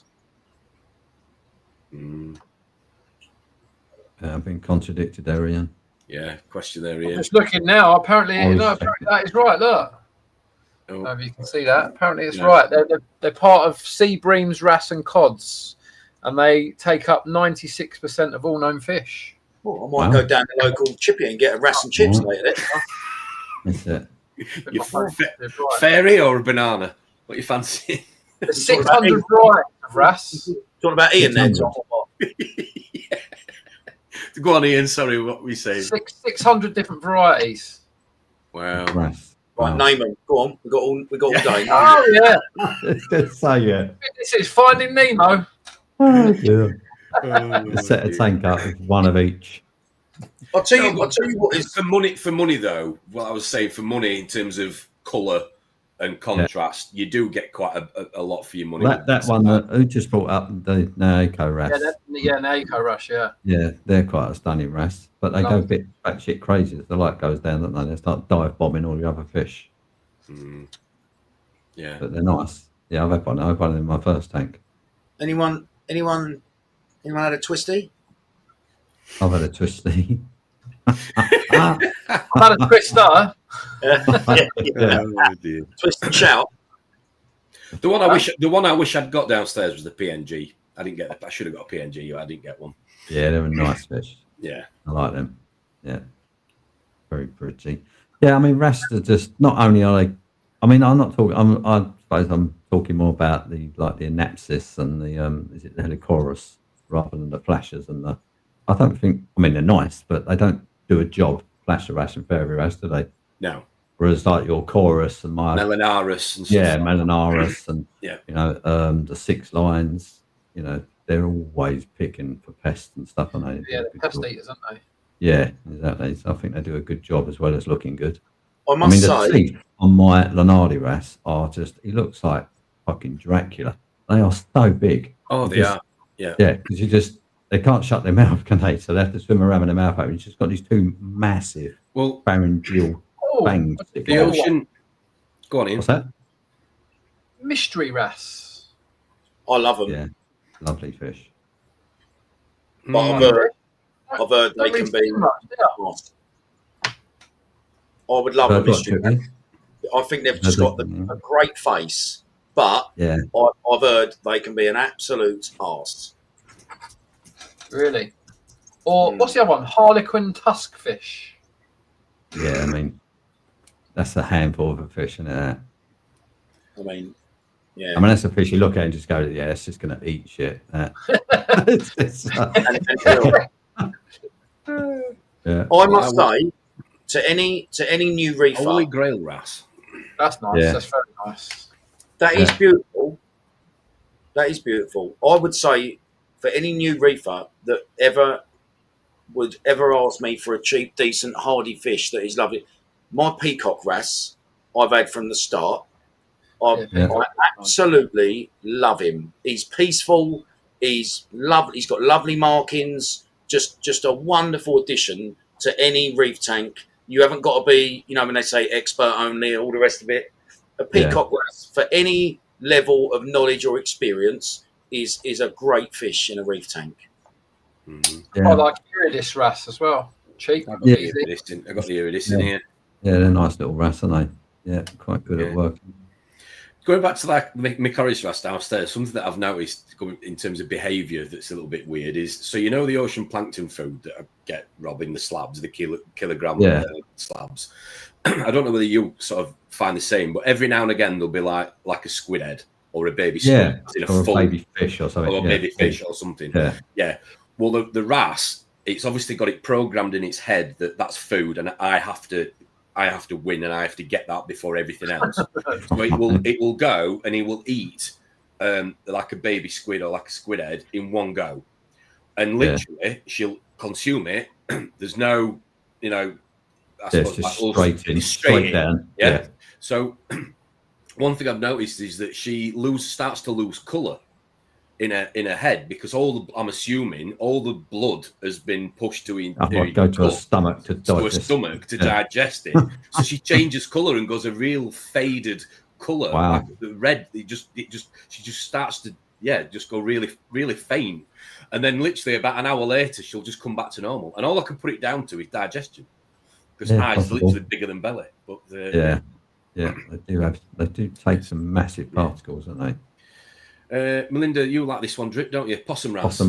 S2: I've been contradicted there, Ian.
S1: Yeah, question there,
S3: I'm
S1: Ian.
S3: just looking now. Apparently that is right. Look.
S1: Oh.
S3: I don't know if you can see that. Apparently it's right. They're part of sea breams, wrasse and cods, and they take up 96% of all known fish.
S4: Well, I might go down to the local chippy and get a wrasse and chips later.
S2: That's it.
S1: Fairy or a banana? What you fancy?
S3: There's 600 varieties of wrasse.
S4: Talking about Ian there, Tom.
S1: Yeah. Go on, Ian. Sorry, what were we saying?
S3: 600 different varieties.
S1: Wow.
S2: Wrasse.
S4: Right, name them. Go on. We got all day.
S3: Oh yeah.
S2: Let's say it.
S3: This is Finding Nemo.
S2: Set a tank up with one of each.
S4: I'll tell you what is
S1: for money though. What I was saying for money in terms of colour and contrast, you do get quite a lot for your money.
S2: That one that who just brought up the Naoko wrasse.
S3: Naoko wrasse,
S2: Yeah, they're quite a stunning wrasse, but they go a bit batshit crazy as the light goes down, don't they? They start dive bombing all the other fish.
S1: Yeah,
S2: but they're nice. Yeah, I've had one. I had one in my first tank.
S4: Anyone had a twisty?
S2: I've had a twisty.
S3: I've had a twister.
S1: Oh, dear.
S4: Twist and shout.
S1: The one I wish I'd got downstairs was the PNG. I didn't get. I should have got a PNG. I didn't get one.
S2: Yeah, they were nice fish.
S1: Yeah,
S2: I like them. Yeah, very pretty. Yeah, I mean, wrasse are just not only are they. I mean, I'm not talking. I suppose I'm talking more about the anapsis and the is it the helichorus rather than the flashers and the. I don't think. I mean, they're nice, but they don't do a job. Flasher wrasse and fairy wrasse, do they?
S1: No.
S2: Whereas like your chorus and my
S1: Melanaris and stuff.
S2: yeah, Melanaris and
S1: Yeah.
S2: you know, the 6 lines, you know, they're always picking for pests and stuff, and they
S3: Yeah,
S2: do a
S3: the
S2: good
S3: pest
S2: job.
S3: eaters, aren't they?
S2: Yeah, exactly. So I think they do a good job as well as looking good.
S4: I
S2: I
S4: must
S2: mean, the
S4: say,
S2: teeth on my Lanardi wrasse are just, he looks like fucking Dracula. They are so big.
S1: Oh,
S2: You
S1: they
S2: just-
S1: are. Yeah.
S2: Yeah, because they can't shut their mouth, can they? So they have to swim around with their mouth open. You've just got these 2 massive
S1: Well,
S2: pharyngeal
S3: Oh,
S2: fangs.
S1: the
S2: sticking out.
S1: ocean. Go on, Ian.
S2: What's that?
S3: mystery wrasse.
S4: I love them,
S2: Yeah, lovely fish.
S4: but
S1: Mm.
S4: I've heard they
S3: Don't
S4: can
S3: really
S4: be.
S3: see much, yeah.
S4: I would love a
S2: Bird watch
S4: mystery.
S2: it, eh?
S4: I think they've just got a great face, but
S2: Yeah,
S4: I've heard they can be an absolute arse.
S3: Really. Or what's the other one? Harlequin tuskfish.
S2: yeah. I mean, that's a handful of a fish, isn't it?
S4: I mean, yeah.
S2: I mean, that's a fish you look at and just go, yeah, it's just going to eat shit. Yeah.
S4: I must say, to any new reefer,
S1: Holy Grail wrasse.
S3: That's nice.
S2: Yeah.
S3: That's very nice.
S4: that is
S2: Yeah.
S4: beautiful. That is beautiful. I would say for any new reefer that would ever ask me for a cheap, decent, hardy fish that is lovely, my peacock wrasse I've had from the start. I absolutely love him. He's peaceful. He's lovely. He's got lovely markings. Just a wonderful addition to any reef tank. You haven't got to be, when they say expert only, all the rest of it. A peacock wrasse for any level of knowledge or experience is a great fish in a reef tank.
S2: Yeah.
S3: I like Iridis wrasse as well. Cheap.
S1: I got the
S3: Easy.
S1: Iridis in here.
S2: Yeah, they're nice little wrasse, aren't they? Yeah, quite good at work.
S1: Going back to like Mykoris wrasse downstairs, something that I've noticed in terms of behaviour that's a little bit weird is, so the ocean plankton food that I get, Rob, in the slabs, the kilogram slabs. I don't know whether you sort of find the same, but every now and again there'll be like a squid head or a baby squid in a
S2: or
S1: full,
S2: a baby fish or something.
S1: or a baby fish or something. Yeah. Well, the wrasse, it's obviously got it programmed in its head that that's food, and I have to win, and I have to get that before everything else. So it will go and it will eat like a baby squid or like a squid head in one go, and literally she'll consume it. There's no, I suppose,
S2: just straight down.
S1: Yeah. So one thing I've noticed is that she starts to lose colour in her head, because I'm assuming all the blood has been pushed to
S2: her stomach to
S1: digest it. So she changes colour and goes a real faded colour.
S2: Wow.
S1: Like the red. She just starts to just go really, really faint. And then literally about an hour later, she'll just come back to normal. And all I can put it down to is digestion, because eyes are literally bigger than belly. But they do take some massive particles, don't they? Melinda, you like this one, Drip, don't you? Possum wrasse.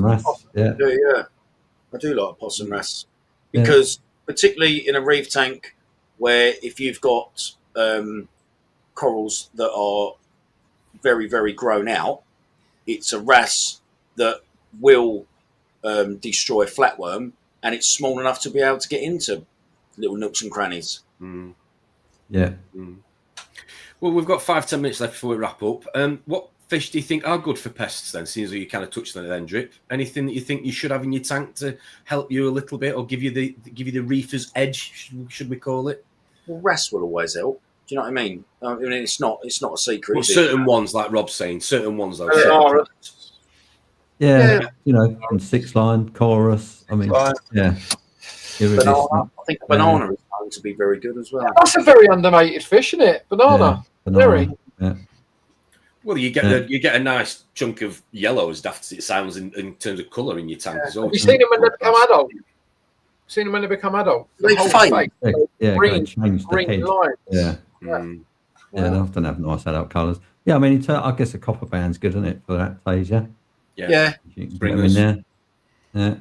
S2: Yeah.
S4: I do like possum wrasse, because particularly in a reef tank where if you've got corals that are very, very grown out, it's a wrasse that will destroy flatworm, and it's small enough to be able to get into little nooks and crannies.
S2: Yeah.
S1: Well, we've got 5-10 minutes left before we wrap up. What fish do you think are good for pests then, seeing as you kind of touched on it then, Drip? Anything that you think you should have in your tank to help you a little bit, or give you the reefer's edge, should we call it?
S4: Well, wrasse will always help. Do you know what I mean? I mean, it's not a secret.
S1: Well, certain ones, like Rob's saying, certain ones though.
S2: And 6 line, chorus. I mean,
S4: banana, I think banana is going to be very good as well.
S3: That's a very underrated fish, isn't it? Banana. Very.
S2: Yeah.
S1: Well, you get a nice chunk of yellow, as daft as it sounds, in terms of colour in your tank as well.
S3: Have you seen them when they become adult?
S4: They fade.
S3: Green
S2: change the head.
S3: lines.
S2: Yeah. They often have nice adult colours. Yeah, I mean, I guess a copper band's good, isn't it, for that phase? Yeah. You can bring them in there. Yeah.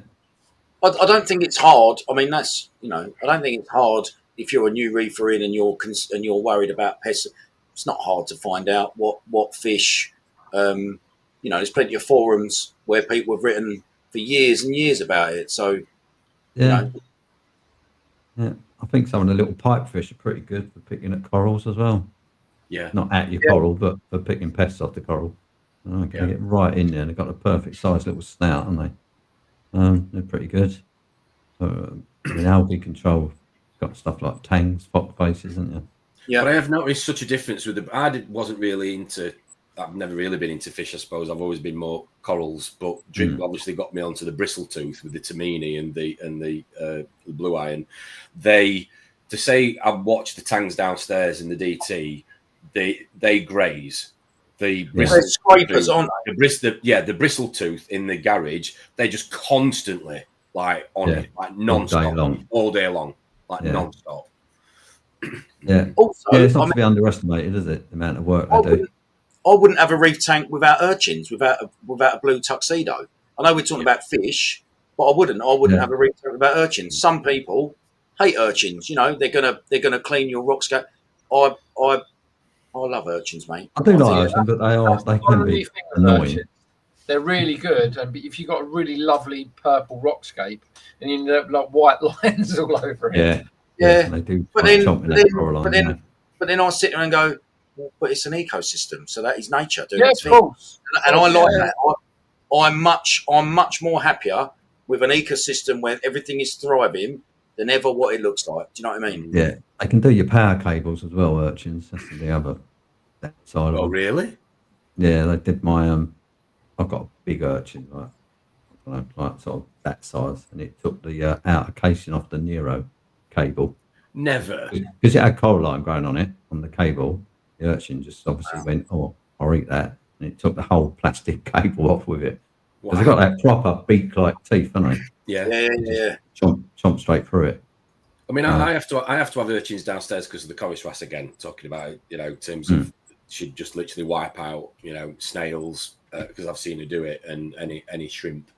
S4: I don't think it's hard. I mean, that's I don't think it's hard if you're a new reefer in and you're worried about pests. It's not hard to find out what fish. There's plenty of forums where people have written for years and years about it. So
S2: I think some of the little pipefish are pretty good for picking at corals as well.
S1: Yeah.
S2: Not at your coral, but for picking pests off the coral. They get right in there. And they've got a perfect size little snout, haven't they? They're pretty good. I mean, algae control, got stuff like tangs, fox faces, isn't you?
S4: Yeah.
S1: But I have noticed such a difference with wasn't really into. I've never really been into fish, I suppose. I've always been more corals, but drink obviously got me onto the bristletooth with the tamini and the blue iron. To say I've watched the tangs downstairs in the DT, they graze. The
S4: scrapers on
S1: the bristletooth in the garage, they just constantly like on it, like non-stop, all day long, like non-stop.
S2: Yeah.
S4: Also,
S2: it's not to be underestimated, is it? The amount of work they do.
S4: I wouldn't have a reef tank without urchins, without a blue tuxedo. I know we're talking about fish, but I wouldn't have a reef tank without urchins. Some people hate urchins. You know, they're gonna clean your rock scape. I love urchins, mate.
S2: I do like urchins, but they can be annoying.
S3: They're really good, and if you've got a really lovely purple rockscape and you end up like white lines all over it.
S2: Yeah, they do. But then
S4: I sit there and go, well, but it's an ecosystem, so that is nature doing
S3: its
S4: thing.
S3: Course.
S4: And I like that. I'm much more happier with an ecosystem where everything is thriving than ever what it looks like. Do you know what I mean?
S2: Yeah, they can do your power cables as well, urchins. That's the other side of
S1: Oh,
S2: them.
S1: really?
S2: Yeah, they did my. I've got a big urchin, like sort of that size, and it took the outer casing off the Nero cable.
S1: Never.
S2: Because it had coral line growing on it, on the cable. The urchin just obviously went, oh, I'll eat that. And it took the whole plastic cable off with it. Because they've got that proper beak-like teeth, haven't they?
S4: Yeah.
S2: Chomp straight through it.
S1: I mean, I have to have urchins downstairs because of the chorus wrasse again, talking about it, in terms of she'd just literally wipe out, snails, because I've seen her do it, and any shrimp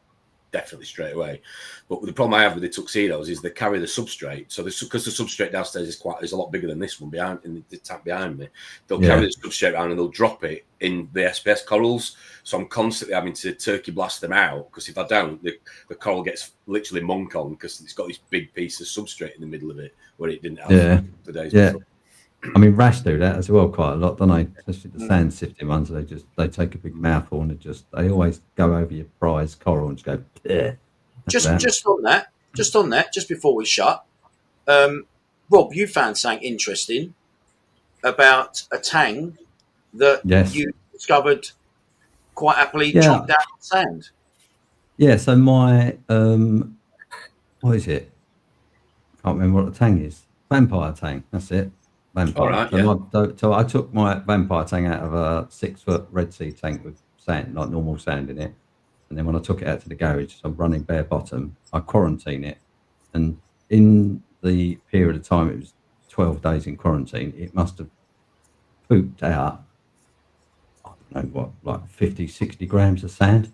S1: definitely straight away. But the problem I have with the tuxedos is they carry the substrate. So because the substrate downstairs is a lot bigger than this one in the tank behind me, they'll carry the substrate around and they'll drop it in the SPS corals. So I'm constantly having to turkey blast them out, because if I don't, the coral gets literally monk on because it's got this big piece of substrate in the middle of it where it didn't have the days before.
S2: I mean, wrasse do that as well quite a lot, don't they? Especially the sand sifting ones. They take a big mouthful and they always go over your prize coral and just go. Bleh.
S4: Just on that, just before we shut, Rob, you found something interesting about a tang that you discovered quite happily chopped down on sand. Yeah.
S2: So my what is it? Can't remember what the tang is. Vampire tang. That's it. Vampire.
S1: All right,
S2: so I took my vampire tang out of a 6-foot Red Sea tank with sand, like normal sand in it. And then when I took it out to the garage, so I'm running bare bottom, I quarantine it. And in the period of time, it was 12 days in quarantine, it must have pooped out, I don't know what, like 50, 60 grams of sand.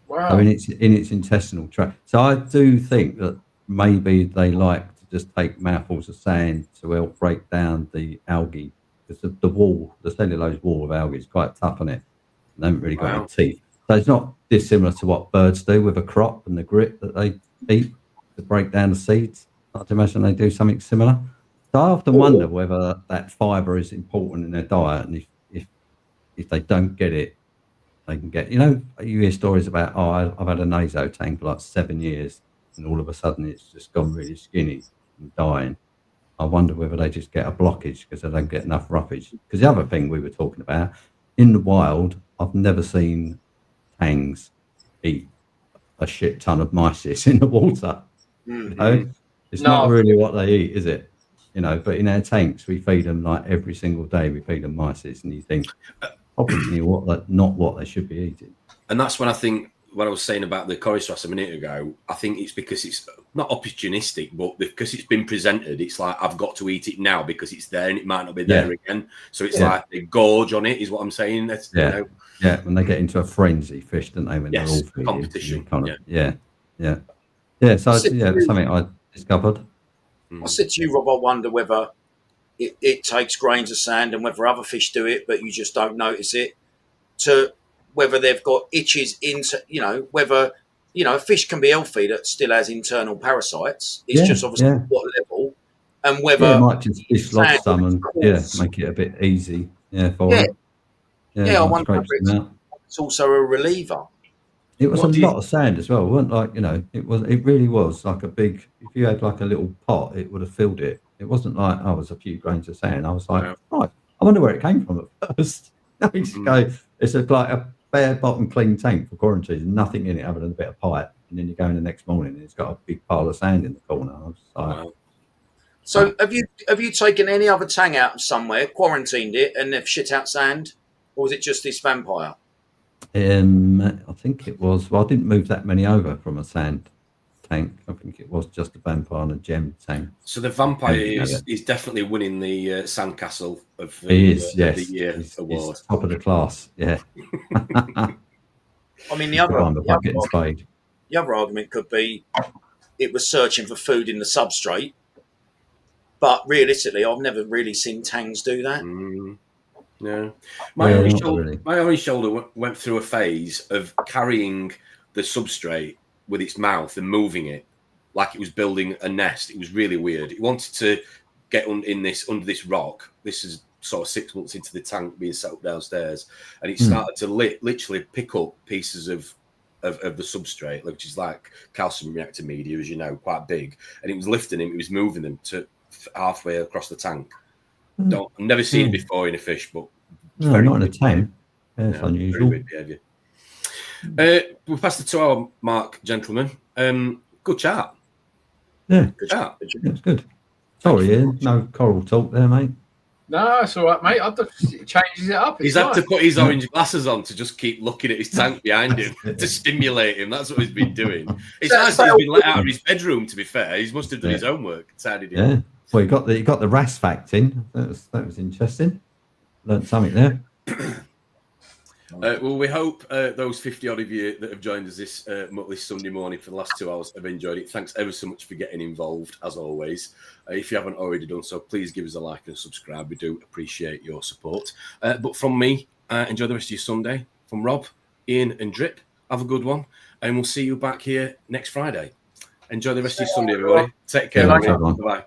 S3: Wow.
S2: So in its intestinal tract. So I do think that maybe they like to just take mouthfuls of sand to help break down the algae, because the cellulose wall of algae is quite tough on it. They haven't really got any teeth. So it's not dissimilar to what birds do with a crop and the grit that they eat to break down the seeds. I'd imagine they do something similar. So I often wonder whether that fibre is important in their diet, and if they don't get it, they can get. You hear stories about, I've had a naso tank for like 7 years, and all of a sudden it's just gone really skinny and dying. I wonder whether they just get a blockage because they don't get enough roughage. Because the other thing we were talking about, in the wild, I've never seen tangs eat a shit ton of mysis in the water. It's not really what they eat, is it? But in our tanks we feed them like every single day. We feed them mysis, and you think obviously not what they should be eating.
S1: And that's when I think what I was saying about the chorus wrasse a minute ago, I think it's because it's not opportunistic, but because it's been presented, it's like I've got to eat it now because it's there and it might not be there again. So it's like they gorge on it, is what I'm saying. That's,
S2: Yeah, when they get into a frenzy, fish, don't they? When they're all feeding,
S1: competition.
S2: So it's something I discovered.
S4: I said to you, Rob, I wonder whether it takes grains of sand and whether other fish do it, but you just don't notice it. To whether they've got itches into, whether a fish can be healthy that still has internal parasites. It's just obviously what level. and whether
S2: Yeah, it might just dislodge
S4: sand
S2: some and
S4: course.
S2: make it a bit easy. Yeah, for
S4: Yeah.
S2: it.
S4: Yeah, I
S2: might
S4: wonder
S2: scrape
S4: if
S2: some out.
S4: it's also a reliever.
S2: It was
S4: What
S2: a
S4: do you-
S2: lot of sand as well. It wasn't like, it really was like a big, if you had like a little pot, it would have filled it. It wasn't like, oh, it was a few grains of sand. I was like,
S1: No.
S2: right, I wonder where it came from at first. You just go, it's like a bare bottom clean tank for quarantine. There's nothing in it other than a bit of pipe. And then you go in the next morning and it's got a big pile of sand in the corner. I was like,
S1: Wow.
S4: So have you taken any other tang out somewhere, quarantined it, and they've shit out sand, or was it just this vampire?
S2: I think it was, well, I didn't move that many over from a sand tank. I think it was just a vampire and a gem tank.
S1: So the vampire is definitely winning the sandcastle of the,
S2: He is, yes.
S1: of the year award.
S2: He's top of the class, yeah.
S4: I mean, the other argument could be it was searching for food in the substrate, but realistically, I've never really seen tangs do that.
S1: No, my orange shoulder went through a phase of carrying the substrate with its mouth and moving it like it was building a nest. It was really weird. It wanted to get under this rock. This is sort of 6 months into the tank being set up downstairs, and it started to literally pick up pieces of the substrate, which is like calcium reactor media, as you know, quite big, and it was lifting them. It was moving them to halfway across the tank. I've never seen it before in a fish, but
S2: not in a tank. That's unusual.
S1: Very weird behaviour. We passed the 2-hour mark, gentlemen. Good chat.
S2: Yeah,
S1: good chat.
S2: It's good. Sorry, Ian, no coral talk there, mate.
S3: No, it's all right, mate. It changes it up.
S1: He's had to put his orange glasses on to just keep looking at his tank behind him to stimulate him. That's what he's been doing. It's nice that he's been let out of his bedroom, to be fair. He must have done his homework.
S2: Yeah. Well, he got the RAS fact in. That was interesting. Learned something there.
S1: Well, we hope those 50-odd of you that have joined us this Sunday morning for the last 2 hours have enjoyed it. Thanks ever so much for getting involved, as always. If you haven't already done so, please give us a like and subscribe. We do appreciate your support. But from me, enjoy the rest of your Sunday. From Rob, Ian and Drip, have a good one. And we'll see you back here next Friday. Enjoy the rest of your Sunday, everybody. Take care. Bye-bye.